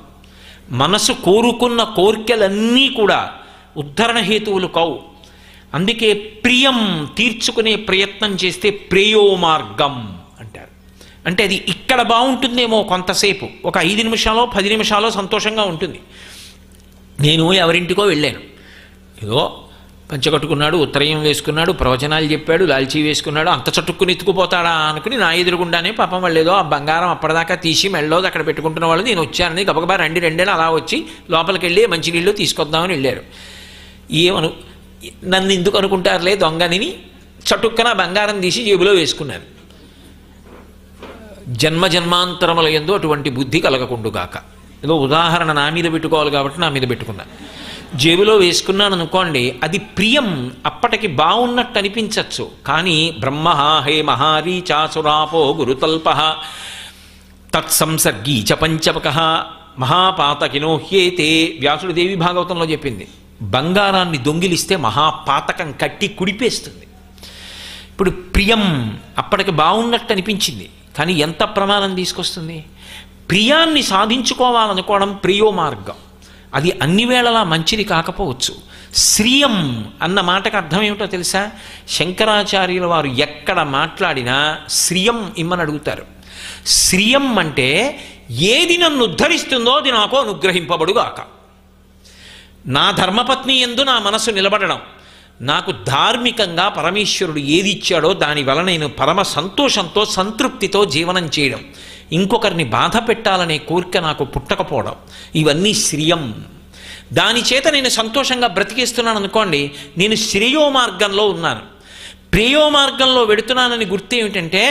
మనసు కోరుకున్న కోర్కెలన్నీ కూడా ఉద్ధరణ హేతువులు కావు. అందుకే ప్రియం తీర్చుకునే ప్రయత్నం చేస్తే ప్రేయో మార్గం అంటారు. అంటే అది ఇక్కడ బాగుంటుందేమో కొంతసేపు, ఒక 5 నిమిషాలో 10 నిమిషాలో సంతోషంగా ఉంటుంది. నేను ఎవరింటికో వెళ్ళాను, ఏదో పంచకట్టుకున్నాడు, ఉత్తరయం వేసుకున్నాడు, ప్రవచనాలు చెప్పాడు, లాల్చీ వేసుకున్నాడు, అంత చట్టుకుని ఎత్తుకుపోతాడా అనుకుని నా ఎదురుగుండానే పాపం వాళ్ళు ఏదో ఆ బంగారం అప్పటిదాకా తీసి మెళ్ళలో అక్కడ పెట్టుకుంటున్న వాళ్ళు, నేను వచ్చానని గబగబా రెండేళ్ళు అలా వచ్చి లోపలికి వెళ్ళి మంచినీళ్ళు తీసుకొద్దామని వెళ్ళారు. నన్ను ఎందుకు అనుకుంటారులే దొంగని చటుక్కన బంగారం తీసి జేబులో వేసుకున్నాను. జన్మ జన్మాంతరముల యందు అటువంటి బుద్ధి కలగకుండుగాక. ఏదో ఉదాహరణ నా మీద పెట్టుకోవాలి కాబట్టి నా మీద పెట్టుకున్నాను. జేబులో వేసుకున్నాను అనుకోండి, అది ప్రియం, అప్పటికి బాగున్నట్టు అనిపించవచ్చు. కానీ బ్రహ్మ హే మహారీచాసురాపో గురుతల్ప తత్సంసర్గీ చ పంచమక మహాపాతకినో హ్యేతే. వ్యాసుడు దేవి భాగవతంలో చెప్పింది, బంగారాన్ని దొంగిలిస్తే మహాపాతకం కట్టి కుడిపేస్తుంది. ఇప్పుడు ప్రియం అప్పటికి బాగున్నట్టు అనిపించింది, కానీ ఎంత ప్రమాదం తీసుకొస్తుంది? ప్రియాన్ని సాధించుకోవాలనుకోవడం ప్రియో మార్గం. అది అన్ని వేళలా మంచిది కాకపోవచ్చు. శ్రియం అన్న మాటకు అర్థం ఏమిటో తెలుసా? శంకరాచార్యుల వారు ఎక్కడ మాట్లాడినా శ్రియం ఇమ్మని అడుగుతారు. శ్రియం అంటే ఏది నన్ను ఉద్ధరిస్తుందో అది నాకు అనుగ్రహింపబడుగాక. నా ధర్మపత్ని యందు నా మనసు నిలబడడం, నాకు ధార్మికంగా పరమేశ్వరుడు ఏది ఇచ్చాడో దానివల్ల నేను పరమ సంతోషంతో సంతృప్తితో జీవనం చేయడం, ఇంకొకరిని బాధ పెట్టాలనే కోరిక నాకు పుట్టకపోవడం, ఇవన్నీ శ్రియం. దాని చేత నేను సంతోషంగా బ్రతికేస్తున్నాను అనుకోండి, నేను శ్రేయో మార్గంలో ఉన్నాను. ప్రేయో మార్గంలో వెడుతున్నానని గుర్తు ఏమిటంటే,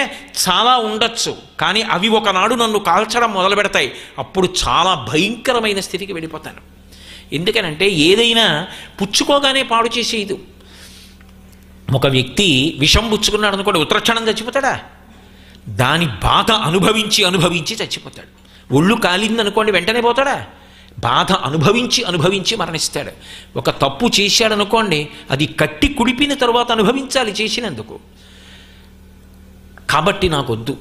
చాలా ఉండొచ్చు కానీ అవి ఒకనాడు నన్ను కాల్చడం మొదలు పెడతాయి. అప్పుడు చాలా భయంకరమైన స్థితికి వెళ్ళిపోతాను. ఎందుకనంటే ఏదైనా పుచ్చుకోగానే పాడు చేసేది. ఒక వ్యక్తి విషం పుచ్చుకున్నాడు అనుకోండి, ఉత్తరక్షణం చచ్చిపోతాడా? దాని బాధ అనుభవించి అనుభవించి చచ్చిపోతాడు. ఒళ్ళు కాలిందనుకోండి వెంటనే పోతాడా? బాధ అనుభవించి అనుభవించి మరణిస్తాడు. ఒక తప్పు చేశాడనుకోండి, అది కట్టి కుడిపిన తరువాత అనుభవించాలి చేసినందుకు. కాబట్టి నాకొద్దు.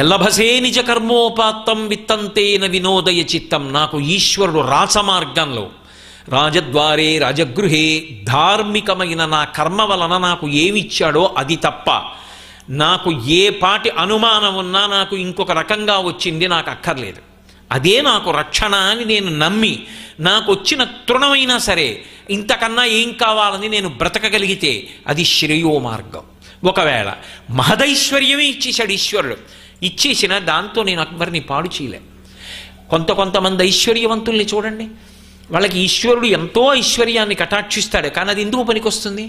ఎల్లభసే నిజ కర్మోపాత్తం విత్తంతేన వినోదయ చిత్తం. నాకు ఈశ్వరుడు రాసమార్గంలో రాజద్వారే రాజగృహే, ధార్మికమైన నా కర్మ వలన నాకు ఏమిచ్చాడో అది తప్ప నాకు ఏ పాటి అనుమానం ఉన్నా నాకు ఇంకొక రకంగా వచ్చింది నాకు అక్కర్లేదు. అదే నాకు రక్షణ అని నేను నమ్మి నాకు వచ్చిన తృణమైనా సరే ఇంతకన్నా ఏం కావాలని నేను బ్రతకగలిగితే అది శ్రేయో మార్గం. ఒకవేళ మహదైశ్వర్యమే ఇచ్చేశాడు ఈశ్వరుడు, ఇచ్చేసిన దాంతో నేను అక్బర్ని పాడు చేయలే. కొంతమంది ఐశ్వర్యవంతుల్ని చూడండి, వాళ్ళకి ఈశ్వరుడు ఎంతో ఐశ్వర్యాన్ని కటాక్షిస్తాడు, కానీ అది ఎందుకు పనికొస్తుంది?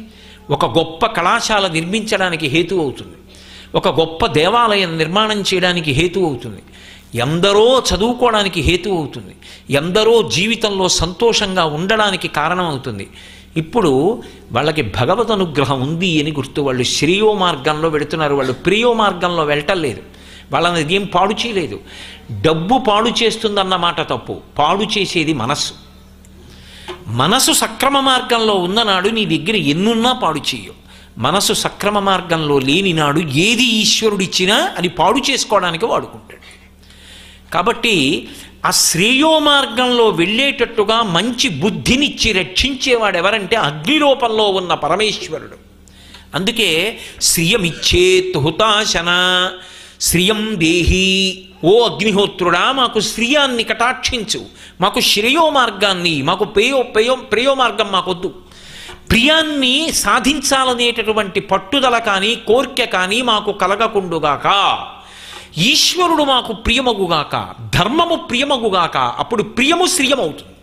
ఒక గొప్ప కళాశాల నిర్మించడానికి హేతు అవుతుంది, ఒక గొప్ప దేవాలయం నిర్మాణం చేయడానికి హేతు అవుతుంది, ఎందరో చదువుకోవడానికి హేతు అవుతుంది, ఎందరో జీవితంలో సంతోషంగా ఉండడానికి కారణం అవుతుంది. ఇప్పుడు వాళ్ళకి భగవద్ అనుగ్రహం ఉంది అని గుర్తు, వాళ్ళు శ్రేయో మార్గంలో వెళుతున్నారు, వాళ్ళు ప్రియో మార్గంలో వెళ్ళటం లేదు. వాళ్ళని ఏం పాడు చేయలేదు. డబ్బు పాడు చేస్తుందన్నమాట తప్పు, పాడు చేసేది మనస్సు. మనసు సక్రమ మార్గంలో ఉన్ననాడు నీ దగ్గర ఎన్నున్నా పాడు చేయవు. మనసు సక్రమ మార్గంలో లేని నాడు ఏది ఈశ్వరుడిచ్చినా అది పాడు చేసుకోవడానికి వాడుకుంటాడు. కాబట్టి ఆ శ్రేయో మార్గంలో వెళ్ళేటట్టుగా మంచి బుద్ధినిచ్చి రక్షించేవాడెవరంటే అగ్నిరూపంలో ఉన్న పరమేశ్వరుడు. అందుకే శ్రియమిచ్చేత్ హుతాశన, శ్రియం దేహి, ఓ అగ్నిహోత్రుడా మాకు శ్రియాన్ని కటాక్షించు, మాకు శ్రేయో మార్గాన్ని, మాకు ప్రేయో మార్గం మాకొద్దు. ప్రియాన్ని సాధించాలనేటటువంటి పట్టుదల కానీ కోర్కె కానీ మాకు కలగకుండుగాక. ఈశ్వరుడు మాకు ప్రియమగుగాక, ధర్మము ప్రియమగుగాక, అప్పుడు ప్రియము శ్రియమవుతుంది.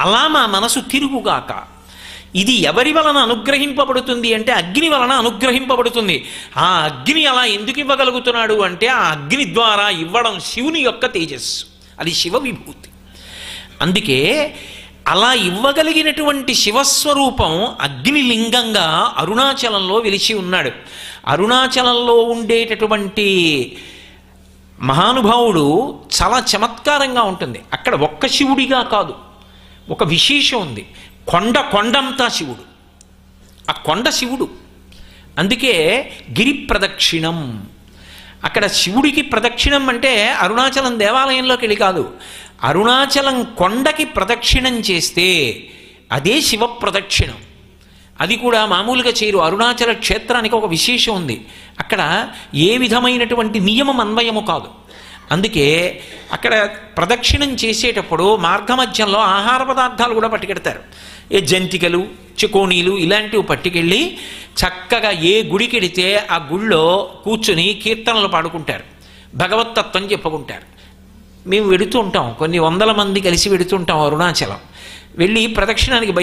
అలా మా మనసు తిరుగుగాక. ఇది ఎవరి వలన అనుగ్రహింపబడుతుంది అంటే అగ్ని వలన అనుగ్రహింపబడుతుంది. ఆ అగ్ని అలా ఎందుకు ఇవ్వగలుగుతున్నాడు అంటే ఆ అగ్ని ద్వారా ఇవ్వడం శివుని యొక్క తేజస్సు, అది శివ విభూతి. అందుకే అలా ఇవ్వగలిగినటువంటి శివస్వరూపం అగ్నిలింగంగా అరుణాచలంలో వెలిచి ఉన్నాడు. అరుణాచలంలో ఉండేటటువంటి మహానుభావుడు చాలా చమత్కారంగా ఉంటుంది. అక్కడ ఒక్క శివుడిగా కాదు, ఒక విశేషం ఉంది. కొండంతా శివుడు, ఆ కొండ శివుడు. అందుకే గిరి ప్రదక్షిణం. అక్కడ శివుడికి ప్రదక్షిణం అంటే అరుణాచలం దేవాలయంలోకి వెళ్ళి కాదు, అరుణాచలం కొండకి ప్రదక్షిణం చేస్తే అదే శివ ప్రదక్షిణం. అది కూడా మామూలుగా చేయరు. అరుణాచల క్షేత్రానికి ఒక విశేషం ఉంది. అక్కడ ఏ విధమైనటువంటి నియమం అన్వయము కాదు. అందుకే అక్కడ ప్రదక్షిణం చేసేటప్పుడు మార్గమధ్యంలో ఆహార పదార్థాలు కూడా పట్టుకెడతారు. ఏ జంతికలు, చికోణీలు ఇలాంటివి పట్టుకెళ్ళి చక్కగా ఏ గుడికెడితే ఆ గుళ్ళో కూర్చుని కీర్తనలు పాడుకుంటారు, భగవత్తత్వం చెప్పుకుంటారు. మేము వెడుతూ ఉంటాం, కొన్ని వందల మంది కలిసి వెడుతుంటాం అరుణాచలం. వెళ్ళి ప్రదక్షిణానికి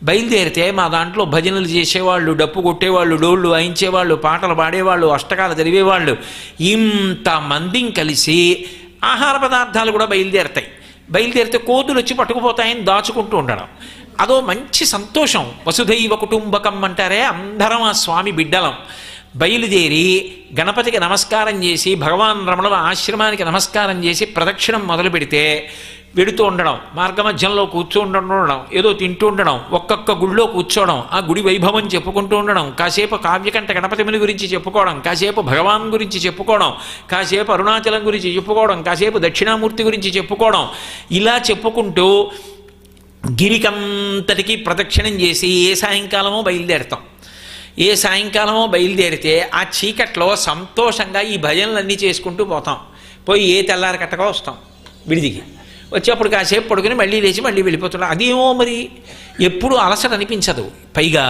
బయలుదేరితే మా దాంట్లో భజనలు చేసేవాళ్ళు, డప్పు కొట్టేవాళ్ళు, డోళ్ళు వాయించేవాళ్ళు, పాటలు పాడేవాళ్ళు, అష్టకాలు చదివేవాళ్ళు, ఇంతమందిని కలిసి ఆహార పదార్థాలు కూడా బయలుదేరితే కోతులు వచ్చి పట్టుకుపోతాయని దాచుకుంటూ ఉండడం అదో మంచి సంతోషం. వసుధైవ కుటుంబకం అంటారే, అందరం ఆ స్వామి బిడ్డలం. బయలుదేరి గణపతికి నమస్కారం చేసి భగవాన్ రమణుల ఆశ్రమానికి నమస్కారం చేసి ప్రదక్షిణం మొదలు పెడితే వెడుతూ ఉండడం, మార్గమధ్యంలో కూర్చుండడం, ఏదో తింటూ ఉండడం, ఒక్కొక్క గుడిలో కూర్చోవడం, ఆ గుడి వైభవం చెప్పుకుంటూ ఉండడం, కాసేపు కావ్యకంఠ గణపతిని గురించి చెప్పుకోవడం, కాసేపు భగవాన్ గురించి చెప్పుకోవడం, కాసేపు అరుణాచలం గురించి చెప్పుకోవడం, కాసేపు దక్షిణామూర్తి గురించి చెప్పుకోవడం, ఇలా చెప్పుకుంటూ గిరికంతటికి ప్రదక్షిణం చేసి ఏ సాయంకాలమో బయలుదేరితే ఆ చీకట్లో సంతోషంగా ఈ భజనలన్నీ చేసుకుంటూ పోతాం. పోయి ఏ తెల్లారి కట్టగా వస్తాం విడిదికి. వచ్చేప్పుడు కాసేపు పడుకుని మళ్ళీ లేచి మళ్ళీ వెళ్ళిపోతున్నాం. అదేమో మరి ఎప్పుడు అలసట అనిపించదు. పైగా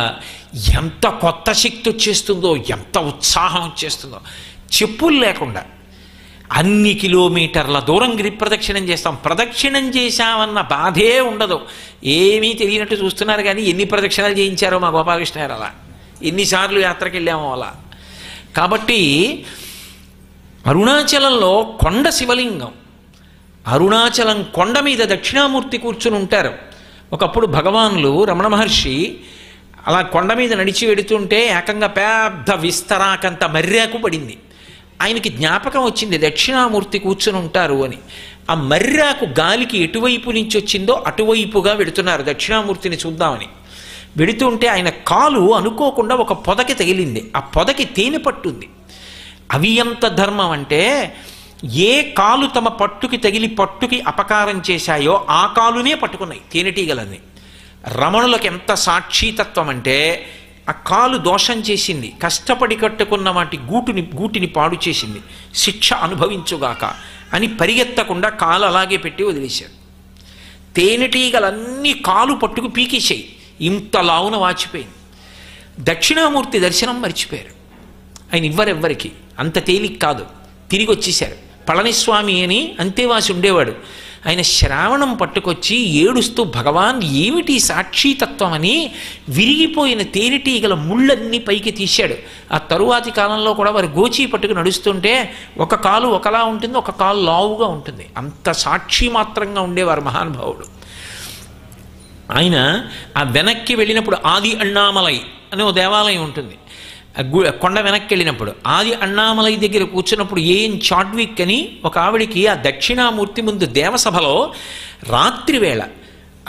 ఎంత కొత్త శక్తి వచ్చేస్తుందో, ఎంత ఉత్సాహం వచ్చేస్తుందో, చెప్పులు లేకుండా అన్ని కిలోమీటర్ల దూరం గిరి ప్రదక్షిణం చేస్తాం. ప్రదక్షిణం చేశామన్న బాధే ఉండదు. ఏమీ తెలియనట్టు చూస్తున్నారు కానీ ఎన్ని ప్రదక్షిణాలు చేయించారో మా గోపాలకృష్ణ గారు, అలా ఎన్నిసార్లు యాత్రకి వెళ్ళామో అలా. కాబట్టి అరుణాచలంలో కొండ శివలింగం, అరుణాచలం కొండ మీద దక్షిణామూర్తి కూర్చుని ఉంటారు. ఒకప్పుడు భగవానులు రమణ మహర్షి అలా కొండ మీద నడిచి వెడుతుంటే ఏకంగా పెద్ద విస్తరాకంత మర్యాకు పడింది. ఆయనకి జ్ఞాపకం వచ్చింది దక్షిణామూర్తి కూర్చుని ఉంటారు అని. ఆ మర్యాకు గాలికి ఎటువైపు నుంచి వచ్చిందో అటువైపుగా వెడుతున్నారు దక్షిణామూర్తిని చూద్దామని. వెడుతుంటే ఆయన కాలు అనుకోకుండా ఒక పొదకి తగిలింది. ఆ పొదకి తేనె పట్టుంది. అవి ఎంత ధర్మం అంటే ఏ కాలు తమ పట్టుకి తగిలి పట్టుకి అపకారం చేశాయో ఆ కాలునే పట్టుకున్నాయి తేనెటీగలన్నీ. రమణులకు ఎంత సాక్షితత్వం అంటే, ఆ కాలు దోషం చేసింది, కష్టపడి కట్టుకున్న వాటి గూటిని పాడు చేసింది, శిక్ష అనుభవించుగాక అని పరిగెత్తకుండా కాలు అలాగే పెట్టి వదిలేశారు. తేనెటీగలన్నీ కాలు పట్టుకు పీకేసాయి, ఇంత లావున వాచిపోయింది. దక్షిణామూర్తి దర్శనం మర్చిపోయారు. ఆయన ఇవ్వరెవ్వరికి, అంత తేలిక కాదు. తిరిగి వచ్చేశారు. పళనిస్వామి అని అంతేవాసి ఉండేవాడు. ఆయన శ్రావణం పట్టుకొచ్చి ఏడుస్తూ, భగవాన్ ఏమిటి సాక్షితత్వం అని విరిగిపోయిన తేనెటీగల ముళ్ళన్నీ పైకి తీశాడు. ఆ తరువాతి కాలంలో కూడా వారు గోచి పట్టుకు నడుస్తుంటే ఒక కాలు ఒకలా ఉంటుంది, ఒక కాలు లావుగా ఉంటుంది. అంత సాక్షి మాత్రంగా ఉండేవారు మహానుభావుడు. ఆయన ఆ వెనక్కి వెళ్ళినప్పుడు ఆది అన్నామలై అనే ఓ దేవాలయం ఉంటుంది. కొండ వెనక్కి వెళ్ళినప్పుడు ఆది అన్నామలై దగ్గర కూర్చున్నప్పుడు ఏఎన్ చాడ్విక్ అని ఒక ఆవిడికి ఆ దక్షిణామూర్తి ముందు దేవసభలో రాత్రివేళ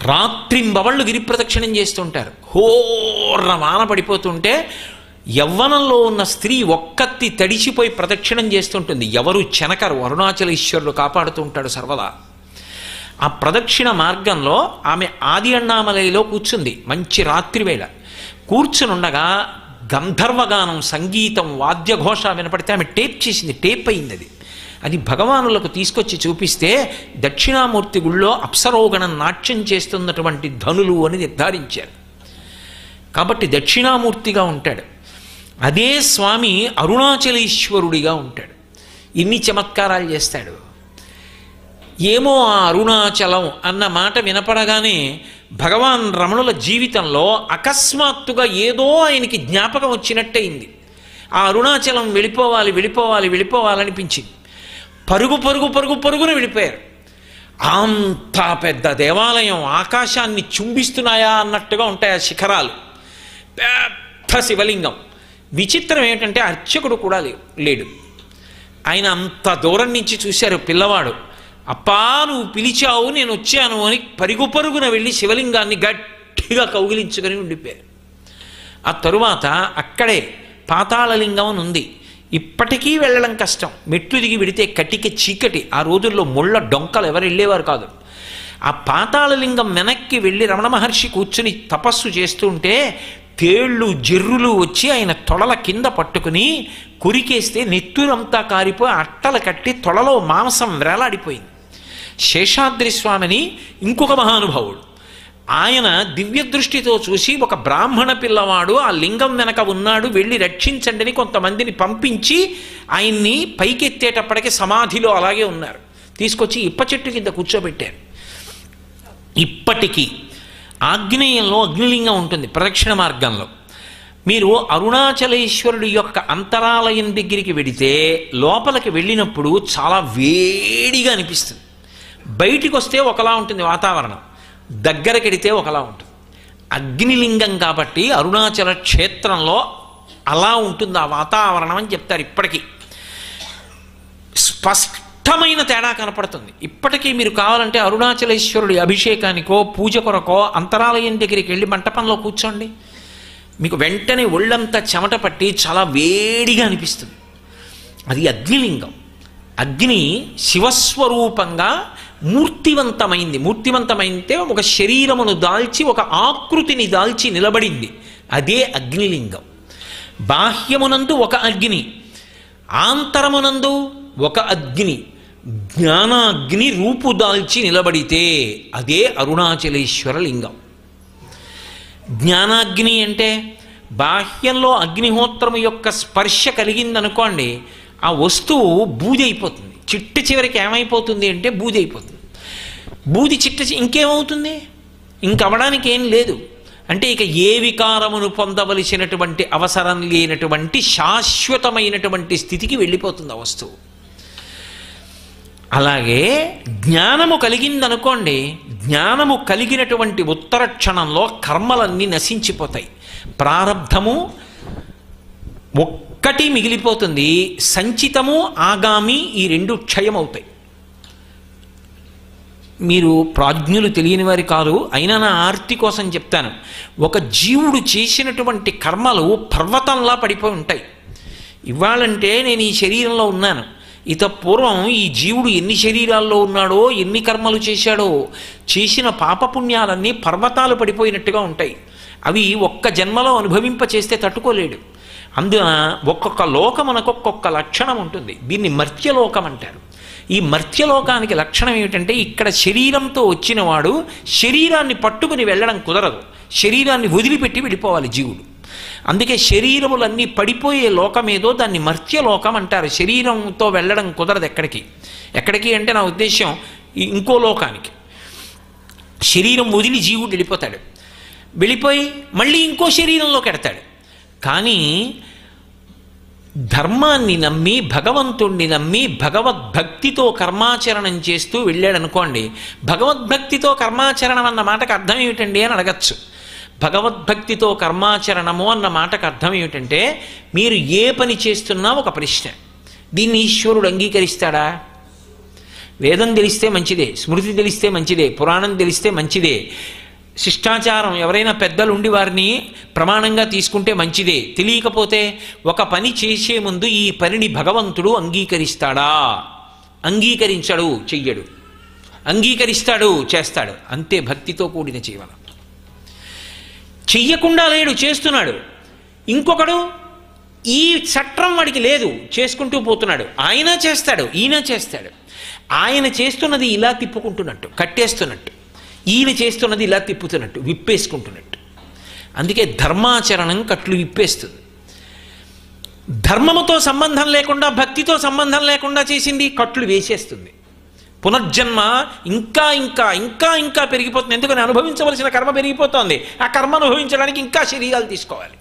రాత్రింబవళ్ళు గిరిప్రదక్షిణం చేస్తుంటారు. హోర్ర వాన పడిపోతుంటే యవ్వనంలో ఉన్న స్త్రీ ఒక్కత్తి తడిచిపోయి ప్రదక్షిణం చేస్తుంటుంది. ఎవరు చెనకరు, అరుణాచలేశ్వరుడు కాపాడుతూ ఉంటాడు సర్వదా. ఆ ప్రదక్షిణ మార్గంలో ఆమె ఆది అన్నామలైలో కూర్చుంది. మంచి రాత్రివేళ కూర్చునుండగా గంధర్వగానం, సంగీతం, వాద్యఘోష వినపడితే ఆమె టేప్ చేసింది. టేప్ అయింది. అది భగవానులకు తీసుకొచ్చి చూపిస్తే దక్షిణామూర్తి గుళ్ళో అప్సరోగణం నాట్యం చేస్తున్నటువంటి ధనులు అని నిర్ధారించారు. కాబట్టి దక్షిణామూర్తిగా ఉంటాడు. అదే స్వామి అరుణాచలేశ్వరుడిగా ఉంటాడు. ఇన్ని చమత్కారాలు చేస్తాడు. ఏమో ఆ అరుణాచలం అన్న మాట వినపడగానే భగవాన్ రమణుల జీవితంలో అకస్మాత్తుగా ఏదో ఆయనకి జ్ఞాపకం వచ్చినట్టయింది. ఆ అరుణాచలం వెళ్ళిపోవాలి వెళ్ళిపోవాలి వెళ్ళిపోవాలనిపించింది. పరుగు పరుగు పరుగు పరుగున వెళ్ళిపోయారు. అంత పెద్ద దేవాలయం, ఆకాశాన్ని చుంబిస్తున్నాయా అన్నట్టుగా ఉంటాయి ఆ శిఖరాలు. పెద్ద శివలింగం. విచిత్రం ఏమిటంటే అర్చకుడు కూడా లేడు. ఆయన అంత దూరం నుంచి చూశారు. పిల్లవాడు, అప్పా నువ్వు పిలిచావు, నేను వచ్చాను అని పరుగు పరుగున వెళ్ళి శివలింగాన్ని గట్టిగా కౌగిలించుకొని ఉండిపోయారు. ఆ తరువాత అక్కడే పాతాళలింగం అని ఉంది. ఇప్పటికీ వెళ్ళడం కష్టం. మెట్లు దిగి వెడితే కటిక చీకటి. ఆ రోజుల్లో ముళ్ళ డొంకలు ఎవరు వెళ్ళేవారు కాదు. ఆ పాతాళలింగం వెనక్కి వెళ్ళి రమణ మహర్షి కూర్చుని తపస్సు చేస్తుంటే తేళ్ళు జర్రులు వచ్చి ఆయన తొడల కింద పట్టుకుని కొరికేస్తే నెత్తురంతా కారిపోయి అట్టలు కట్టి తొడలో మాంసం వేలాడిపోయింది. శేషాద్రి స్వామిని ఇంకొక మహానుభావుడు, ఆయన దివ్య దృష్టితో చూసి ఒక బ్రాహ్మణ పిల్లవాడు ఆ లింగం వెనక ఉన్నాడు, వెళ్ళి రక్షించండి అని కొంతమందిని పంపించి ఆయన్ని పైకెత్తేటప్పటికి సమాధిలో అలాగే ఉన్నారు. తీసుకొచ్చి ఇప్ప చెట్టు కింద కూర్చోబెట్టారు. ఇప్పటికీ ఆగ్నేయంలో అగ్నిలింగం ఉంటుంది ప్రదక్షిణ మార్గంలో. మీరు అరుణాచలేశ్వరుడి యొక్క అంతరాలయం దగ్గరికి వెడితే లోపలికి వెళ్ళినప్పుడు చాలా వేడిగా అనిపిస్తుంది. బయటికి వస్తే ఒకలా ఉంటుంది వాతావరణం, దగ్గరికి వెడితే ఒకలా ఉంటుంది. అగ్నిలింగం కాబట్టి అరుణాచల క్షేత్రంలో అలా ఉంటుంది ఆ వాతావరణం అని చెప్తారు. ఇప్పటికీ స్పష్టమైన తేడా కనపడుతుంది. ఇప్పటికీ మీరు కావాలంటే అరుణాచలేశ్వరుడి అభిషేకానికో పూజ కొరకో అంతరాలయం దగ్గరికి వెళ్ళి మంటపంలో కూర్చోండి. మీకు వెంటనే ఒళ్ళంతా చెమట పట్టి చాలా వేడిగా అనిపిస్తుంది. అది అగ్నిలింగం. అగ్ని శివస్వరూపంగా మూర్తివంతమైంది. మూర్తివంతమైతే ఒక శరీరమును దాల్చి ఒక ఆకృతిని దాల్చి నిలబడింది. అదే అగ్నిలింగం. బాహ్యమునందు ఒక అగ్ని, ఆంతరమునందు ఒక అగ్ని, జ్ఞానాగ్ని రూపుదాల్చి నిలబడితే అదే అరుణాచలేశ్వర లింగం. జ్ఞానాగ్ని అంటే బాహ్యంలో అగ్నిహోత్రము యొక్క స్పర్శ కలిగిందనుకోండి, ఆ వస్తువు బూది అయిపోతుంది. చిట్ట చివరికి ఏమైపోతుంది అంటే బూది అయిపోతుంది. బూది ఇంకేమవుతుంది? ఇంకవడానికి ఏం లేదు. అంటే ఇక ఏ వికారమును పొందవలసినటువంటి అవసరం లేనటువంటి శాశ్వతమైనటువంటి స్థితికి వెళ్ళిపోతుంది ఆ వస్తువు. అలాగే జ్ఞానము కలిగిందనుకోండి, జ్ఞానము కలిగినటువంటి ఉత్తర క్షణంలో కర్మలన్నీ నశించిపోతాయి. ప్రారబ్ధము ఒక్కటి మిగిలిపోతుంది. సంచితము ఆగామి ఈ రెండు క్షయమవుతాయి. మీరు ప్రాజ్ఞులు తెలియని వారి కాదు, అయినా నా ఆర్తి కోసం చెప్తాను. ఒక జీవుడు చేసినటువంటి కర్మలు పర్వతంలా పడిపోయి ఉంటాయి. ఇవ్వాలంటే నేను ఈ శరీరంలో ఉన్నాను, పూర్వం ఈ జీవుడు ఎన్ని శరీరాల్లో ఉన్నాడో, ఎన్ని కర్మలు చేశాడో, చేసిన పాపపుణ్యాలన్నీ పర్వతాలు పడిపోయినట్టుగా ఉంటాయి. అవి ఒక్క జన్మలో అనుభవింప చేస్తే తట్టుకోలేడు. అందున ఒక్కొక్క లోకమునకు ఒక్కొక్క లక్షణం ఉంటుంది. దీన్ని మర్త్యలోకం అంటారు. ఈ మర్త్యలోకానికి లక్షణం ఏమిటంటే, ఇక్కడ శరీరంతో వచ్చినవాడు శరీరాన్ని పట్టుకుని వెళ్ళడం కుదరదు, శరీరాన్ని వదిలిపెట్టి వెళ్ళిపోవాలి జీవుడు. అందుకే శరీరములన్నీ పడిపోయే లోకమేదో దాన్ని మర్త్యలోకం అంటారు. శరీరంతో వెళ్ళడం కుదరదు ఎక్కడికి అంటే నా ఉద్దేశం ఇంకో లోకానికి. శరీరం వదిలి జీవుడు వెళ్ళిపోయి మళ్ళీ ఇంకో శరీరంలోకి ఎడతాడు. కానీ ధర్మాన్ని నమ్మి, భగవంతుణ్ణి నమ్మి, భగవద్భక్తితో కర్మాచరణం చేస్తూ వెళ్ళాడనుకోండి. భగవద్భక్తితో కర్మాచరణం అన్న మాటకు అర్థం ఏమిటండి అని అడగచ్చు. భగవద్భక్తితో కర్మాచరణము అన్న మాటకు అర్థం ఏమిటంటే, మీరు ఏ పని చేస్తున్నా ఒక ప్రశ్న. దీన్ని ఈశ్వరుడు అంగీకరిస్తాడా? వేదం తెలిస్తే మంచిదే, స్మృతి తెలిస్తే మంచిదే, పురాణం తెలిస్తే మంచిదే, శిష్టాచారం ఎవరైనా పెద్దలుండి వారిని ప్రమాణంగా తీసుకుంటే మంచిదే. తెలియకపోతే ఒక పని చేసే ముందు ఈ పనిని భగవంతుడు అంగీకరిస్తాడా? అంగీకరించడు, చెయ్యడు. అంగీకరిస్తాడు, చేస్తాడు. అంతే భక్తితో కూడిన జీవనం. చెయ్యకుండా లేడు, చేస్తున్నాడు. ఇంకొకడు ఈ చట్టం వాడికి లేదు, చేసుకుంటూ పోతున్నాడు. ఆయన చేస్తాడు, ఈయన చేస్తాడు. ఆయన చేస్తున్నది ఇలా తిప్పుకుంటున్నట్టు, కట్టేస్తున్నట్టు, ఈయన చేస్తున్నది ఇలా తిప్పుతున్నట్టు, విప్పేసుకుంటున్నట్టు. అందుకే ధర్మాచరణం కట్లు విప్పేస్తుంది. ధర్మముతో సంబంధం లేకుండా, భక్తితో సంబంధం లేకుండా చేసింది కట్లు వేసేస్తుంది. పునర్జన్మ ఇంకా ఇంకా ఇంకా ఇంకా పెరిగిపోతుంది. ఎందుకని? అనుభవించవలసిన కర్మ పెరిగిపోతుంది. ఆ కర్మ అనుభవించడానికి ఇంకా శరీరాలు తీసుకోవాలి.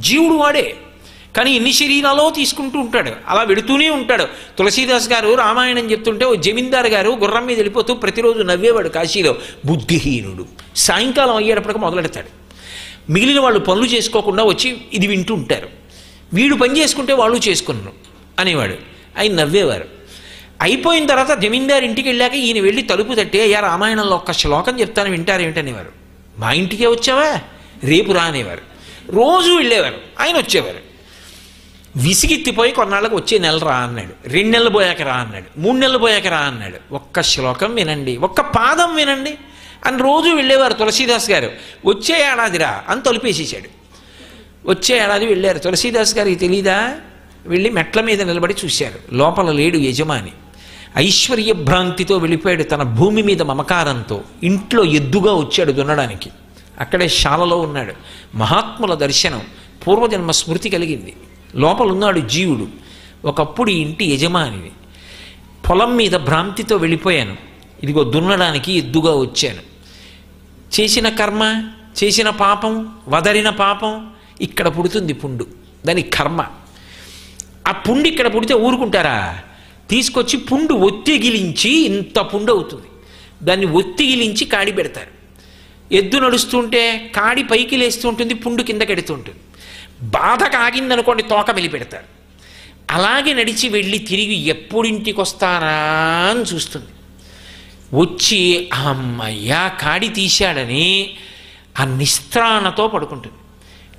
జీవుడు వాడే, కానీ ఎన్ని శరీరాలో తీసుకుంటూ ఉంటాడు, అలా వెడుతూనే ఉంటాడు. తులసీదాస్ గారు రామాయణం చెప్తుంటే ఓ జమీందారు గారు గుర్రం మీద వెళ్ళిపోతూ ప్రతిరోజు నవ్వేవాడు కాశీలో. బుద్ధిహీనుడు. సాయంకాలం అయ్యేటప్పటికి మొదలెడతాడు. మిగిలిన వాళ్ళు పనులు చేసుకోకుండా వచ్చి ఇది వింటూ ఉంటారు. వీడు పని చేసుకుంటే వాళ్ళు చేసుకున్నారు అనేవాడు. ఆయన నవ్వేవారు. అయిపోయిన తర్వాత జమీందారు ఇంటికి వెళ్ళాక ఈయన వెళ్ళి తలుపు తట్టి, అయ్యా రామాయణంలో ఒక్క శ్లోకం చెప్తాను వింటారు ఏమిటనేవారు. మా ఇంటికే వచ్చావా, రేపు రా అనేవారు. రోజు వెళ్ళేవారు, ఆయన వచ్చేవారు. విసిగెత్తిపోయి కొన్నాళ్ళకు వచ్చే నెల రా అన్నాడు, 2 నెలలు పోయాక రా అన్నాడు, 3 నెలలు పోయాక రా అన్నాడు. ఒక్క శ్లోకం వినండి, ఒక్క పాదం వినండి అని రోజు వెళ్ళేవారు తులసీదాస్ గారు. వచ్చే ఏడాది రా అని తలుపేసేసాడు. వచ్చే ఏడాది వెళ్ళారు. తులసీదాస్ గారికి తెలీదా? వెళ్ళి మెట్ల మీద నిలబడి చూశారు. లోపల లేడు యజమాని. ఐశ్వర్యభ్రాంతితో వెళ్ళిపోయాడు. తన భూమి మీద మమకారంతో ఇంట్లో ఎద్దుగా వచ్చాడు దున్నడానికి. అక్కడే శాలలో ఉన్నాడు. మహాత్ముల దర్శనం, పూర్వజన్మ స్మృతి కలిగింది. లోపలున్నాడు జీవుడు. ఒకప్పుడు ఇంటి యజమానిని. పొలం మీద భ్రాంతితో వెళ్ళిపోయాను, ఇదిగో దున్నడానికి ఎద్దుగా వచ్చాను. చేసిన కర్మ, చేసిన పాపం, వదరిన పాపం ఇక్కడ పుడుతుంది పుండు. దాని కర్మ. ఆ పుండు ఇక్కడ పుడితే ఊరుకుంటారా? తీసుకొచ్చి పుండు ఒత్తిగిలించి ఇంత పుండు అవుతుంది. దాన్ని ఒత్తిగిలించి కాడి పెడతారు. ఎద్దు నడుస్తుంటే కాడి పైకి లేస్తూ ఉంటుంది, పుండు కిందకి ఎడుతూ ఉంటుంది. బాధ కాగిందనుకోండి తోక మెలిపెడతారు. అలాగే నడిచి వెళ్ళి తిరిగి ఎప్పుడింటికి వస్తారా అని చూస్తుంది. వచ్చి అమ్మయ్యా కాడి తీశాడని ఆ నిస్త్రాణతో పడుకుంటుంది.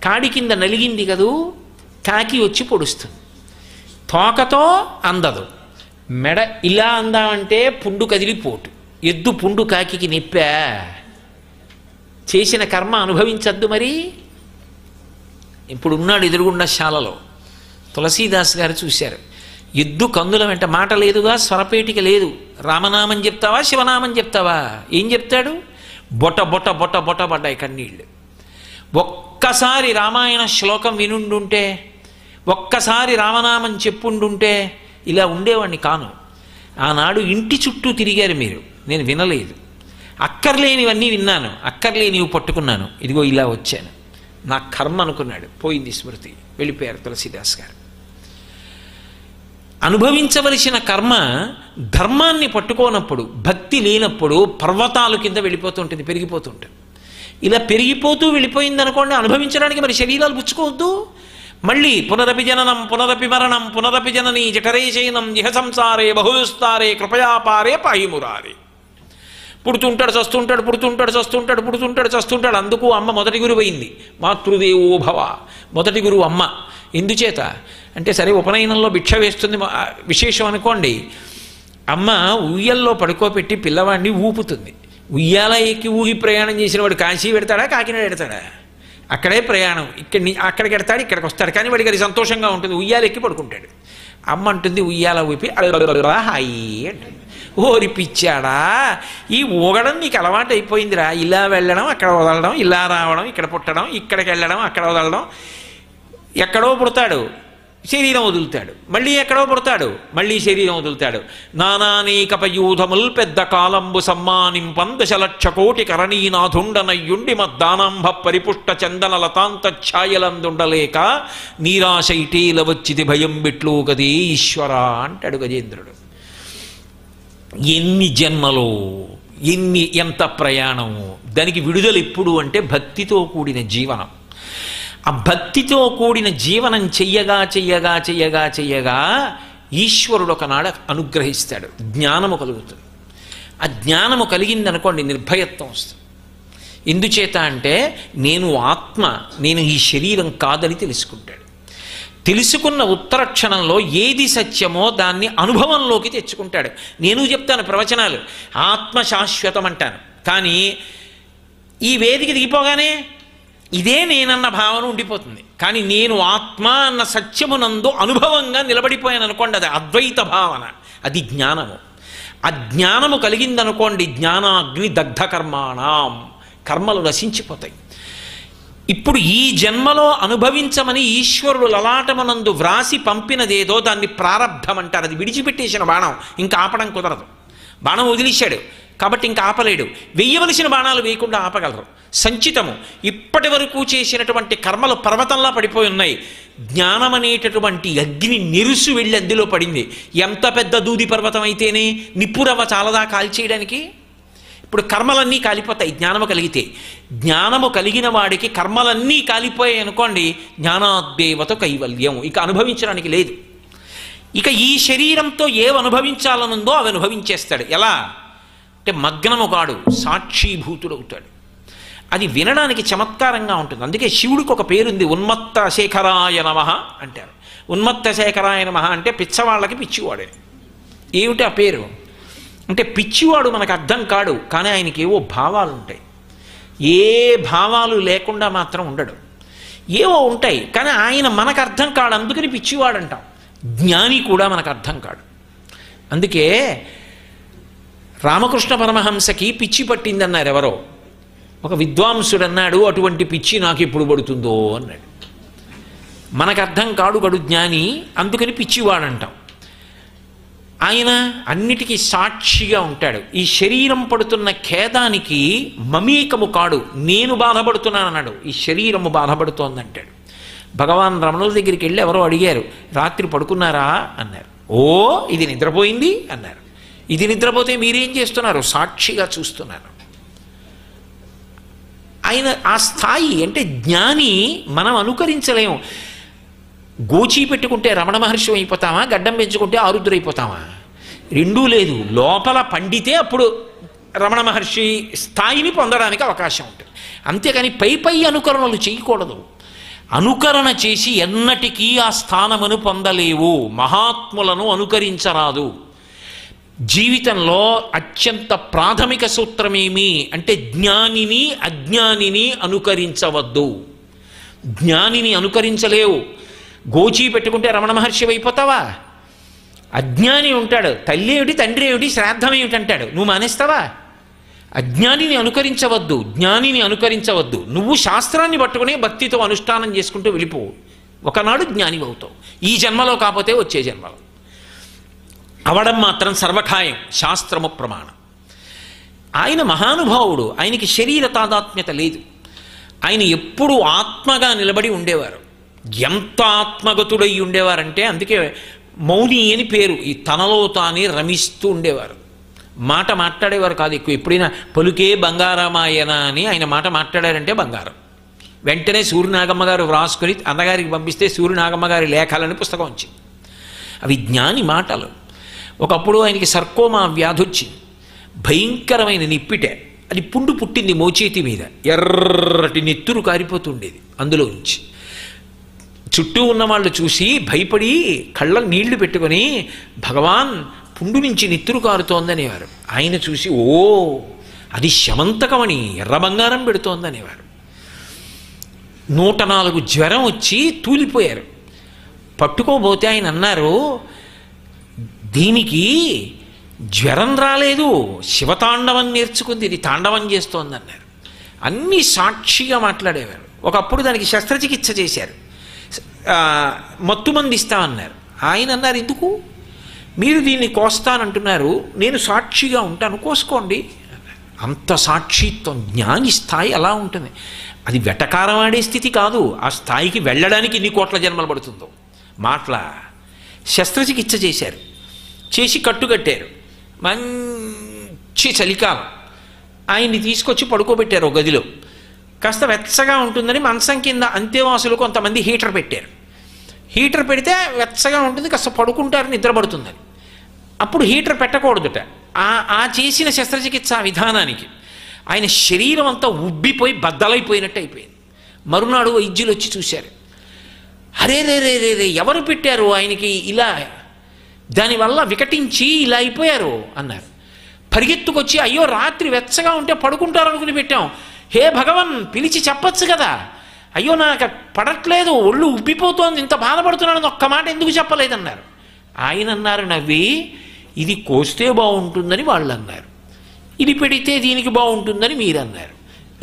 కాడి కింద నలిగింది కదూ, కాకి వచ్చి పొడుస్తుంది. తోకతో అందదు, మెడ ఇలా అందామంటే పుండు కదిలిపోటు. ఎద్దు పుండు కాకి నెప్పా. చేసిన కర్మ అనుభవించద్దు మరి. ఇప్పుడు ఉన్నాడు ఎదురుగుండా శాలలో. తులసీదాస్ గారు చూశారు. ఎద్దు కందుల వెంట మాట లేదుగా, స్వరపేటిక లేదు. రామనామం చెప్తావా, శివనామం చెప్తావా? ఏం చెప్తాడు? బొట బొట బొట బొట పడ్డాయి కన్నీళ్ళు. ఒక్కసారి రామాయణ శ్లోకం వినుండుంటే, ఒక్కసారి రామనామం చెప్పుండుంటే ఇలా ఉండేవాడిని కాను. ఆనాడు ఇంటి చుట్టూ తిరిగారు మీరు, నేను వినలేదు. అక్కర్లేనివన్నీ విన్నాను, అక్కర్లేనివి పట్టుకున్నాను, ఇదిగో ఇలా వచ్చాను. నా కర్మ అనుకున్నాడు. పోయింది స్మృతి, వెళ్ళిపోయారు తులసీదాస్ గారు. అనుభవించవలసిన కర్మ ధర్మాన్ని పట్టుకోనప్పుడు, భక్తి లేనప్పుడు పర్వతాలు కింద వెళ్ళిపోతుంటుంది, పెరిగిపోతుంటుంది. ఇలా పెరిగిపోతూ వెళ్ళిపోయింది అనుకోండి, అనుభవించడానికి మరి శరీరాలు పుచ్చుకోవద్దు. మళ్ళీ పునరపి జననం పునరపి మరణం పునరపి జనని జఠరే శయనం ఇహ సంసారే బహుదుస్తారే కృపయాపారే పాహిమురారే. పుడుతుంటాడు చస్తుంటాడు, పుడుతుంటాడు చస్తుంటాడు, పుడుతుంటాడు చస్తుంటాడు. అందుకు అమ్మ మొదటి గురువు అయింది. మాతృదేవో భవ, మొదటి గురువు అమ్మ. ఎందుచేత అంటే సరే ఉపనయనంలో భిక్ష వేస్తుంది విశేషం అనుకోండి. అమ్మ ఉయ్యల్లో పడుకోబెట్టి పిల్లవాడిని ఊపుతుంది. ఉయ్యాల ఎక్కి ఊగి ప్రయాణం చేసిన వాడు కాశీ పెడతాడా కాకినాడ పెడతాడా? అక్కడే ప్రయాణం, అక్కడికి వెడతాడు ఇక్కడికి వస్తాడు, కానీ వాడికి అది సంతోషంగా ఉంటుంది. ఉయ్యాల ఎక్కి పడుకుంటాడు. అమ్మ అంటుంది ఉయ్యాల ఊపి హాయి అంటుంది. ఓరి పిచ్చాడా, ఈ ఊగడం నీకు అలవాటు అయిపోయిందిరా. ఇలా వెళ్ళడం అక్కడ వదలడం, ఇలా రావడం ఇక్కడ పుట్టడం, ఇక్కడికి వెళ్ళడం అక్కడ వదలడం. ఎక్కడో పుడతాడు శరీరం వదులుతాడు, మళ్ళీ ఎక్కడో పుడతాడు మళ్ళీ శరీరం వదులుతాడు. నానానేకపయూధముల్ పెద్ద కాలంబు సమ్మానింపం దశలక్ష కోటి కరణీనాథుండనయ్యుండి మద్దానాంభ పరిపుష్ట చందన లతాంత ఛాయలందుండలేక నీరాశ ఇటీల వచ్చిది భయం బిట్లు గది ఈశ్వర అంటాడు గజేంద్రుడు. ఎన్ని జన్మలో ఎంత ప్రయాణము. దానికి విడుదల ఎప్పుడు అంటే భక్తితో కూడిన జీవనం. ఆ భక్తితో కూడిన జీవనం చెయ్యగా చెయ్యగా చెయ్యగా చెయ్యగా ఈశ్వరుడు ఒకనాడు అనుగ్రహిస్తాడు, జ్ఞానము కలుగుతుంది. ఆ జ్ఞానము కలిగిందనుకోండి నిర్భయత్వం వస్తుంది. ఎందుచేత అంటే నేను ఆత్మ, నేను ఈ శరీరం కాదని తెలుసుకుంటాడు. తెలుసుకున్న ఉత్తర క్షణంలో ఏది సత్యమో దాన్ని అనుభవంలోకి తెచ్చుకుంటాడు. నేను చెప్తాను ప్రవచనాలు, ఆత్మ శాశ్వతం అంటాను, కానీ ఈ వేదిక దిగిపోగానే ఇదే నేనన్న భావన ఉండిపోతుంది. కానీ నేను ఆత్మ అన్న సత్యమునందు అనుభవంగా నిలబడిపోయాను అనుకోండి, అది అద్వైత భావన, అది జ్ఞానము. ఆ జ్ఞానము కలిగిందనుకోండి, జ్ఞానాగ్ని దగ్ధ కర్మాణం, కర్మలు నశించిపోతాయి. ఇప్పుడు ఈ జన్మలో అనుభవించమని ఈశ్వరుడు లలాటమునందు వ్రాసి పంపినదేదో దాన్ని ప్రారబ్ధం అంటారు. అది విడిచిపెట్టేసిన బాణం, ఇంకా ఆపడం కుదరదు. బాణం వదిలేశాడు కాబట్టి ఇంకా ఆపలేడు. వెయ్యవలసిన బాణాలు వేయకుండా ఆపగలరు. సంచితము, ఇప్పటి వరకు చేసినటువంటి కర్మలు పర్వతంలా పడిపోయి ఉన్నాయి. జ్ఞానం అనేటటువంటి అగ్ని నిరుసు వెళ్ళి అందులో పడింది. ఎంత పెద్ద దూది పర్వతం అయితేనే నిప్పురవ్వ చాలదా కాల్చేయడానికి? ఇప్పుడు కర్మలన్నీ కాలిపోతాయి జ్ఞానము కలిగితే. జ్ఞానము కలిగిన వాడికి కర్మలన్నీ కాలిపోయాయి అనుకోండి, జ్ఞానాద్దేవత కైవల్యం, ఇక అనుభవించడానికి లేదు. ఇక ఈ శరీరంతో ఏవి అనుభవించాలనుందో అవి అనుభవించేస్తాడు. ఎలా అంటే మగ్నము కాడు, సాక్షీభూతుడవుతాడు. అది వినడానికి చమత్కారంగా ఉంటుంది. అందుకే శివుడికి ఒక పేరుంది, ఉన్మత్త శేఖరాయ నమః అంటారు. ఉన్మత్త శేఖరాయ నమః అంటే పిచ్చవాళ్ళకి పిచ్చివాడే. ఏమిటి ఆ పేరు అంటే, పిచ్చివాడు మనకు అర్థం కాడు, కానీ ఆయనకి ఏవో భావాలు ఉంటాయి. ఏ భావాలు లేకుండా మాత్రం ఉండడు, ఏవో ఉంటాయి, కానీ ఆయన మనకు అర్థం కాడు, అందుకని పిచ్చివాడు అంటాం. జ్ఞాని కూడా మనకు అర్థం కాడు. అందుకే రామకృష్ణ పరమహంసకి పిచ్చి పట్టిందన్నారు ఎవరో. ఒక విద్వాంసుడు అన్నాడు, అటువంటి పిచ్చి నాకు ఎప్పుడు పడుతుందో అన్నాడు. మనకు అర్థం కాడు గడు జ్ఞాని, అందుకని పిచ్చివాడంటాం. ఆయన అన్నిటికీ సాక్షిగా ఉంటాడు. ఈ శరీరం పడుతున్న ఖేదానికి మమేకము కాడు, నేను బాధపడుతున్నాను అన్నాడు, ఈ శరీరము బాధపడుతోందంటాడు. భగవాన్ రమణుల దగ్గరికి వెళ్ళి ఎవరో అడిగారు, రాత్రి పడుకున్నారా అన్నారు. ఓ ఇది నిద్రపోయింది అన్నారు. ఇది నిద్రపోతే మీరేం చేస్తున్నారు? సాక్షిగా చూస్తున్నారు. ఆయన ఆ స్థాయి అంటే జ్ఞాని మనం అనుకరించలేము. గోచీ పెట్టుకుంటే రమణ మహర్షి అయిపోతామా, గడ్డం పెంచుకుంటే ఆరుద్రైపోతామా? రెండూ లేదు. లోపల పండితే అప్పుడు రమణ మహర్షి స్థాయిని పొందడానికి అవకాశం ఉంటుంది. అంతేకాని పై పై అనుకరణలు చేయకూడదు. అనుకరణ చేసి ఎన్నటికీ ఆ స్థానమును పొందలేవు. మహాత్ములను అనుకరించరాదు. జీవితంలో అత్యంత ప్రాథమిక సూత్రమేమి అంటే, జ్ఞానిని అజ్ఞానిని అనుకరించవద్దు. జ్ఞానిని అనుకరించలేవు. గోచీ పెట్టుకుంటే రమణ మహర్షి అయిపోతావా? అజ్ఞాని ఉంటాడు, తల్లి ఏమిటి తండ్రి ఏమిటి శ్రాద్ధం ఏమిటి అంటాడు, నువ్వు మానేస్తావా? అజ్ఞానిని అనుకరించవద్దు, జ్ఞానిని అనుకరించవద్దు. నువ్వు శాస్త్రాన్ని పట్టుకుని భక్తితో అనుష్ఠానం చేసుకుంటూ వెళ్ళిపోవు. ఒకనాడు జ్ఞాని అవుతావు. ఈ జన్మలో కాకపోతే వచ్చే జన్మలో అవడం మాత్రం సర్వఖాయం, శాస్త్రము ప్రమాణం. ఆయన మహానుభావుడు, ఆయనకి శరీర తాదాత్మ్యత లేదు. ఆయన ఎప్పుడూ ఆత్మగా నిలబడి ఉండేవారు. ఎంత ఆత్మగతుడై ఉండేవారంటే, అందుకే మౌని అని పేరు. ఈ తనలో తానే రమిస్తూ ఉండేవారు. మాట మాట్లాడేవారు కాదు ఎక్కువ. ఎప్పుడైనా పలుకే బంగారమాయన అని ఆయన మాట మాట్లాడారంటే బంగారం. వెంటనే సూర్యనాగమ్మ గారు వ్రాసుకొని అన్నగారికి పంపిస్తే సూర్యనాగమ్మ గారి లేఖలని పుస్తకం వచ్చింది. అవి జ్ఞాని మాటలు. ఒకప్పుడు ఆయనకి సర్కోమా వ్యాధి వచ్చింది, భయంకరమైన నిప్పిటే. అది పుండు పుట్టింది మోచేతి మీద, ఎర్రటి నెత్తురు కారిపోతుండేది అందులో నుంచి. చుట్టూ ఉన్న వాళ్ళు చూసి భయపడి కళ్ళ నీళ్లు పెట్టుకొని భగవాన్ పుండు నుంచి నెత్తురు కారుతోందనేవారు. ఆయన చూసి ఓ అది శమంతకమణి ఎర్ర బంగారం పెడుతోందనేవారు. 104 జ్వరం వచ్చి తూలిపోయారు. పట్టుకోబోతే ఆయన అన్నారు, దీనికి జ్వరం రాలేదు, శివతాండవం నేర్చుకుంది, ఇది తాండవం చేస్తోందన్నారు. అన్నీ సాక్షిగా మాట్లాడేవారు. ఒకప్పుడు దానికి శస్త్రచికిత్స చేశారు, మత్తుమంది ఇస్తామన్నారు. ఆయన అన్నారు, ఎందుకు మీరు దీన్ని కోస్తానంటున్నారు, నేను సాక్షిగా ఉంటాను, కోసుకోండి. అంత సాక్షిత్వం, జ్ఞాని స్థాయి అలా ఉంటుంది. అది వెటకారం ఆడే స్థితి కాదు. ఆ స్థాయికి వెళ్ళడానికి ఎన్ని కోట్ల జన్మలు పడుతుందో. మాటల శస్త్రచికిత్స చేశారు, చేసి కట్టుకట్టారు. మంచి చలికాలం. ఆయన్ని తీసుకొచ్చి పడుకోబెట్టారు ఒక గదిలో. కాస్త వెచ్చగా ఉంటుందని మంచం కింద అంతేవాసులు కొంతమంది హీటర్ పెట్టారు. హీటర్ పెడితే వెచ్చగా ఉంటుంది, కాస్త పడుకుంటారు, నిద్రపడుతుందని. అప్పుడు హీటర్ పెట్టకూడదుట. ఆ చేసిన శస్త్రచికిత్స విధానానికి ఆయన శరీరం అంతా ఉబ్బిపోయి బద్దలైపోయినట్టు అయిపోయింది. మరునాడు వైద్యులు వచ్చి చూశారు. అరే రే రే రే రే ఎవరు పెట్టారు ఆయనకి ఇలా, దానివల్ల వికటించి ఇలా అయిపోయారు అన్నారు. పరిగెత్తుకొచ్చి, అయ్యో రాత్రి వెచ్చగా ఉంటే పడుకుంటారు అనుకుని పెట్టాం, హే భగవన్ పిలిచి చెప్పచ్చు కదా, అయ్యో నాకు పడట్లేదు, ఒళ్ళు ఉబ్బిపోతోంది, ఇంత బాధపడుతున్నాను, ఒక్క మాట ఎందుకు చెప్పలేదన్నారు. ఆయన అన్నారు నవ్వి, ఇది కోస్తే బాగుంటుందని వాళ్ళు అన్నారు, ఇది పెడితే దీనికి బాగుంటుందని మీరు అన్నారు,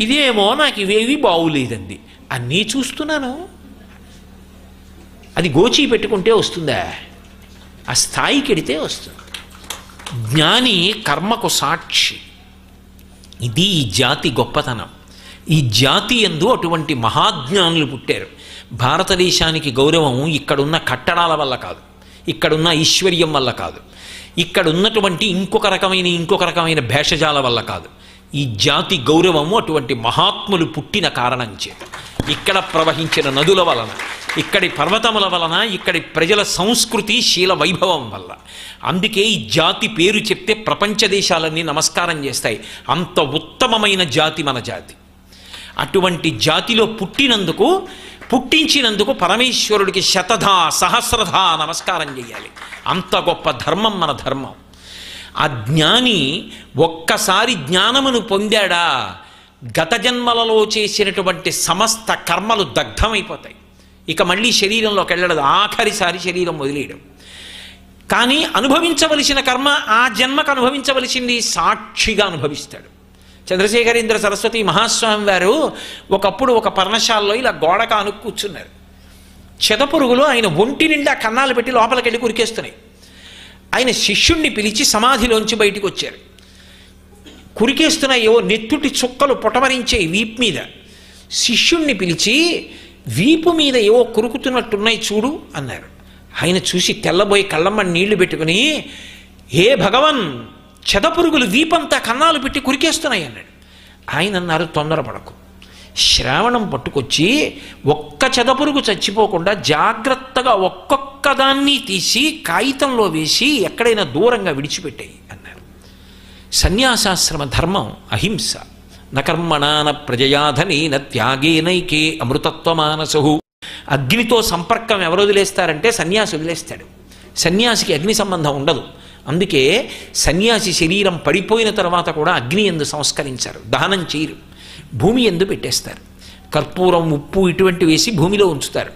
ఇదేమో నాకు ఇవేవి బాగులేదండి, అన్నీ చూస్తున్నాను. అది గోచి పెట్టుకుంటే వస్తుందా? ఆ స్థాయికి ఎడితే వస్తుంది. జ్ఞాని కర్మకు సాక్షి. ఇది ఈ జాతి గొప్పతనం. ఈ జాతి యందు అటువంటి మహాజ్ఞానులు పుట్టారు. భారతదేశానికి గౌరవం ఇక్కడున్న కట్టడాల వల్ల కాదు, ఇక్కడున్న ఐశ్వర్యం వల్ల కాదు, ఇక్కడ ఉన్నటువంటి ఇంకొక రకమైన భేషజాల వల్ల కాదు. ఈ జాతి గౌరవము అటువంటి మహాత్ములు పుట్టిన కారణం చేత, ఇక్కడ ప్రవహించిన నదుల వలన, ఇక్కడి పర్వతముల వలన, ఇక్కడి ప్రజల సంస్కృతి శీల వైభవం వల్ల. అందుకే ఈ జాతి పేరు చెప్తే ప్రపంచ దేశాలన్నీ నమస్కారం చేస్తాయి. అంత ఉత్తమమైన జాతి మన జాతి. అటువంటి జాతిలో పుట్టించినందుకు పరమేశ్వరుడికి శతధా సహస్రధా నమస్కారం చేయాలి. అంత గొప్ప ధర్మం మన ధర్మం. ఆ జ్ఞాని ఒక్కసారి జ్ఞానమును పొందాడా, గత జన్మలలో చేసినటువంటి సమస్త కర్మలు దగ్ధమైపోతాయి. ఇక మళ్ళీ శరీరంలోకి వెళ్ళడదు, ఆఖరిసారి శరీరం వదిలేయడం. కానీ అనుభవించవలసిన కర్మ ఆ జన్మకు అనుభవించవలసింది సాక్షిగా అనుభవిస్తాడు. చంద్రశేఖరేంద్ర సరస్వతి మహాస్వామి వారు ఒకప్పుడు ఒక పర్ణశాలలో ఇలా గోడక అను కూర్చున్నారు. చెదపురుగులు ఆయన ఒంటి నిండా కన్నాలు పెట్టి లోపలికి వెళ్ళి కురికేస్తున్నాయి. ఆయన శిష్యుణ్ణి పిలిచి సమాధిలోంచి బయటికి వచ్చారు. కురికేస్తున్నాయో నెత్తుటి చుక్కలు పొటమరించే వీపు మీద. శిష్యుణ్ణి పిలిచి, వీపు మీద ఏవో కురుకుతున్నట్టున్నాయి చూడు అన్నారు. ఆయన చూసి తెల్లబోయి కళ్ళమ్మని నీళ్లు పెట్టుకుని, హే భగవన్, చెదపురుగులు వీపంతా కన్నాలు పెట్టి కురికేస్తున్నాయి అన్నాడు. ఆయన అన్నారు, తొందరపడకు, శ్రావణం పట్టుకొచ్చి ఒక్క చెదపురుగు చచ్చిపోకుండా జాగ్రత్తగా ఒక్కొక్క దాన్ని తీసి కాగితంలో వేసి ఎక్కడైనా దూరంగా విడిచిపెట్టాయి అన్నారు. సన్యాసాశ్రమ ధర్మం అహింస. నకర్మణాన ప్రజయాధనేన త్యాగేనైకే అమృతత్వమానసు. అగ్నితో సంపర్కం ఎవరు వదిలేస్తారంటే సన్యాసి వదిలేస్తాడు. సన్యాసికి అగ్ని సంబంధం ఉండదు. అందుకే సన్యాసి శరీరం పడిపోయిన తర్వాత కూడా అగ్ని యందు సంస్కరించారు, దహనం చేయరు, భూమి యందు పెట్టేస్తారు. కర్పూరం, ఉప్పు ఇటువంటి వేసి భూమిలో ఉంచుతారు.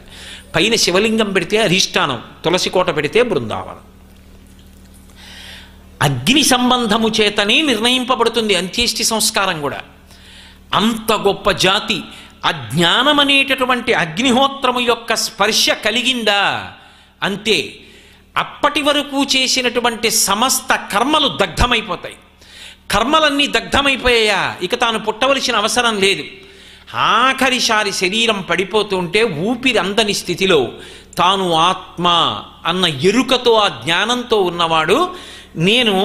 పైన శివలింగం పెడితే అధిష్టానం, తులసి కోట పెడితే బృందావనం. అగ్ని సంబంధము చేతనే నిర్ణయింపబడుతుంది అంత్యేష్టి సంస్కారం కూడా. అంత గొప్ప జాతి. అజ్ఞానం అనేటటువంటి అగ్నిహోత్రము యొక్క స్పర్శ కలిగిందా అంతే, అప్పటి వరకు చేసినటువంటి సమస్త కర్మలు దగ్ధమైపోతాయి. కర్మలన్నీ దగ్ధమైపోయాయా, ఇక తాను పుట్టవలసిన అవసరం లేదు. ఆఖరిసారి శరీరం పడిపోతుంటే ఊపిరి అందని స్థితిలో తాను ఆత్మ అన్న ఎరుకతో, ఆ జ్ఞానంతో ఉన్నవాడు, నేను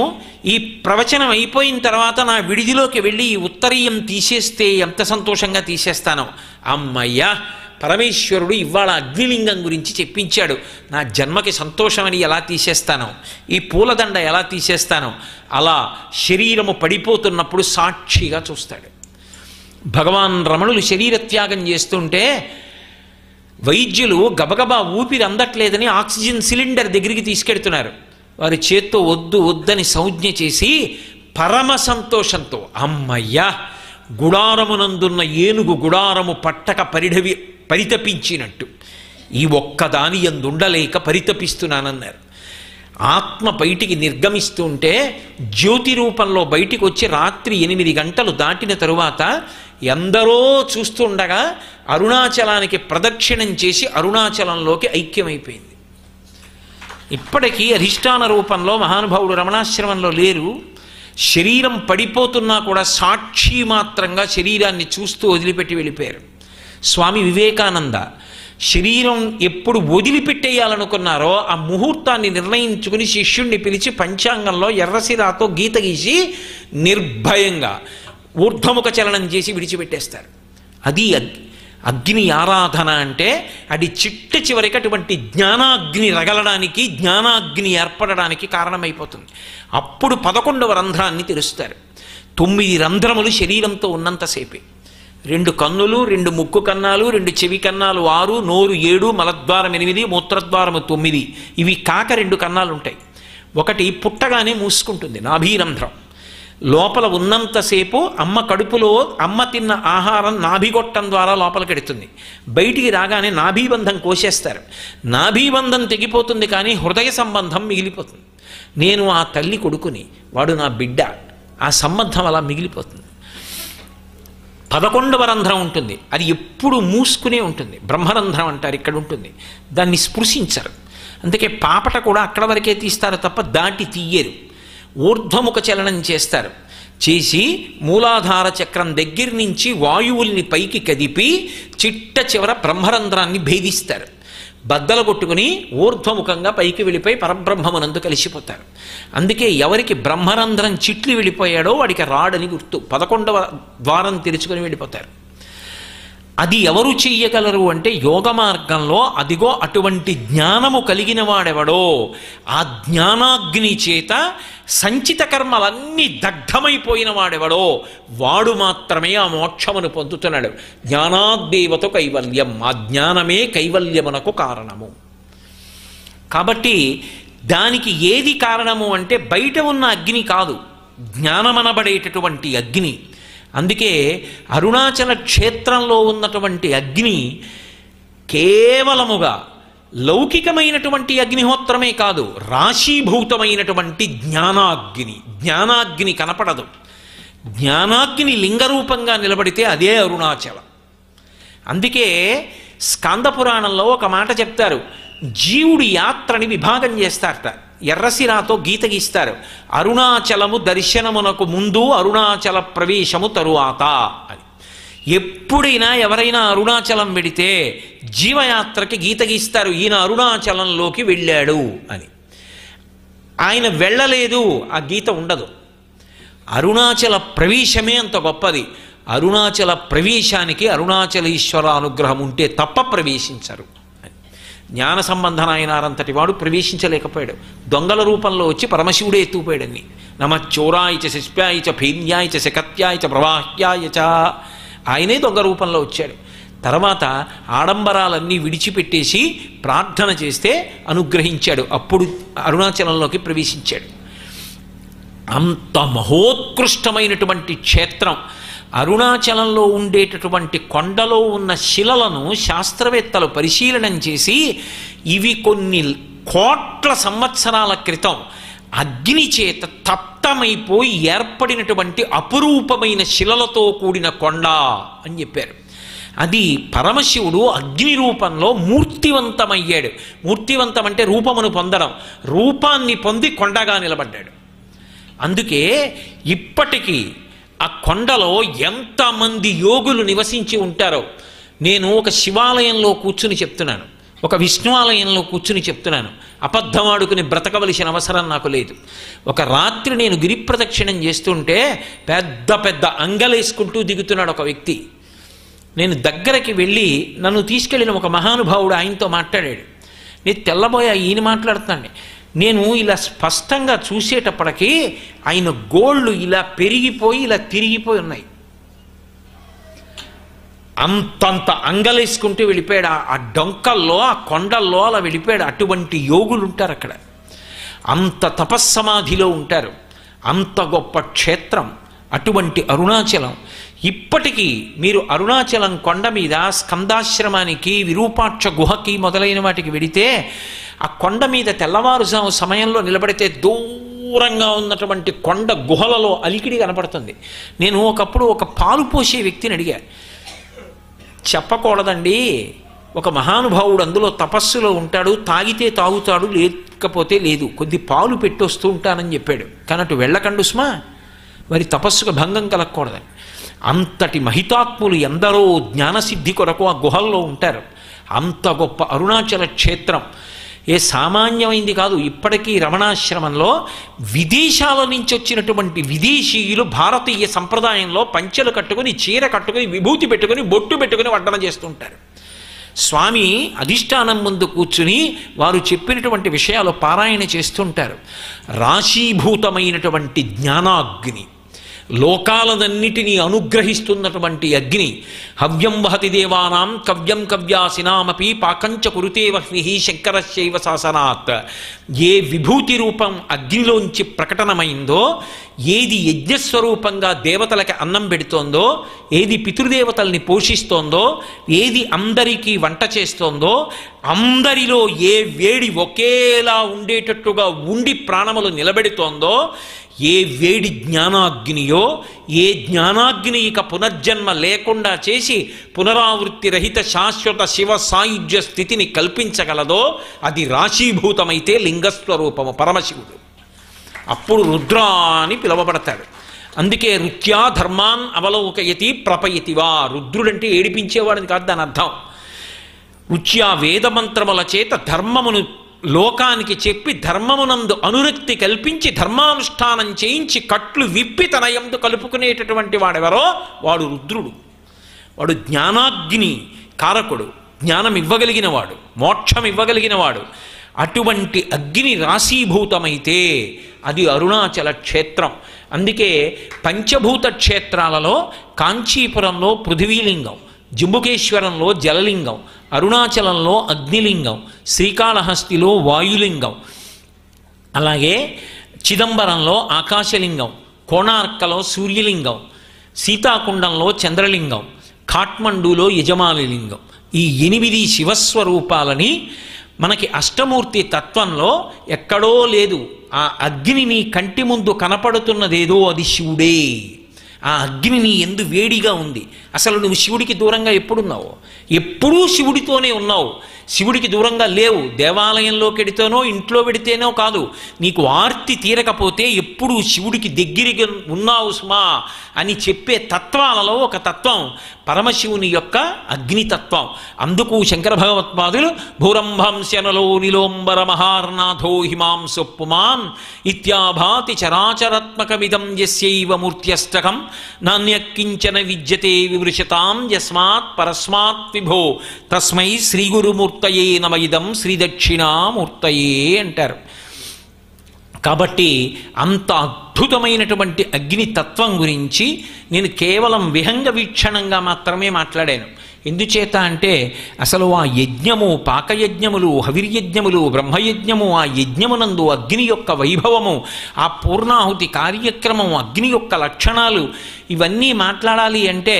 ఈ ప్రవచనం అయిపోయిన తర్వాత నా విడిదిలోకి వెళ్ళి ఈ ఉత్తరీయం తీసేస్తే ఎంత సంతోషంగా తీసేస్తానో, అమ్మయ్యా పరమేశ్వరుడు ఇవాళ అగ్నిలింగం గురించి చెప్పించాడు, నా జన్మకి సంతోషమని ఎలా తీసేస్తానో, ఈ పూలదండ ఎలా తీసేస్తానో, అలా శరీరము పడిపోతున్నప్పుడు సాక్షిగా చూస్తాడు. భగవాన్ రమణులు శరీరత్యాగం చేస్తుంటే వైద్యులు గబగబా ఊపిరి అందట్లేదని ఆక్సిజన్ సిలిండర్ దగ్గరికి తీసుకెడుతున్నారు. వారి చేత్తో వద్దు వద్దని సంజ్ఞ చేసి పరమ సంతోషంతో, అమ్మయ్యా, గుడారమునందున్న ఏనుగు గుడారము పట్టక పరితపించినట్టు ఈ ఒక్కదాని యందుండలేక పరితపిస్తున్నానన్నారు. ఆత్మ బయటికి నిర్గమిస్తుంటే జ్యోతి రూపంలో బయటికి వచ్చి రాత్రి 8 గంటలు దాటిన తరువాత ఎందరో చూస్తుండగా అరుణాచలానికి ప్రదక్షిణం చేసి అరుణాచలంలోకి ఐక్యమైపోయింది. ఇప్పటికీ అధిష్టాన రూపంలో మహానుభావుడు రమణాశ్రమంలో లేరు. శరీరం పడిపోతున్నా కూడా సాక్షి మాత్రంగా శరీరాన్ని చూస్తూ వదిలిపెట్టి వెళ్ళిపోయారు. స్వామి వివేకానంద శరీరం ఎప్పుడు వదిలిపెట్టేయాలనుకున్నారో ఆ ముహూర్తాన్ని నిర్ణయించుకుని శిష్యుణ్ణి పిలిచి పంచాంగంలో ఎర్రసిరాతో గీత గీసి నిర్భయంగా ఊర్ధ్వముఖ చలనం చేసి విడిచిపెట్టేస్తారు. అది అగ్ని ఆరాధన అంటే. అది చిట్ట చివరికి అటువంటి జ్ఞానాగ్ని రగలడానికి, జ్ఞానాగ్ని ఏర్పడడానికి కారణమైపోతుంది. అప్పుడు 11వ రంధ్రాన్ని తెరుస్తారు. 9 రంధ్రములు శరీరంతో ఉన్నంతసేపే. 2 కన్నులు, 2 ముక్కు కన్నాలు, 2 చెవి కన్నాలు 6, నోరు 7, మలద్వారం 8, మూత్రద్వారము 9. ఇవి కాక 2 కన్నాలు ఉంటాయి. ఒకటి పుట్టగానే మూసుకుంటుంది, నాభీరంధ్రం. లోపల ఉన్నంతసేపు అమ్మ కడుపులో అమ్మ తిన్న ఆహారం నాభిగొట్టం ద్వారా లోపలికెడుతుంది. బయటికి రాగానే నాభీబంధం కోసేస్తారు. నాభీబంధం తెగిపోతుంది, కానీ హృదయ సంబంధం మిగిలిపోతుంది. నేను ఆ తల్లి కొడుకుని, వాడు నా బిడ్డ, ఆ సంబంధం అలా మిగిలిపోతుంది. 11వ రంధ్రం ఉంటుంది, అది ఎప్పుడు మూసుకునే ఉంటుంది. బ్రహ్మరంధ్రం అంటారు, ఇక్కడ ఉంటుంది. దాన్ని స్పృశించరు. అందుకే పాపట కూడా అక్కడ వరకే తీస్తారు తప్ప దాటి తీయరు. ఊర్ధ్వముఖ చలనం చేస్తారు. చేసి మూలాధార చక్రం దగ్గర నుంచి వాయువుల్ని పైకి కదిపి చిట్ట చివర బ్రహ్మరంధ్రాన్ని భేదిస్తారు. బద్దలు కొట్టుకుని ఊర్ధ్వముఖంగా పైకి వెళ్ళిపోయి పరబ్రహ్మమునందు కలిసిపోతారు. అందుకే ఎవరికి బ్రహ్మరంధ్రం చిట్లు వెళ్ళిపోయాడో వాడికి రాడని గుర్తు. 11వ ద్వారం తెరుచుకొని వెళ్ళిపోతారు. అది ఎవరు చెయ్యగలరు అంటే యోగ మార్గంలో అదిగో అటువంటి జ్ఞానము కలిగిన వాడెవడో, ఆ జ్ఞానాగ్ని చేత సంచిత కర్మలన్నీ దగ్ధమైపోయిన వాడెవడో వాడు మాత్రమే ఆ మోక్షమును పొందుతున్నాడు. జ్ఞానాద్దేవత కైవల్యం, ఆ జ్ఞానమే కైవల్యమునకు కారణము. కాబట్టి దానికి ఏది కారణము అంటే బయట ఉన్న అగ్ని కాదు, జ్ఞానమనబడేటటువంటి అగ్ని. అందుకే అరుణాచల క్షేత్రంలో ఉన్నటువంటి అగ్ని కేవలముగా లౌకికమైనటువంటి అగ్నిహోత్రమే కాదు, రాశీభూతమైనటువంటి జ్ఞానాగ్ని. జ్ఞానాగ్ని కనపడదు. జ్ఞానాగ్ని లింగరూపంగా నిలబడితే అదే అరుణాచలం. అందుకే స్కాందపురాణంలో ఒక మాట చెప్తారు, జీవుడి యాత్రని విభాగం చేస్తారట. ఎర్రసిరాతో గీత గీస్తారు, అరుణాచలము దర్శనమునకు ముందు, అరుణాచల ప్రవేశము తరువాత అని. ఎప్పుడైనా ఎవరైనా అరుణాచలం వెడితే జీవయాత్రకి గీత గీస్తారు, ఈయన అరుణాచలంలోకి వెళ్ళాడు అని. ఆయన వెళ్ళలేదు, ఆ గీత ఉండదు. అరుణాచల ప్రవేశమే అంత గొప్పది. అరుణాచల ప్రవేశానికి అరుణాచలేశ్వర అనుగ్రహం ఉంటే తప్ప ప్రవేశించరు. జ్ఞాన సంబంధనాయనారంతటి వాడు ప్రవేశించలేకపోయాడు. దొంగల రూపంలో వచ్చి పరమశివుడే ఎత్తుకుపోయాడని. నమశ్చోరాయచ శిష్ప్యాయచ భేన్యాయచ శకత్యాయచ ప్రవాహ్యాయచ, ఆయనే దొంగ రూపంలో వచ్చాడు. తర్వాత ఆడంబరాలన్నీ విడిచిపెట్టేసి ప్రార్థన చేస్తే అనుగ్రహించాడు. అప్పుడు అరుణాచలంలోకి ప్రవేశించాడు. అంత మహోత్కృష్టమైనటువంటి క్షేత్రం. అరుణాచలంలో ఉండేటటువంటి కొండలో ఉన్న శిలలను శాస్త్రవేత్తలు పరిశీలనం చేసి ఇవి కొన్ని కోట్ల సంవత్సరాల క్రితం అగ్ని చేత తప్తమైపోయి ఏర్పడినటువంటి అపురూపమైన శిలలతో కూడిన కొండ అని చెప్పారు. అది పరమశివుడు అగ్ని రూపంలో మూర్తివంతమయ్యాడు. మూర్తివంతం అంటే రూపమును పొందడం. రూపాన్ని పొంది కొండగా నిలబడ్డాడు. అందుకే ఇప్పటికీ ఆ కొండలో ఎంతమంది యోగులు నివసించి ఉంటారో. నేను ఒక శివాలయంలో కూర్చుని చెప్తున్నాను, ఒక విష్ణు ఆలయంలో కూర్చుని చెప్తున్నాను. అబద్ధమాడుకుని బ్రతకవలసిన అవసరం నాకు లేదు. ఒక రాత్రి నేను గిరి ప్రదక్షిణం చేస్తుంటే పెద్ద పెద్ద అంగలేసుకుంటూ దిగుతున్నాడు ఒక వ్యక్తి. నేను దగ్గరికి వెళ్ళి నన్ను తీసుకెళ్ళిన ఒక మహానుభావుడు ఆయనతో మాట్లాడాడు. నేను తెల్లబోయా, ఈయన మాట్లాడుతున్నాను. నేను ఇలా స్పష్టంగా చూసేటప్పటికీ ఆయన గోళ్ళు ఇలా పెరిగిపోయి ఇలా తిరిగిపోయి ఉన్నాయి. అంతంత అంగలేసుకుంటూ వెళ్ళిపోయాడు. ఆ డొంకల్లో, ఆ కొండల్లో అలా వెళ్ళిపోయాడు. అటువంటి యోగులు ఉంటారు అక్కడ, అంత తపస్సమాధిలో ఉంటారు. అంత గొప్ప క్షేత్రం అటువంటి అరుణాచలం. ఇప్పటికీ మీరు అరుణాచలం కొండ మీద స్కందాశ్రమానికి, విరూపాక్ష గుహకి మొదలైన వాటికి వెడితే ఆ కొండ మీద తెల్లవారుజాము సమయంలో నిలబడితే దూరంగా ఉన్నటువంటి కొండ గుహలలో అలికిడి కనపడుతుంది. నేను ఒకప్పుడు ఒక పాలు పోసే వ్యక్తిని అడిగా, చెప్పకూడదండి, ఒక మహానుభావుడు అందులో తపస్సులో ఉంటాడు, తాగితే తాగుతాడు, లేకపోతే లేదు, కొద్ది పాలు పెట్టొస్తూ ఉంటానని చెప్పాడు. కానీ అటు వెళ్ళకండు సుమా, వారి తపస్సుకు భంగం కలగకూడదని. అంతటి మహితాత్ములు ఎందరో జ్ఞానసిద్ధి కొరకు ఆ గుహల్లో ఉంటారు. అంత గొప్ప అరుణాచల క్షేత్రం ఏ సామాన్యమైంది కాదు. ఇప్పటికీ రమణాశ్రమంలో విదేశాల నుంచి వచ్చినటువంటి విదేశీయులు భారతీయ సంప్రదాయంలో పంచెలు కట్టుకుని, చీర కట్టుకుని, విభూతి పెట్టుకుని, బొట్టు పెట్టుకుని వడ్డన చేస్తుంటారు. స్వామి అధిష్టానం ముందు కూర్చుని వారు చెప్పినటువంటి విషయాలు పారాయణ చేస్తుంటారు. రాశీభూతమైనటువంటి జ్ఞానాగ్ని, లోకాలనన్నిటినీ అనుగ్రహిస్తున్నటువంటి అగ్ని. హవ్యం వహతి దేవానాం కవ్యం కవ్యాసినామపి పాకంచ కురుతే వహ్ని శంకరశైవ శాసనాత్. ఏ విభూతి రూపం అగ్నిలోంచి ప్రకటనమైందో, ఏది యజ్ఞస్వరూపంగా దేవతలకి అన్నం పెడుతోందో, ఏది పితృదేవతల్ని పోషిస్తోందో, ఏది అందరికీ వంట చేస్తోందో, అందరిలో ఏ వేడి ఒకేలా ఉండేటట్టుగా ఉండి ప్రాణములు నిలబెడుతోందో, ఏ వేడి జ్ఞానాగ్నియో, ఏ జ్ఞానాగ్ని ఇక పునర్జన్మ లేకుండా చేసి పునరావృత్తి రహిత శాశ్వత శివ సాయుధ్య స్థితిని కల్పించగలదో, అది రాశీభూతమైతే లింగస్వరూపము పరమశివుడు. అప్పుడు రుద్ర అని పిలువబడతాడు. అందుకే రుత్యా ధర్మాన్ అవలోకయతి ప్రపయతివా. రుద్రుడంటే ఏడిపించేవాడని కాదు దాని అర్థం. రుత్యా వేదమంత్రముల చేత ధర్మమును లోకానికి చెప్పి, ధర్మమునందు అనురక్తి కల్పించి, ధర్మానుష్ఠానం చేయించి, కట్లు విప్పి తన యందు కలుపుకునేటటువంటి వాడెవరో వాడు రుద్రుడు. వాడు జ్ఞానాగ్ని కారకుడు, జ్ఞానం ఇవ్వగలిగినవాడు, మోక్షం ఇవ్వగలిగినవాడు. అటువంటి అగ్ని రాశీభూతమైతే అది అరుణాచల క్షేత్రం. అందుకే పంచభూత క్షేత్రాలలో కాంచీపురంలో పృథివీలింగం, జంబుకేశ్వరంలో జలలింగం, అరుణాచలంలో అగ్నిలింగం, శ్రీకాళహస్తిలో వాయులింగం, అలాగే చిదంబరంలో ఆకాశలింగం, కోణార్కలో సూర్యలింగం, సీతాకుండంలో చంద్రలింగం, కాఠ్మండూలో యజమాలిలింగం. ఈ 8 శివస్వరూపాలని మనకి అష్టమూర్తి తత్వంలో ఎక్కడో లేదు. ఆ అగ్ని నీ కంటి ముందు కనపడుతున్నదేదో అది శివుడే. ఆ అగ్ని నీ ఎందు వేడిగా ఉంది. అసలు నువ్వు శివుడికి దూరంగా ఎప్పుడున్నావు? ఎప్పుడూ శివుడితోనే ఉన్నావు, శివుడికి దూరంగా లేవు. దేవాలయంలోకి వెడితేనో ఇంట్లో పెడితేనో కాదు, నీకు ఆర్తి తీరకపోతే ఎప్పుడూ శివుడికి దగ్గరగా ఉన్నావు సుమా అని చెప్పే తత్వాలలో ఒక తత్వం పరమశివుని యొక్క అగ్నితత్వం. అందుకు శంకర భగవత్పాదులు భూరంభంశనలో నిలోంబర మహార్నాథో హిమాంసు పుమాన్ ఇత్యాభాతి చరాచరాత్మకమిదం యస్యైవ మూర్త్యష్టకం నాణ్యకించన విద్యతే వివృశతాం యస్మాత్ పరస్మాత్ విభో తస్మై శ్రీ గురుమూర్తయే నమయిదం శ్రీ దక్షిణామూర్తయే అంటారు. కాబట్టి అంత అద్భుతమైనటువంటి అగ్నితత్వం గురించి నేను కేవలం విహంగ వీక్షణంగా మాత్రమే మాట్లాడాను. ఎందుచేత అంటే అసలు ఆ యజ్ఞము, పాకయజ్ఞములు, హవిర్యజ్ఞములు, బ్రహ్మయజ్ఞము, ఆ యజ్ఞమునందు అగ్ని యొక్క వైభవము, ఆ పూర్ణాహుతి కార్యక్రమం, అగ్ని యొక్క లక్షణాలు, ఇవన్నీ మాట్లాడాలి అంటే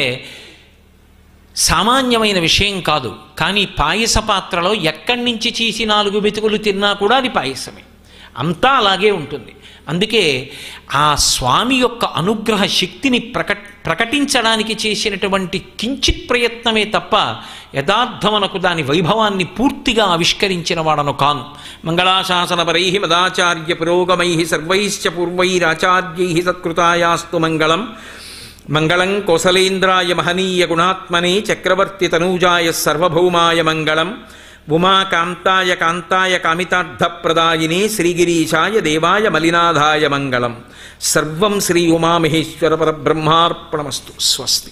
సామాన్యమైన విషయం కాదు. కానీ పాయస పాత్రలో ఎక్కడి నుంచి చీసి 4 మెతుకులు తిన్నా కూడా అది పాయసమే, అంతా అలాగే ఉంటుంది. అందుకే ఆ స్వామి యొక్క అనుగ్రహ శక్తిని ప్రకటించడానికి చేసినటువంటి కించిత్ ప్రయత్నమే తప్ప యథార్థమనకు దాని వైభవాన్ని పూర్తిగా ఆవిష్కరించిన వాడను కాను. మంగళాశాసనపరై మదాచార్య పురోగమై సర్వైశ్చ పూర్వైరాచార్యై సత్కృతాయాస్తు మంగళం. మంగళం కోసలేంద్రాయ మహనీయ గుణాత్మనే చక్రవర్తి తనూజాయ సర్వభౌమాయ మంగళం. ఉమాకాంతాయ కాంతాయ కామితార్థప్రదాయినే శ్రీగిరీశాయ దేవాయ మలినాథాయ మంగళం. సర్వం శ్రీ ఉమామహేశ్వర పరబ్రహ్మార్పణమస్తు. స్వస్తి.